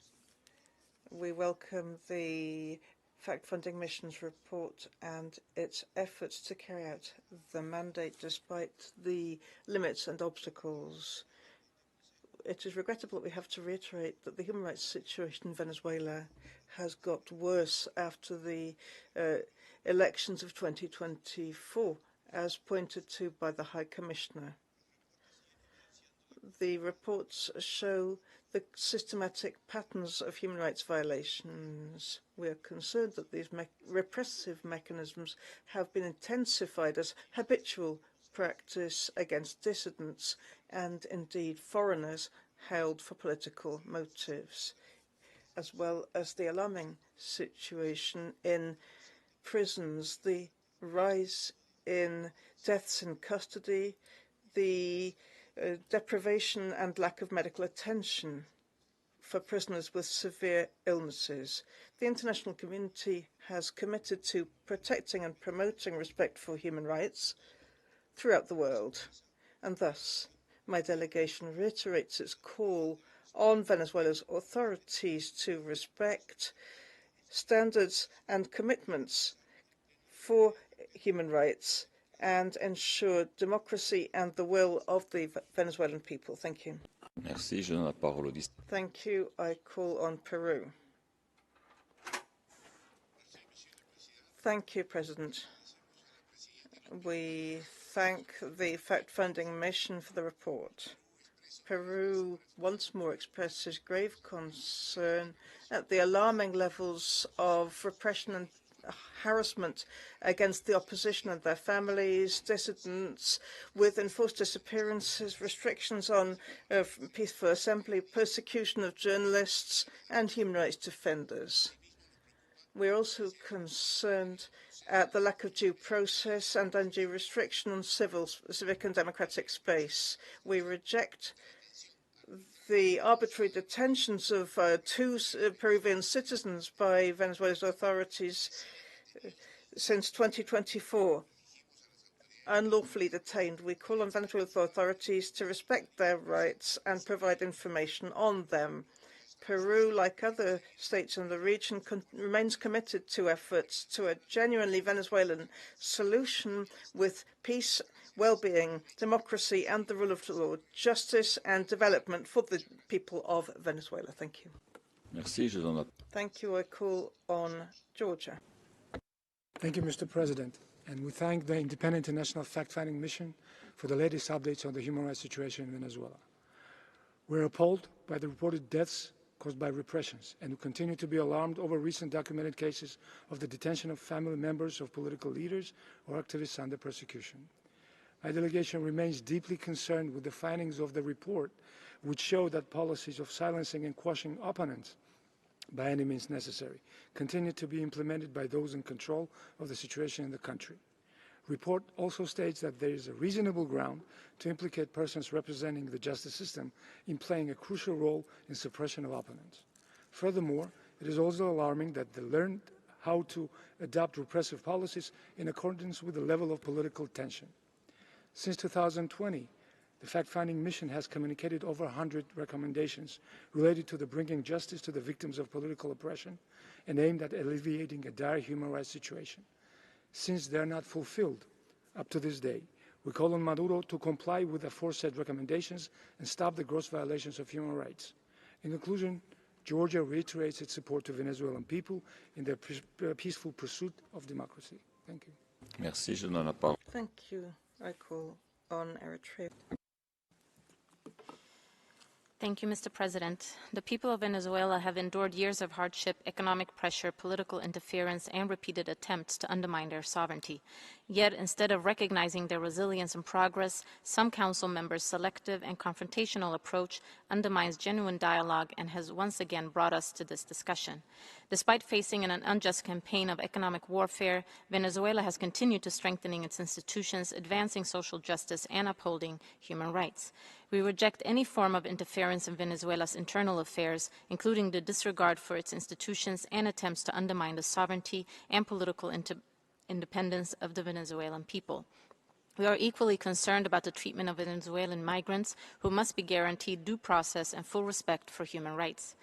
We welcome the fact-funding mission's report and its efforts to carry out the mandate despite the limits and obstacles. It is regrettable that we have to reiterate that the human rights situation in Venezuela has got worse after the elections of 2024, as pointed to by the High Commissioner. The reports show the systematic patterns of human rights violations. We are concerned that these repressive mechanisms have been intensified as habitual practice against dissidents and indeed foreigners held for political motives, as well as the alarming situation in prisons, the rise in deaths in custody, the deprivation and lack of medical attention for prisoners with severe illnesses. The international community has committed to protecting and promoting respect for human rights throughout the world, and thus my delegation reiterates its call on Venezuela's authorities to respect standards and commitments for human rights and ensure democracy and the will of the Venezuelan people. Thank you. Merci. Je donne la parole au distingué. Thank you. I call on Peru. Thank you, President. We thank the fact-funding mission for the report. Peru once more expresses grave concern at the alarming levels of repression and harassment against the opposition and their families, dissidents with enforced disappearances, restrictions on peaceful assembly, persecution of journalists and human rights defenders. We are also concerned at the lack of due process and undue restriction on civic and democratic space. We reject the arbitrary detentions of two Peruvian citizens by Venezuela's authorities since 2024, unlawfully detained. We call on Venezuela's authorities to respect their rights and provide information on them. Peru, like other states in the region, remains committed to efforts to a genuinely Venezuelan solution with peace, well-being, democracy and the rule of law, justice and development for the people of Venezuela. Thank you. Merci. Je donne la... Thank you. I call on Georgia. Thank you, Mr. President. And we thank the Independent International Fact-Finding Mission for the latest updates on the human rights situation in Venezuela. We're appalled by the reported deaths caused by repressions, and we continue to be alarmed over recent documented cases of the detention of family members of political leaders or activists under persecution. My delegation remains deeply concerned with the findings of the report, which show that policies of silencing and quashing opponents by any means necessary continue to be implemented by those in control of the situation in the country. The report also states that there is a reasonable ground to implicate persons representing the justice system in playing a crucial role in suppression of opponents. Furthermore, it is also alarming that they learned how to adopt repressive policies in accordance with the level of political tension. Since 2020, the fact-finding mission has communicated over 100 recommendations related to the bringing justice to the victims of political oppression and aimed at alleviating a dire human rights situation. Since they are not fulfilled up to this day, we call on Maduro to comply with the aforesaid recommendations and stop the gross violations of human rights. In conclusion, Georgia reiterates its support to Venezuelan people in their peaceful pursuit of democracy. Thank you. Merci, je donne la parole. Thank you. I call on Eritrea. Thank you, Mr. President. The people of Venezuela have endured years of hardship, economic pressure, political interference, and repeated attempts to undermine their sovereignty. Yet, instead of recognizing their resilience and progress, some council members' selective and confrontational approach undermines genuine dialogue and has once again brought us to this discussion. Despite facing an unjust campaign of economic warfare, Venezuela has continued to strengthen its institutions, advancing social justice and upholding human rights. We reject any form of interference in Venezuela's internal affairs, including the disregard for its institutions and attempts to undermine the sovereignty and political independence of the Venezuelan people. We are equally concerned about the treatment of Venezuelan migrants, who must be guaranteed due process and full respect for human rights.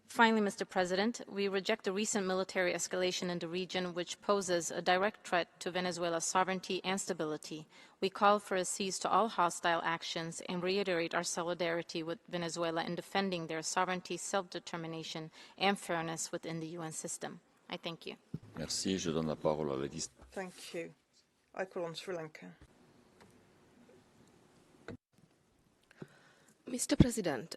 Finally, Mr. President, we reject the recent military escalation in the region, which poses a direct threat to Venezuela's sovereignty and stability. We call for a cease to all hostile actions and reiterate our solidarity with Venezuela in defending their sovereignty, self-determination, and fairness within the UN system. I thank you. Merci, je donne la parole à la liste. Thank you. I call on Sri Lanka. Mr. President,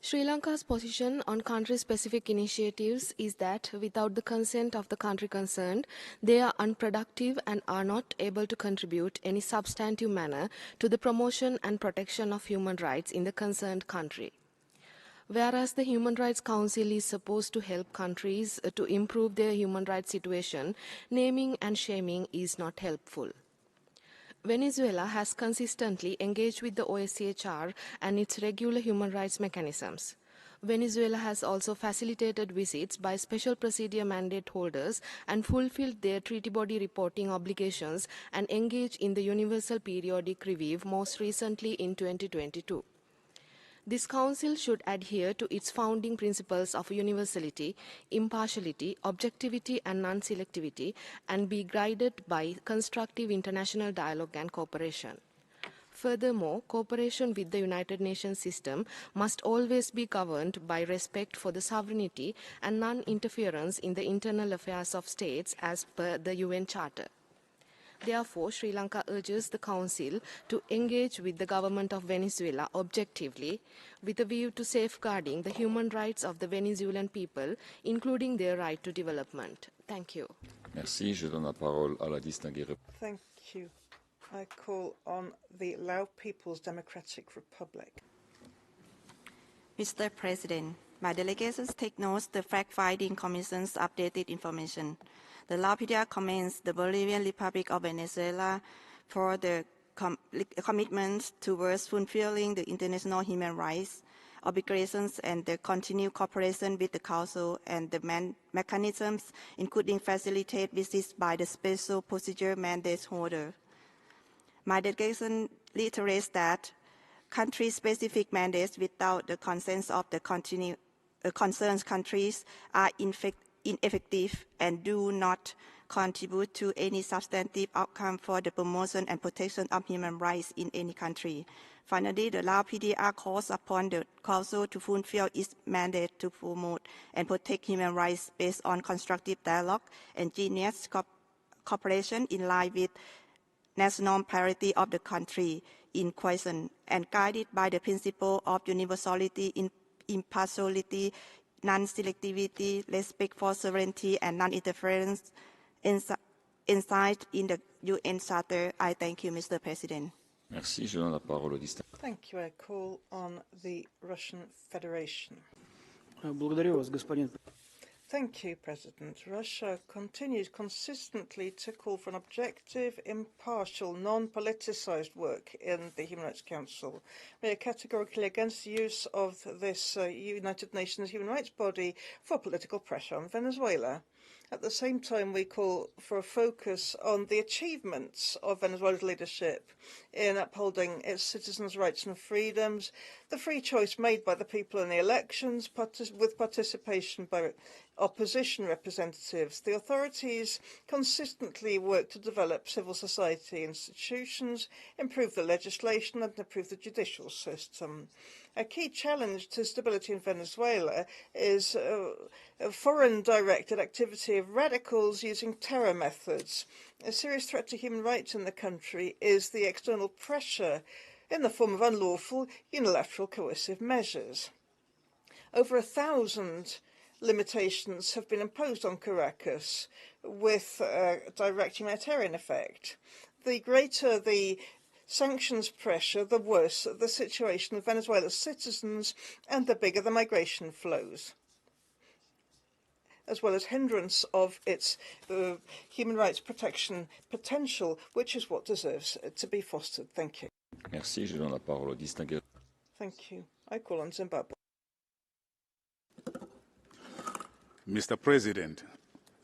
Sri Lanka's position on country-specific initiatives is that without the consent of the country concerned, they are unproductive and are not able to contribute any substantive manner to the promotion and protection of human rights in the concerned country. Whereas the Human Rights Council is supposed to help countries to improve their human rights situation, naming and shaming is not helpful. Venezuela has consistently engaged with the OSCHR and its regular human rights mechanisms. Venezuela has also facilitated visits by special procedure mandate holders and fulfilled their treaty body reporting obligations and engaged in the Universal Periodic Review most recently in 2022. This council should adhere to its founding principles of universality, impartiality, objectivity and non-selectivity and be guided by constructive international dialogue and cooperation. Furthermore, cooperation with the United Nations system must always be governed by respect for the sovereignty and non-interference in the internal affairs of states as per the UN Charter. Therefore, Sri Lanka urges the Council to engage with the government of Venezuela objectively with a view to safeguarding the human rights of the Venezuelan people, including their right to development. Thank you. Merci, je donne la parole à la distinguée. Thank you. I call on the Lao People's Democratic Republic. Mr. President, my delegations take note of the fact-finding commission's updated information. The LAPDR commends the Bolivarian Republic of Venezuela for the commitment towards fulfilling the international human rights obligations and the continued cooperation with the Council and the mechanisms, including facilitate visits by the special procedure mandate holder. My delegation reiterates that country-specific mandates without the consent of the concerned countries are ineffective and do not contribute to any substantive outcome for the promotion and protection of human rights in any country. Finally, the Lao PDR calls upon the Council to fulfill its mandate to promote and protect human rights based on constructive dialogue and genius cooperation in line with national priority of the country in question and guided by the principle of universality, impartiality, non-selectivity, respect for sovereignty, and non-interference inside in the UN Charter. I thank you, Mr. President. Merci, je donne la parole au distingué. Thank you. I call on the Russian Federation. Благодарю вас, господин. Thank you, President. Russia continues consistently to call for an objective, impartial, non-politicized work in the Human Rights Council. We are categorically against the use of this United Nations human rights body for political pressure on Venezuela. At the same time, we call for a focus on the achievements of Venezuela's leadership in upholding its citizens' rights and freedoms, the free choice made by the people in the elections, with participation by opposition representatives. The authorities consistently work to develop civil society institutions, improve the legislation and improve the judicial system. A key challenge to stability in Venezuela is a foreign-directed activity of radicals using terror methods. A serious threat to human rights in the country is the external pressure in the form of unlawful, unilateral, coercive measures. Over 1,000 limitations have been imposed on Caracas with direct humanitarian effect. The greater the sanctions pressure, the worse the situation of Venezuela's citizens and the bigger the migration flows, as well as hindrance of its human rights protection potential, which is what deserves to be fostered. Thank you. Merci. Je donne la parole au distingué. Thank you. I call on Zimbabwe. Mr. President,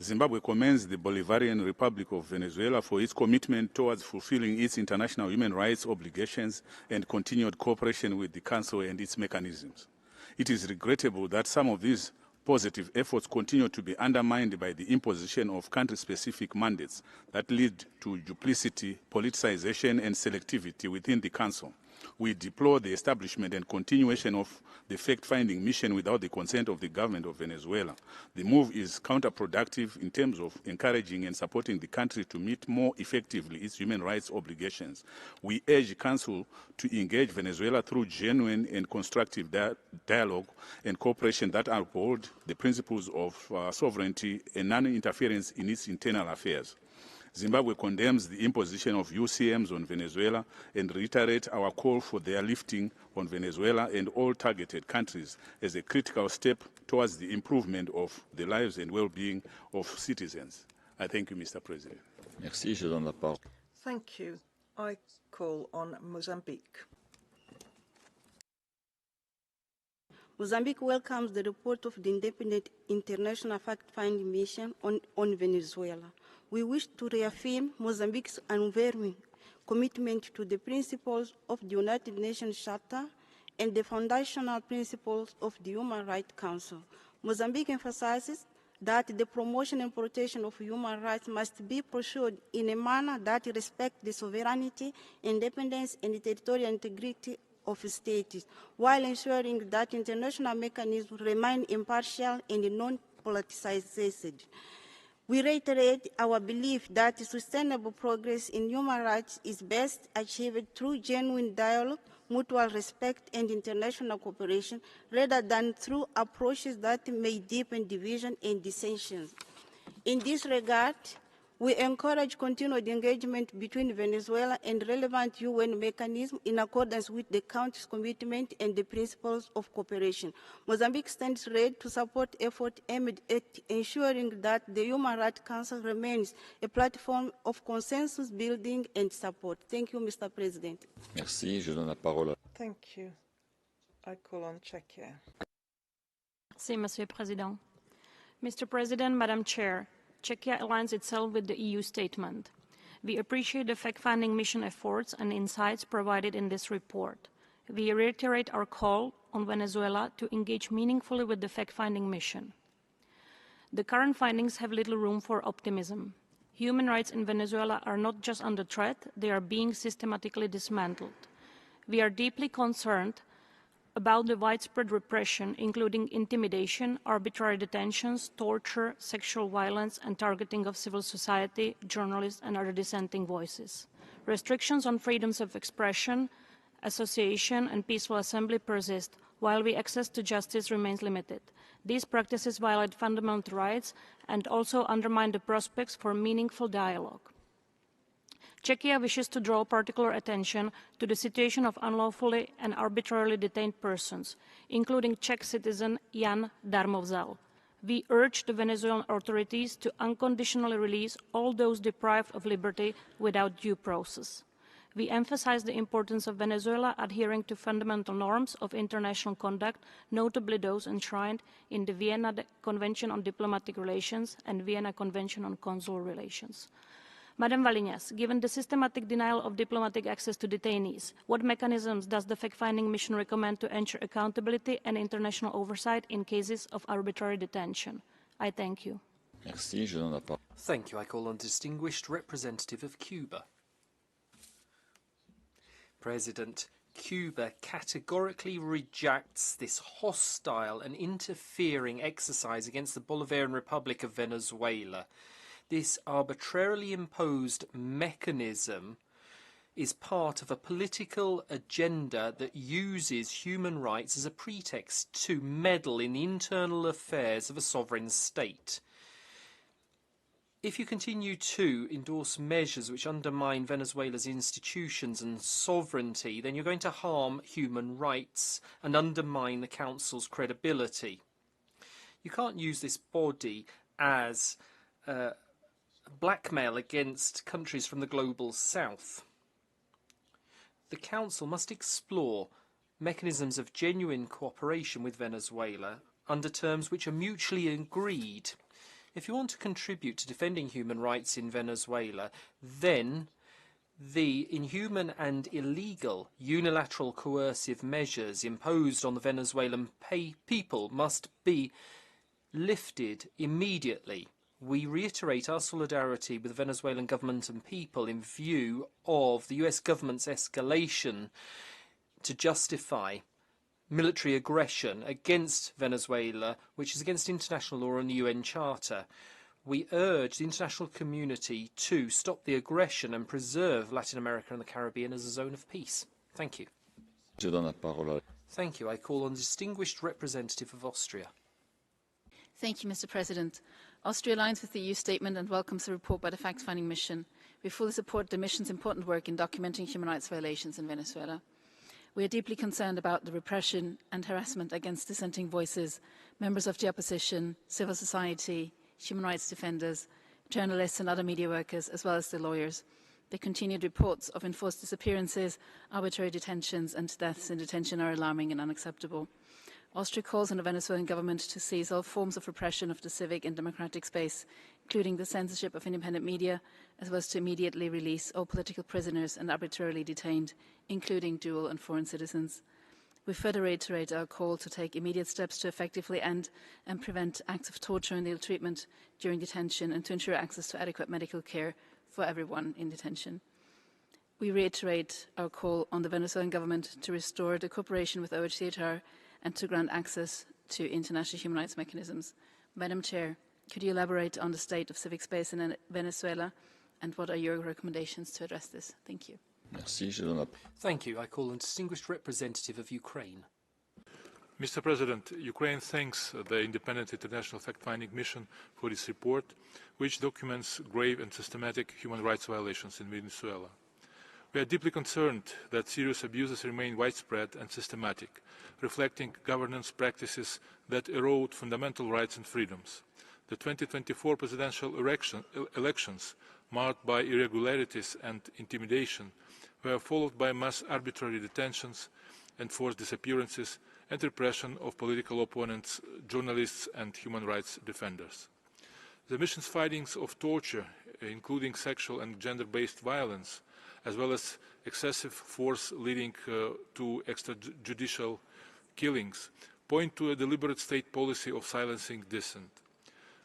Zimbabwe commends the Bolivarian Republic of Venezuela for its commitment towards fulfilling its international human rights obligations and continued cooperation with the Council and its mechanisms. It is regrettable that some of these positive efforts continue to be undermined by the imposition of country-specific mandates that lead to duplicity, politicization, and selectivity within the Council. We deplore the establishment and continuation of the fact-finding mission without the consent of the government of Venezuela. The move is counterproductive in terms of encouraging and supporting the country to meet more effectively its human rights obligations. We urge the Council to engage Venezuela through genuine and constructive dialogue and cooperation that uphold the principles of sovereignty and non-interference in its internal affairs. Zimbabwe condemns the imposition of UCMs on Venezuela and reiterates our call for their lifting on Venezuela and all targeted countries as a critical step towards the improvement of the lives and well-being of citizens. I thank you, Mr. President. Merci. Je donne la parole. Thank you. I call on Mozambique. Mozambique welcomes the report of the Independent International Fact-Finding Mission on Venezuela. We wish to reaffirm Mozambique's unwavering commitment to the principles of the United Nations Charter and the foundational principles of the Human Rights Council. Mozambique emphasizes that the promotion and protection of human rights must be pursued in a manner that respects the sovereignty, independence, and territorial integrity of states, while ensuring that international mechanisms remain impartial and non-politicized. We reiterate our belief that sustainable progress in human rights is best achieved through genuine dialogue, mutual respect, and international cooperation, rather than through approaches that may deepen division and dissensions. In this regard, we encourage continued engagement between Venezuela and relevant UN mechanisms in accordance with the country's commitment and the principles of cooperation. Mozambique stands ready to support efforts aimed at ensuring that the Human Rights Council remains a platform of consensus building and support. Thank you, Mr. President. Merci. Je donne la parole. Thank you. I call on Czechia. Merci, Monsieur le Président. Mr. President, Madam Chair, Czechia aligns itself with the EU statement. We appreciate the fact-finding mission efforts and insights provided in this report. We reiterate our call on Venezuela to engage meaningfully with the fact-finding mission. The current findings have little room for optimism. Human rights in Venezuela are not just under threat, they are being systematically dismantled. We are deeply concerned about the widespread repression, including intimidation, arbitrary detentions, torture, sexual violence, and targeting of civil society, journalists, and other dissenting voices. Restrictions on freedoms of expression, association, and peaceful assembly persist, while access to justice remains limited. These practices violate fundamental rights and also undermine the prospects for meaningful dialogue. Czechia wishes to draw particular attention to the situation of unlawfully and arbitrarily detained persons, including Czech citizen Jan Darmovzal. We urge the Venezuelan authorities to unconditionally release all those deprived of liberty without due process. We emphasize the importance of Venezuela adhering to fundamental norms of international conduct, notably those enshrined in the Vienna Convention on Diplomatic Relations and Vienna Convention on Consular Relations. Madam Valinas, given the systematic denial of diplomatic access to detainees, what mechanisms does the fact-finding mission recommend to ensure accountability and international oversight in cases of arbitrary detention? I thank you. Merci. Je donne la parole. Thank you. I call on distinguished representative of Cuba. President, Cuba categorically rejects this hostile and interfering exercise against the Bolivarian Republic of Venezuela. This arbitrarily imposed mechanism is part of a political agenda that uses human rights as a pretext to meddle in the internal affairs of a sovereign state. If you continue to endorse measures which undermine Venezuela's institutions and sovereignty, then you're going to harm human rights and undermine the Council's credibility. You can't use this body as blackmail against countries from the global south. The Council must explore mechanisms of genuine cooperation with Venezuela under terms which are mutually agreed. If you want to contribute to defending human rights in Venezuela, then the inhuman and illegal unilateral coercive measures imposed on the Venezuelan people must be lifted immediately. We reiterate our solidarity with the Venezuelan government and people in view of the US government's escalation to justify military aggression against Venezuela, which is against international law and the UN Charter. We urge the international community to stop the aggression and preserve Latin America and the Caribbean as a zone of peace. Thank you. Thank you. I call on the distinguished representative of Austria. Thank you, Mr. President. Austria aligns with the EU statement and welcomes the report by the fact-finding mission. We fully support the mission's important work in documenting human rights violations in Venezuela. We are deeply concerned about the repression and harassment against dissenting voices, members of the opposition, civil society, human rights defenders, journalists and other media workers, as well as the lawyers. The continued reports of enforced disappearances, arbitrary detentions and deaths in detention are alarming and unacceptable. Austria calls on the Venezuelan government to seize all forms of repression of the civic and democratic space, including the censorship of independent media, as well as to immediately release all political prisoners and arbitrarily detained, including dual and foreign citizens. We further reiterate our call to take immediate steps to effectively end and prevent acts of torture and ill treatment during detention and to ensure access to adequate medical care for everyone in detention. We reiterate our call on the Venezuelan government to restore the cooperation with OHCHR and to grant access to international human rights mechanisms. Madam Chair, could you elaborate on the state of civic space in Venezuela and what are your recommendations to address this? Thank you. Thank you. I call on distinguished representative of Ukraine. Mr. President, Ukraine thanks the Independent International Fact-Finding Mission for its report, which documents grave and systematic human rights violations in Venezuela. We are deeply concerned that serious abuses remain widespread and systematic, reflecting governance practices that erode fundamental rights and freedoms. The 2024 presidential elections, marked by irregularities and intimidation, were followed by mass arbitrary detentions, enforced disappearances, and repression of political opponents, journalists, and human rights defenders. The mission's findings of torture, including sexual and gender-based violence, as well as excessive force leading to extrajudicial killings, point to a deliberate state policy of silencing dissent.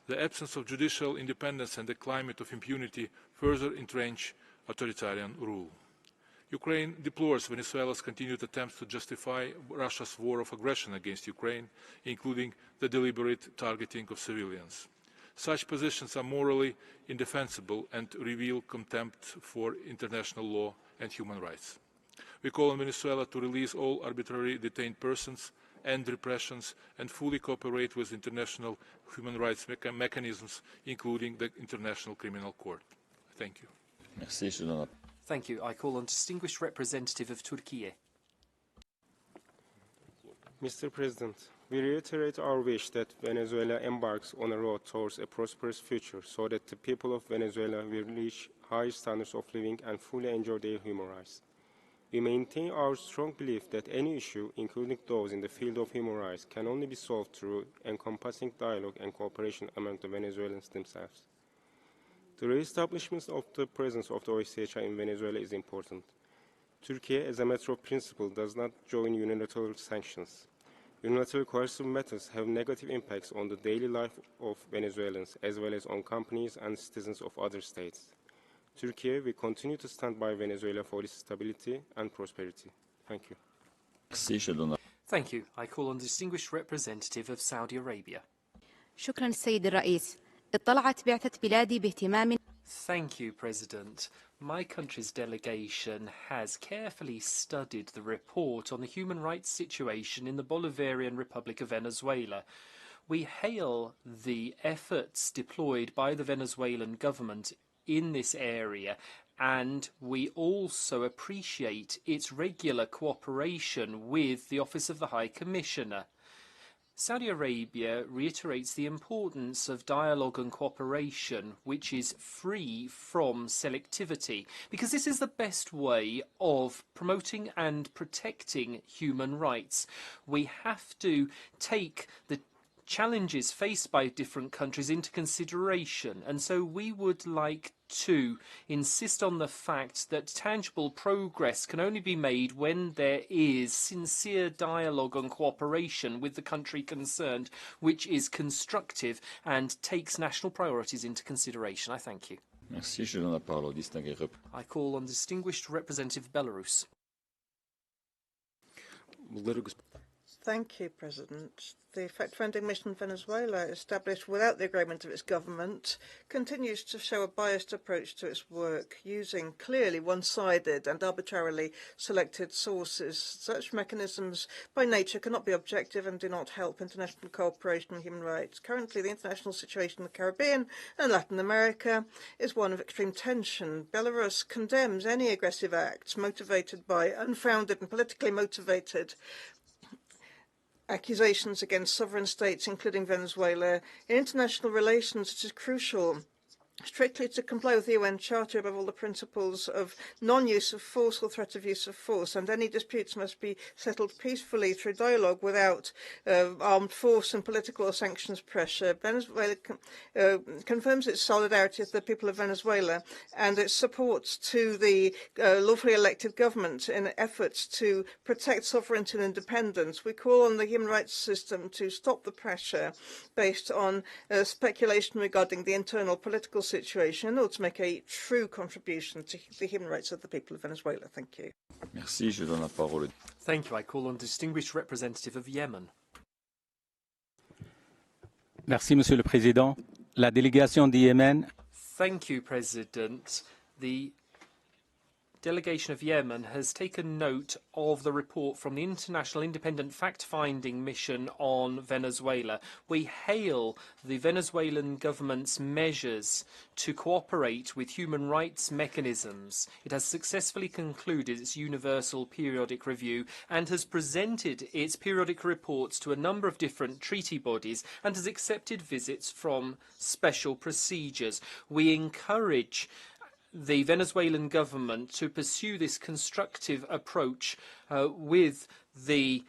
The absence of judicial independence and the climate of impunity further entrench authoritarian rule. Ukraine deplores Venezuela's continued attempts to justify Russia's war of aggression against Ukraine, including the deliberate targeting of civilians. Such positions are morally indefensible and reveal contempt for international law and human rights. We call on Venezuela to release all arbitrarily detained persons, end repressions, and fully cooperate with international human rights mechanisms, including the International Criminal Court. Thank you. Thank you. I call on distinguished representative of Turkey. Mr. President, we reiterate our wish that Venezuela embarks on a road towards a prosperous future so that the people of Venezuela will reach high standards of living and fully enjoy their human rights. We maintain our strong belief that any issue, including those in the field of human rights, can only be solved through encompassing dialogue and cooperation among the Venezuelans themselves. The re-establishment of the presence of the OHCHR in Venezuela is important. Turkey, as a matter of principle, does not join unilateral sanctions. Unilateral coercive methods have negative impacts on the daily life of Venezuelans, as well as on companies and citizens of other states. Turkey will continue to stand by Venezuela for its stability and prosperity. Thank you. Thank you. I call on the distinguished representative of Saudi Arabia. شكرا السيد الرئيس. اطلعت بعثة بلادي باهتمام. Thank you, President. My country's delegation has carefully studied the report on the human rights situation in the Bolivarian Republic of Venezuela. We hail the efforts deployed by the Venezuelan government in this area, and we also appreciate its regular cooperation with the Office of the High Commissioner. Saudi Arabia reiterates the importance of dialogue and cooperation, which is free from selectivity, because this is the best way of promoting and protecting human rights. We have to take the challenges faced by different countries into consideration, and so we would like to insist on the fact that tangible progress can only be made when there is sincere dialogue and cooperation with the country concerned, which is constructive and takes national priorities into consideration. I thank you. I call on distinguished representative Belarus. Thank you, President. The fact-finding mission in Venezuela, established without the agreement of its government, continues to show a biased approach to its work, using clearly one-sided and arbitrarily selected sources. Such mechanisms, by nature, cannot be objective and do not help international cooperation on human rights. Currently, the international situation in the Caribbean and Latin America is one of extreme tension. Belarus condemns any aggressive acts motivated by unfounded and politically motivated accusations against sovereign states, including Venezuela. In international relations, it is crucial strictly to comply with the UN Charter above all the principles of non-use of force or threat of use of force, and any disputes must be settled peacefully through dialogue without armed force and political or sanctions pressure. Venezuela confirms its solidarity with the people of Venezuela and its support to the lawfully elected government in efforts to protect sovereignty and independence. We call on the human rights system to stop the pressure based on speculation regarding the internal political situation in order to make a true contribution to the human rights of the people of Venezuela. Thank you. Thank you. I call on distinguished representative of Yemen. Merci, Monsieur le Président. La délégation du Yémen. Thank you, President. The delegation of Yemen has taken note of the report from the International Independent Fact-Finding Mission on Venezuela. We hail the Venezuelan government's measures to cooperate with human rights mechanisms. It has successfully concluded its universal periodic review and has presented its periodic reports to a number of different treaty bodies and has accepted visits from special procedures. We encourage the Venezuelan government to pursue this constructive approach with the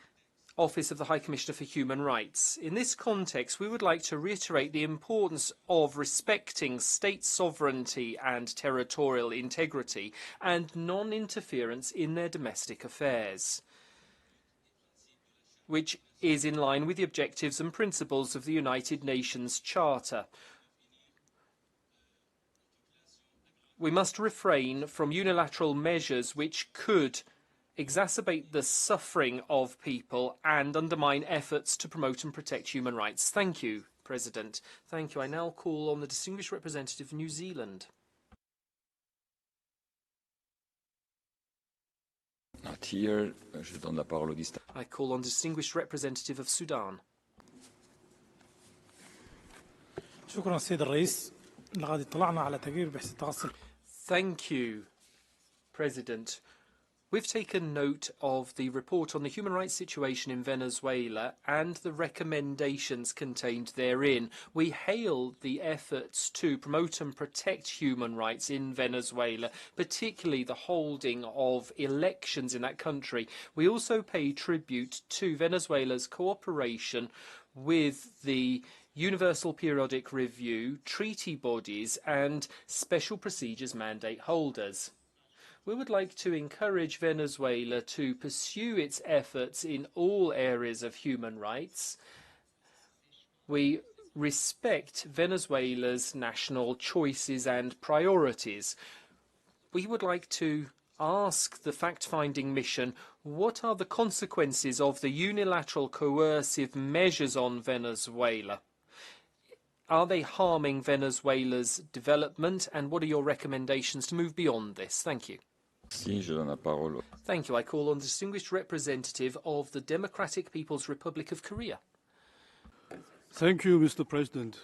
Office of the High Commissioner for Human Rights. In this context, we would like to reiterate the importance of respecting state sovereignty and territorial integrity and non-interference in their domestic affairs, which is in line with the objectives and principles of the United Nations Charter. We must refrain from unilateral measures which could exacerbate the suffering of people and undermine efforts to promote and protect human rights. Thank you, President. Thank you. I now call on the distinguished representative of New Zealand. Not here. Je donne la parole au I call on distinguished representative of Sudan. شكرا سيد الرئيس. لقد اطلعنا على تقرير بحث التغسل. Thank you, President. We've taken note of the report on the human rights situation in Venezuela and the recommendations contained therein. We hail the efforts to promote and protect human rights in Venezuela, particularly the holding of elections in that country. We also pay tribute to Venezuela's cooperation with the Universal Periodic Review, treaty bodies and special procedures mandate holders. We would like to encourage Venezuela to pursue its efforts in all areas of human rights. We respect Venezuela's national choices and priorities. We would like to ask the fact-finding mission What are the consequences of the unilateral coercive measures on Venezuela? Are they harming Venezuela's development, and what are your recommendations to move beyond this? Thank you. Thank you. I call on the distinguished representative of the Democratic People's Republic of Korea. Thank you, Mr. President.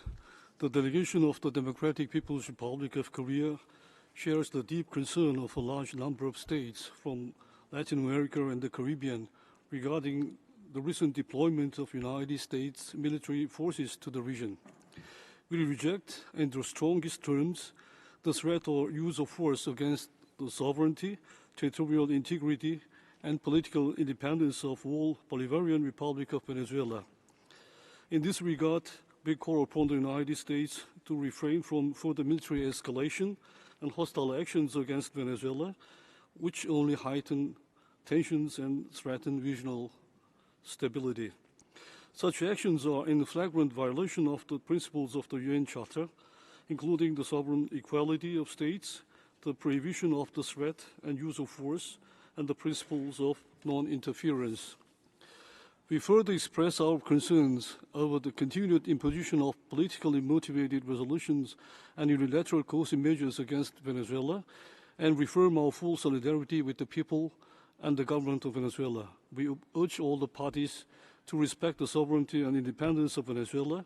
The delegation of the Democratic People's Republic of Korea shares the deep concern of a large number of states from Latin America and the Caribbean regarding the recent deployment of United States military forces to the region. We reject, in the strongest terms, the threat or use of force against the sovereignty, territorial integrity, and political independence of all Bolivarian Republic of Venezuela. In this regard, we call upon the United States to refrain from further military escalation and hostile actions against Venezuela, which only heighten tensions and threaten regional stability. Such actions are in flagrant violation of the principles of the UN Charter, including the sovereign equality of states, the prohibition of the threat and use of force, and the principles of non-interference. We further express our concerns over the continued imposition of politically motivated resolutions and unilateral coercive measures against Venezuela, and reaffirm our full solidarity with the people and the government of Venezuela. We urge all the parties to respect the sovereignty and independence of Venezuela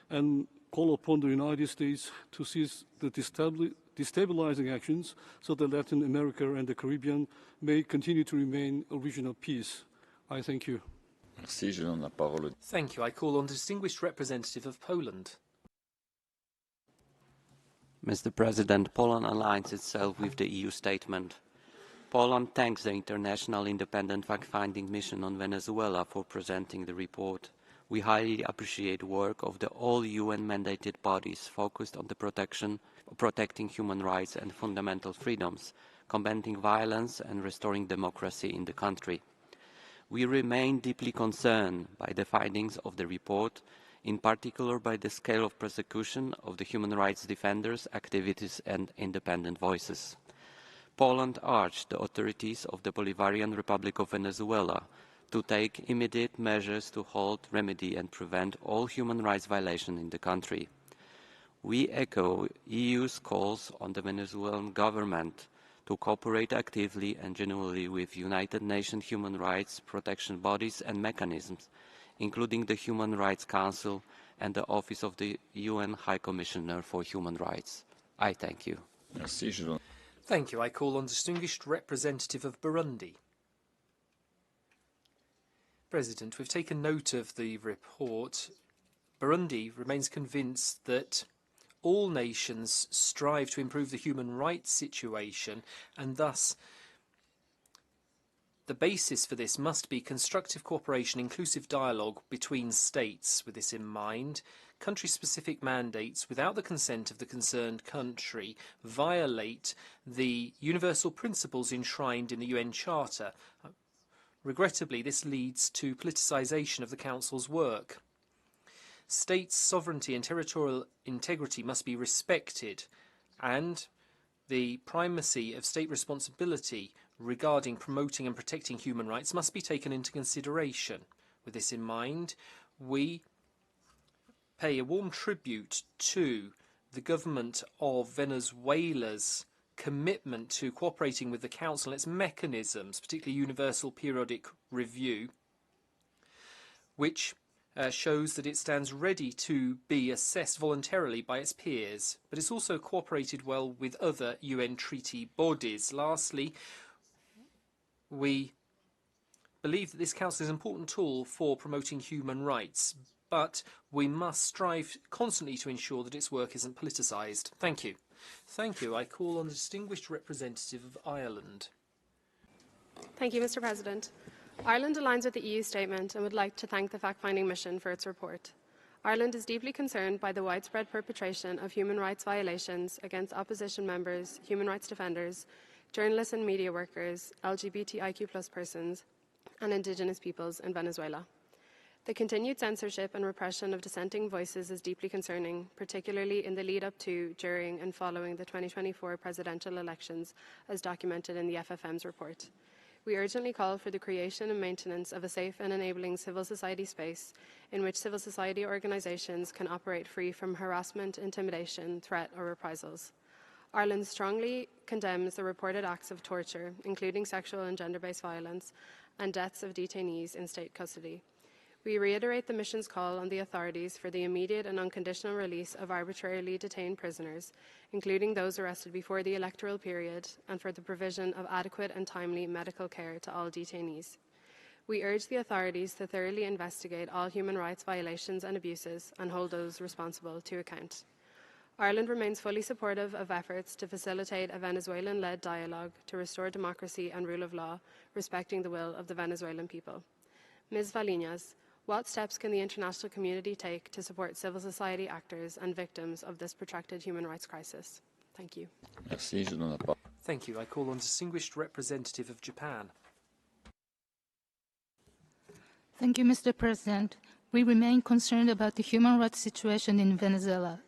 and call upon the United States to cease the destabilizing actions so that Latin America and the Caribbean may continue to remain a region of peace. I thank you. Thank you. I call on the distinguished representative of Poland. Mr. President, Poland aligns itself with the EU statement. Poland thanks the International Independent Fact-Finding Mission on Venezuela for presenting the report. We highly appreciate the work of the all UN-mandated bodies focused on the protecting human rights and fundamental freedoms, combating violence and restoring democracy in the country. We remain deeply concerned by the findings of the report, in particular by the scale of persecution of the human rights defenders, activities and independent voices. Poland urged the authorities of the Bolivarian Republic of Venezuela to take immediate measures to halt, remedy and prevent all human rights violations in the country. We echo EU's calls on the Venezuelan government to cooperate actively and genuinely with United Nations human rights protection bodies and mechanisms, including the Human Rights Council and the Office of the UN High Commissioner for Human Rights. I thank you. Thank you. I call on distinguished representative of Burundi. President, we've taken note of the report. Burundi remains convinced that all nations strive to improve the human rights situation, and thus the basis for this must be constructive cooperation, inclusive dialogue between states. With this in mind, country-specific mandates without the consent of the concerned country violate the universal principles enshrined in the UN Charter. Regrettably, this leads to politicization of the Council's work. States' sovereignty and territorial integrity must be respected, and the primacy of state responsibility regarding promoting and protecting human rights must be taken into consideration. With this in mind, we pay a warm tribute to the government of Venezuela's commitment to cooperating with the Council and its mechanisms, particularly Universal Periodic Review, which shows that it stands ready to be assessed voluntarily by its peers, but it's also cooperated well with other UN treaty bodies. Lastly, we believe that this Council is an important tool for promoting human rights, but we must strive constantly to ensure that its work isn't politicised. Thank you. Thank you. I call on the distinguished representative of Ireland. Thank you, Mr. President. Ireland aligns with the EU statement and would like to thank the fact-finding mission for its report. Ireland is deeply concerned by the widespread perpetration of human rights violations against opposition members, human rights defenders, journalists and media workers, LGBTIQ+ persons, and indigenous peoples in Venezuela. The continued censorship and repression of dissenting voices is deeply concerning, particularly in the lead-up to, during, and following the 2024 presidential elections, as documented in the FFM's report. We urgently call for the creation and maintenance of a safe and enabling civil society space in which civil society organisations can operate free from harassment, intimidation, threat or reprisals. Ireland strongly condemns the reported acts of torture, including sexual and gender-based violence, and deaths of detainees in state custody. We reiterate the mission's call on the authorities for the immediate and unconditional release of arbitrarily detained prisoners, including those arrested before the electoral period, and for the provision of adequate and timely medical care to all detainees. We urge the authorities to thoroughly investigate all human rights violations and abuses and hold those responsible to account. Ireland remains fully supportive of efforts to facilitate a Venezuelan-led dialogue to restore democracy and rule of law, respecting the will of the Venezuelan people. Ms. Valinas, what steps can the international community take to support civil society actors and victims of this protracted human rights crisis? Thank you. Thank you. I call on Distinguished Representative of Japan. Thank you, Mr. President. We remain concerned about the human rights situation in Venezuela.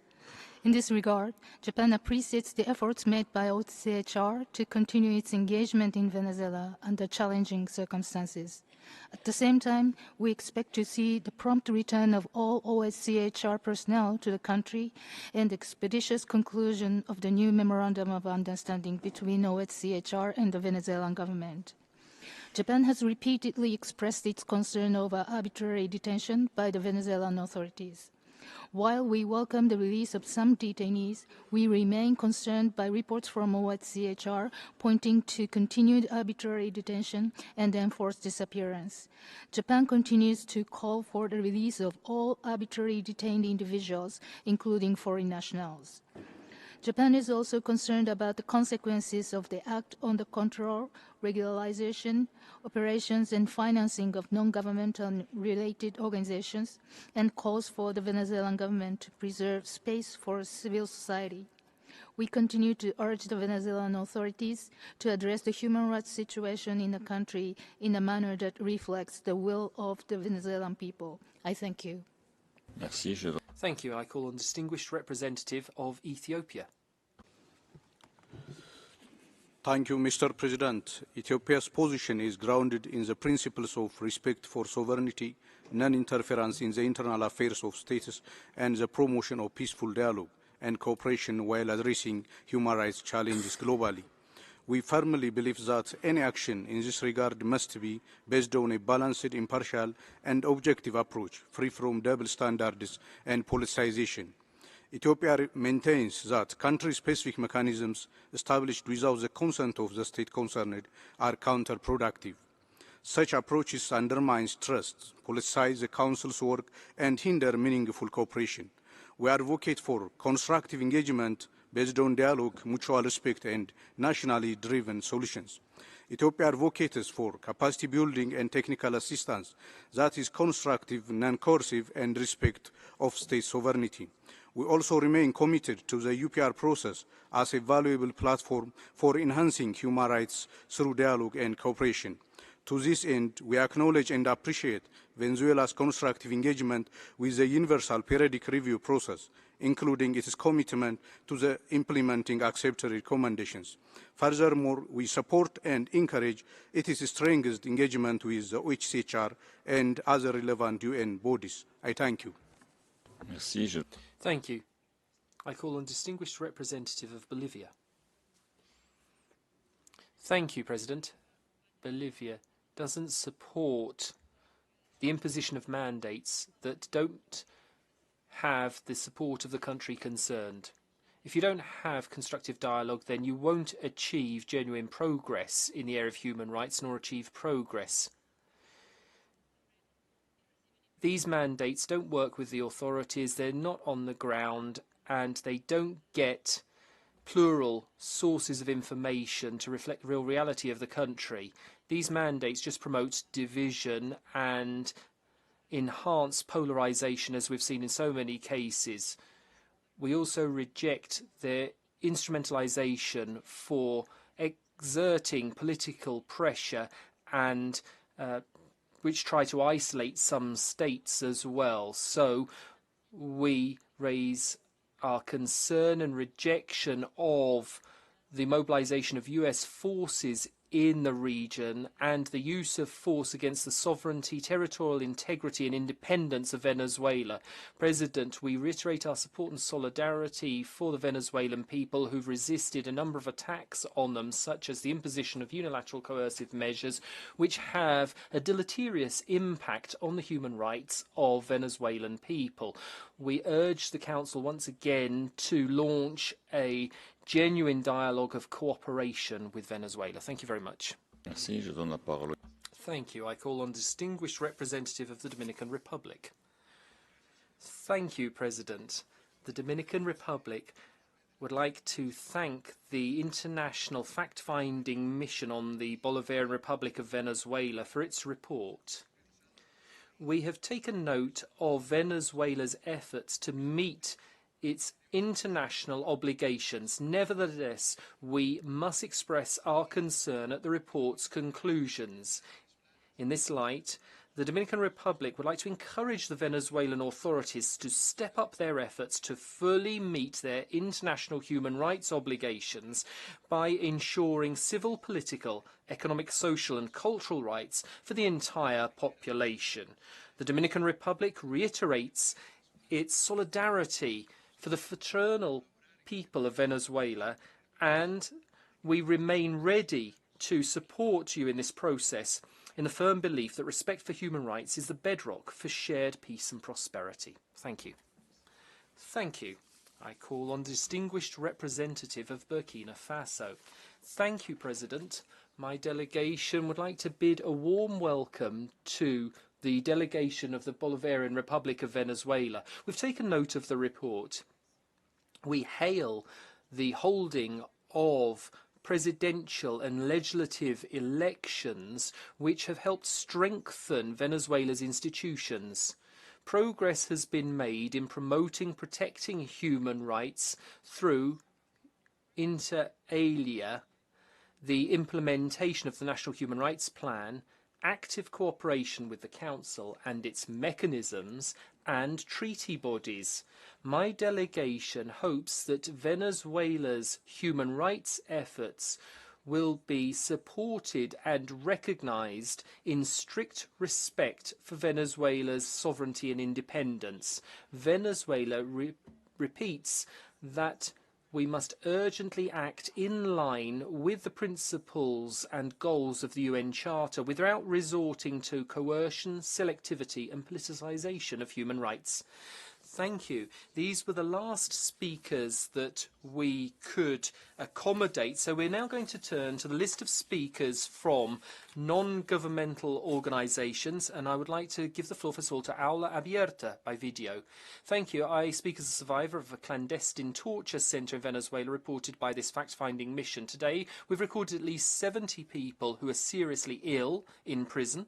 In this regard, Japan appreciates the efforts made by OCHR to continue its engagement in Venezuela under challenging circumstances. At the same time, we expect to see the prompt return of all OSCHR personnel to the country and expeditious conclusion of the new Memorandum of Understanding between OSCHR and the Venezuelan government. Japan has repeatedly expressed its concern over arbitrary detention by the Venezuelan authorities. While we welcome the release of some detainees, we remain concerned by reports from OSCHR pointing to continued arbitrary detention and enforced disappearance. Japan continues to call for the release of all arbitrarily detained individuals, including foreign nationals. Japan is also concerned about the consequences of the Act on the Control, Regularization, Operations and Financing of Non-Governmental and Related Organizations and calls for the Venezuelan government to preserve space for civil society. We continue to urge the Venezuelan authorities to address the human rights situation in the country in a manner that reflects the will of the Venezuelan people. I thank you. Thank you. I call on Distinguished Representative of Ethiopia. Thank you, Mr. President. Ethiopia's position is grounded in the principles of respect for sovereignty, non-interference in the internal affairs of states, and the promotion of peaceful dialogue and cooperation while addressing human rights challenges globally. We firmly believe that any action in this regard must be based on a balanced, impartial, and objective approach, free from double standards and politicization. Ethiopia maintains that country-specific mechanisms established without the consent of the state concerned are counterproductive. Such approaches undermine trust, politicize the Council's work, and hinder meaningful cooperation. We advocate for constructive engagement based on dialogue, mutual respect, and nationally driven solutions. Ethiopia advocates for capacity building and technical assistance that is constructive, non-coercive, and respect of state sovereignty. We also remain committed to the UPR process as a valuable platform for enhancing human rights through dialogue and cooperation. To this end, we acknowledge and appreciate Venezuela's constructive engagement with the Universal Periodic Review process, including its commitment to the implementing accepted recommendations. Furthermore, we support and encourage its strengthened engagement with the OHCHR and other relevant UN bodies. I thank you. Thank you. I call on Distinguished Representative of Bolivia. Thank you, President. Bolivia doesn't support the imposition of mandates that don't have the support of the country concerned. If you don't have constructive dialogue, then you won't achieve genuine progress in the area of human rights nor achieve progress. These mandates don't work with the authorities, they're not on the ground, and they don't get plural sources of information to reflect the real reality of the country. These mandates just promote division and enhance polarization, as we've seen in so many cases. We also reject their instrumentalization for exerting political pressure and which try to isolate some states as well. So we raise our concern and rejection of the mobilization of US forces in the region and the use of force against the sovereignty, territorial integrity and independence of Venezuela. President, we reiterate our support and solidarity for the Venezuelan people who've resisted a number of attacks on them, such as the imposition of unilateral coercive measures, which have a deleterious impact on the human rights of Venezuelan people. We urge the Council once again to launch a genuine dialogue of cooperation with Venezuela. Thank you very much. Merci, je donne la parole. Thank you. I call on distinguished representative of the Dominican Republic. Thank you, President. The Dominican Republic would like to thank the International Fact-Finding Mission on the Bolivarian Republic of Venezuela for its report. We have taken note of Venezuela's efforts to meet its international obligations. Nevertheless, we must express our concern at the report's conclusions. In this light, the Dominican Republic would like to encourage the Venezuelan authorities to step up their efforts to fully meet their international human rights obligations by ensuring civil, political, economic, social and cultural rights for the entire population. The Dominican Republic reiterates its solidarity for the fraternal people of Venezuela, and we remain ready to support you in this process in the firm belief that respect for human rights is the bedrock for shared peace and prosperity. Thank you. Thank you. I call on distinguished representative of Burkina Faso. Thank you, President. My delegation would like to bid a warm welcome to the delegation of the Bolivarian Republic of Venezuela. We've taken note of the report. We hail the holding of presidential and legislative elections which have helped strengthen Venezuela's institutions. Progress has been made in promoting, protecting human rights through, inter alia, the implementation of the National Human Rights Plan, active cooperation with the Council and its mechanisms and treaty bodies. My delegation hopes that Venezuela's human rights efforts will be supported and recognized in strict respect for Venezuela's sovereignty and independence. Venezuela repeats that we must urgently act in line with the principles and goals of the UN Charter without resorting to coercion, selectivity and politicization of human rights. Thank you. These were the last speakers that we could accommodate. So we're now going to turn to the list of speakers from non-governmental organisations, and I would like to give the floor first of all to Aula Abierta by video. Thank you. I speak as a survivor of a clandestine torture centre in Venezuela reported by this fact-finding mission. Today, we've recorded at least 70 people who are seriously ill in prison.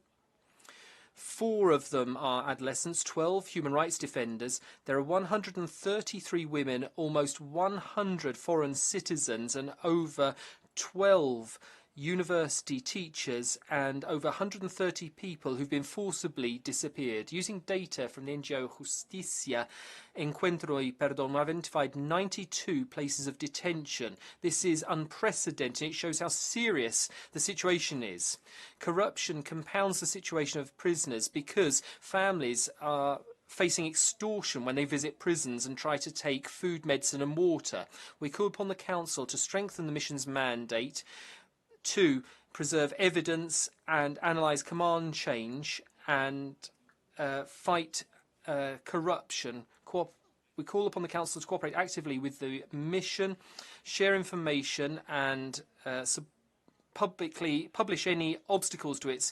4 of them are adolescents, 12 human rights defenders. There are 133 women, almost 100 foreign citizens, and over 12 university teachers and over 130 people who've been forcibly disappeared. Using data from the NGO Justicia Encuentro y Perdón, we've identified 92 places of detention. This is unprecedented. It shows how serious the situation is. Corruption compounds the situation of prisoners because families are facing extortion when they visit prisons and try to take food, medicine and water. We call upon the Council to strengthen the mission's mandate to preserve evidence and analyse command change and fight corruption. We call upon the Council to cooperate actively with the mission, share information and publicly publish any obstacles to its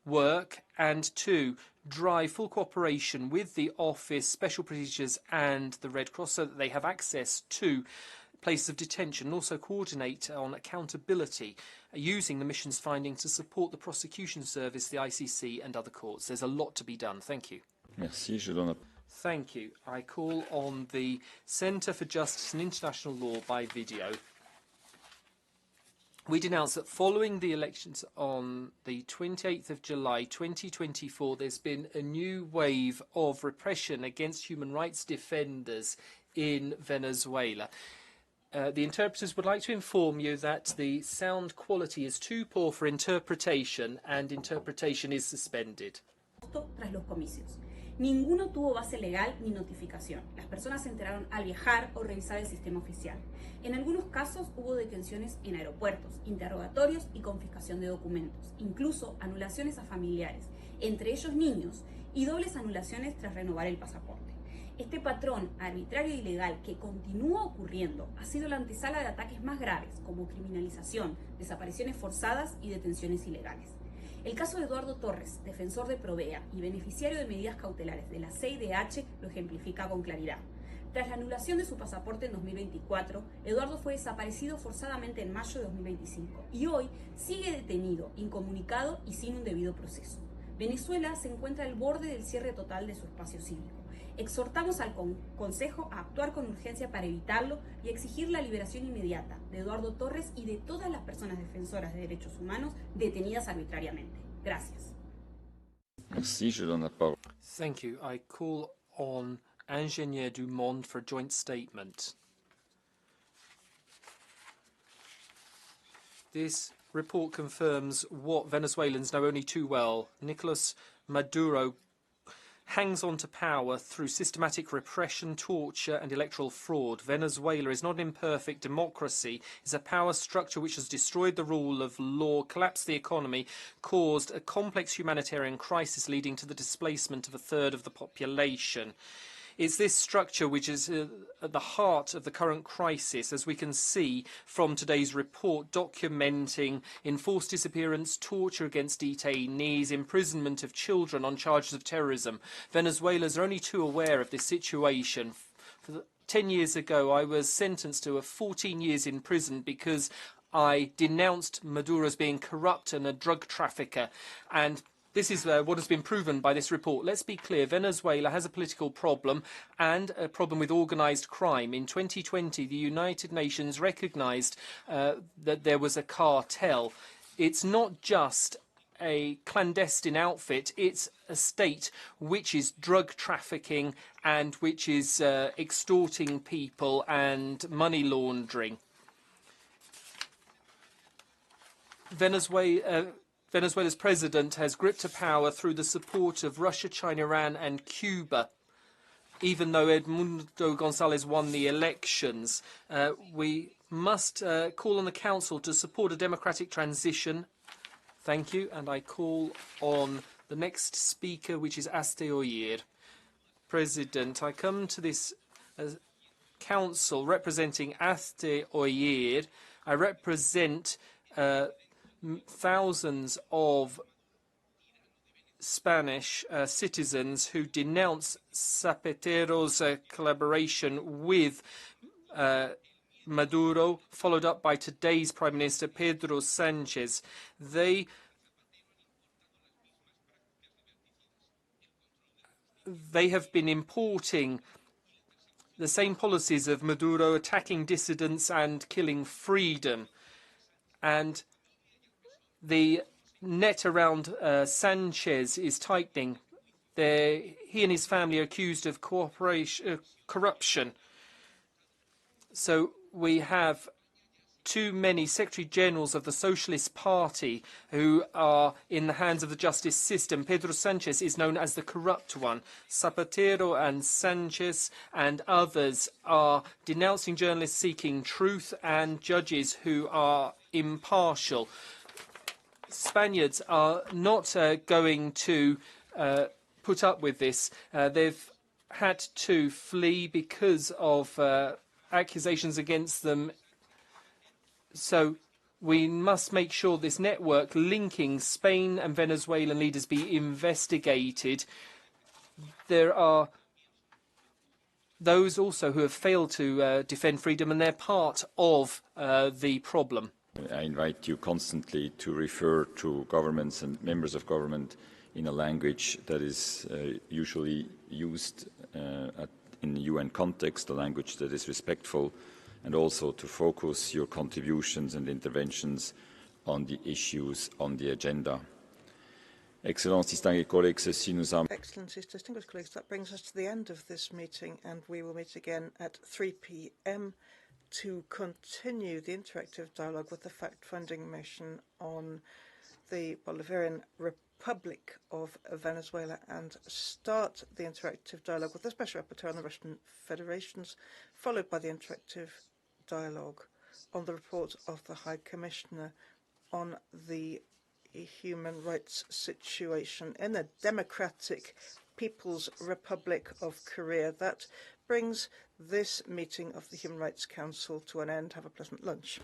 work, and to drive full cooperation with the Office, Special Procedures and the Red Cross so that they have access to places of detention, and also coordinate on accountability using the mission's findings to support the prosecution service, the ICC and other courts. There's a lot to be done. Thank you. Merci, je donne... Thank you. I call on the Centre for Justice and International Law by video. We denounce that following the elections on the 28th of July 2024, there's been a new wave of repression against human rights defenders in Venezuela. The interpreters would like to inform you that the sound quality is too poor for interpretation and interpretation is suspended. Tras los comicios. Ninguno tuvo base legal ni notificación. Las personas se enteraron al viajar o revisar el sistema oficial. En algunos casos hubo detenciones en aeropuertos, interrogatorios y confiscación de documentos, incluso anulaciones a familiares, entre ellos niños, y dobles anulaciones tras renovar el pasaporte. Este patrón arbitrario e ilegal que continúa ocurriendo ha sido la antesala de ataques más graves, como criminalización, desapariciones forzadas y detenciones ilegales. El caso de Eduardo Torres, defensor de Provea y beneficiario de medidas cautelares de la CIDH, lo ejemplifica con claridad. Tras la anulación de su pasaporte en 2024, Eduardo fue desaparecido forzadamente en mayo de 2025 y hoy sigue detenido, incomunicado y sin un debido proceso. Venezuela se encuentra al borde del cierre total de su espacio cívico. Exhortamos al Consejo a actuar con urgencia para evitarlo y exigir la liberación inmediata de Eduardo Torres y de todas las personas defensoras de derechos humanos detenidas arbitrariamente. Gracias. Thank you. I call on Ingénieur Dumont for a joint statement. This report confirms what Venezuelans know only too well. Nicolas Maduro hangs on to power through systematic repression, torture and electoral fraud. Venezuela is not an imperfect democracy. It's a power structure which has destroyed the rule of law, collapsed the economy, caused a complex humanitarian crisis leading to the displacement of a third of the population. It's this structure which is at the heart of the current crisis, as we can see from today's report documenting enforced disappearance, torture against detainees, imprisonment of children on charges of terrorism. Venezuelans are only too aware of this situation. 10 years ago, I was sentenced to 14 years in prison because I denounced Maduro as being corrupt and a drug trafficker, and this is what has been proven by this report. Let's be clear, Venezuela has a political problem and a problem with organised crime. In 2020, the United Nations recognised that there was a cartel. It's not just a clandestine outfit, it's a state which is drug trafficking and which is extorting people and money laundering. Venezuela's president has gripped to power through the support of Russia, China, Iran and Cuba. Even though Edmundo González won the elections, we must call on the Council to support a democratic transition. Thank you, and I call on the next speaker, which is Aste Oyer. President, I come to this Council representing Aste Oyer. I represent thousands of Spanish citizens who denounce Zapatero's collaboration with Maduro, followed up by today's Prime Minister Pedro Sanchez. They have been importing the same policies of Maduro, attacking dissidents and killing freedom. And the net around Sanchez is tightening. He and his family are accused of corruption. So we have too many Secretary Generals of the Socialist Party who are in the hands of the justice system. Pedro Sanchez is known as the corrupt one. Zapatero and Sanchez and others are denouncing journalists seeking truth and judges who are impartial. Spaniards are not going to put up with this. They've had to flee because of accusations against them. So we must make sure this network linking Spain and Venezuelan leaders be investigated. There are those also who have failed to defend freedom, and they're part of the problem. I invite you constantly to refer to governments and members of government in a language that is usually used in the UN context, a language that is respectful, and also to focus your contributions and interventions on the issues on the agenda. Excellencies, distinguished colleagues, that brings us to the end of this meeting, and we will meet again at 3 p.m. to continue the interactive dialogue with the fact-finding mission on the Bolivarian Republic of Venezuela and start the interactive dialogue with the Special Rapporteur on the Russian Federations, followed by the interactive dialogue on the report of the High Commissioner on the human rights situation in the Democratic People's Republic of Korea. That brings this meeting of the Human Rights Council to an end. Have a pleasant lunch.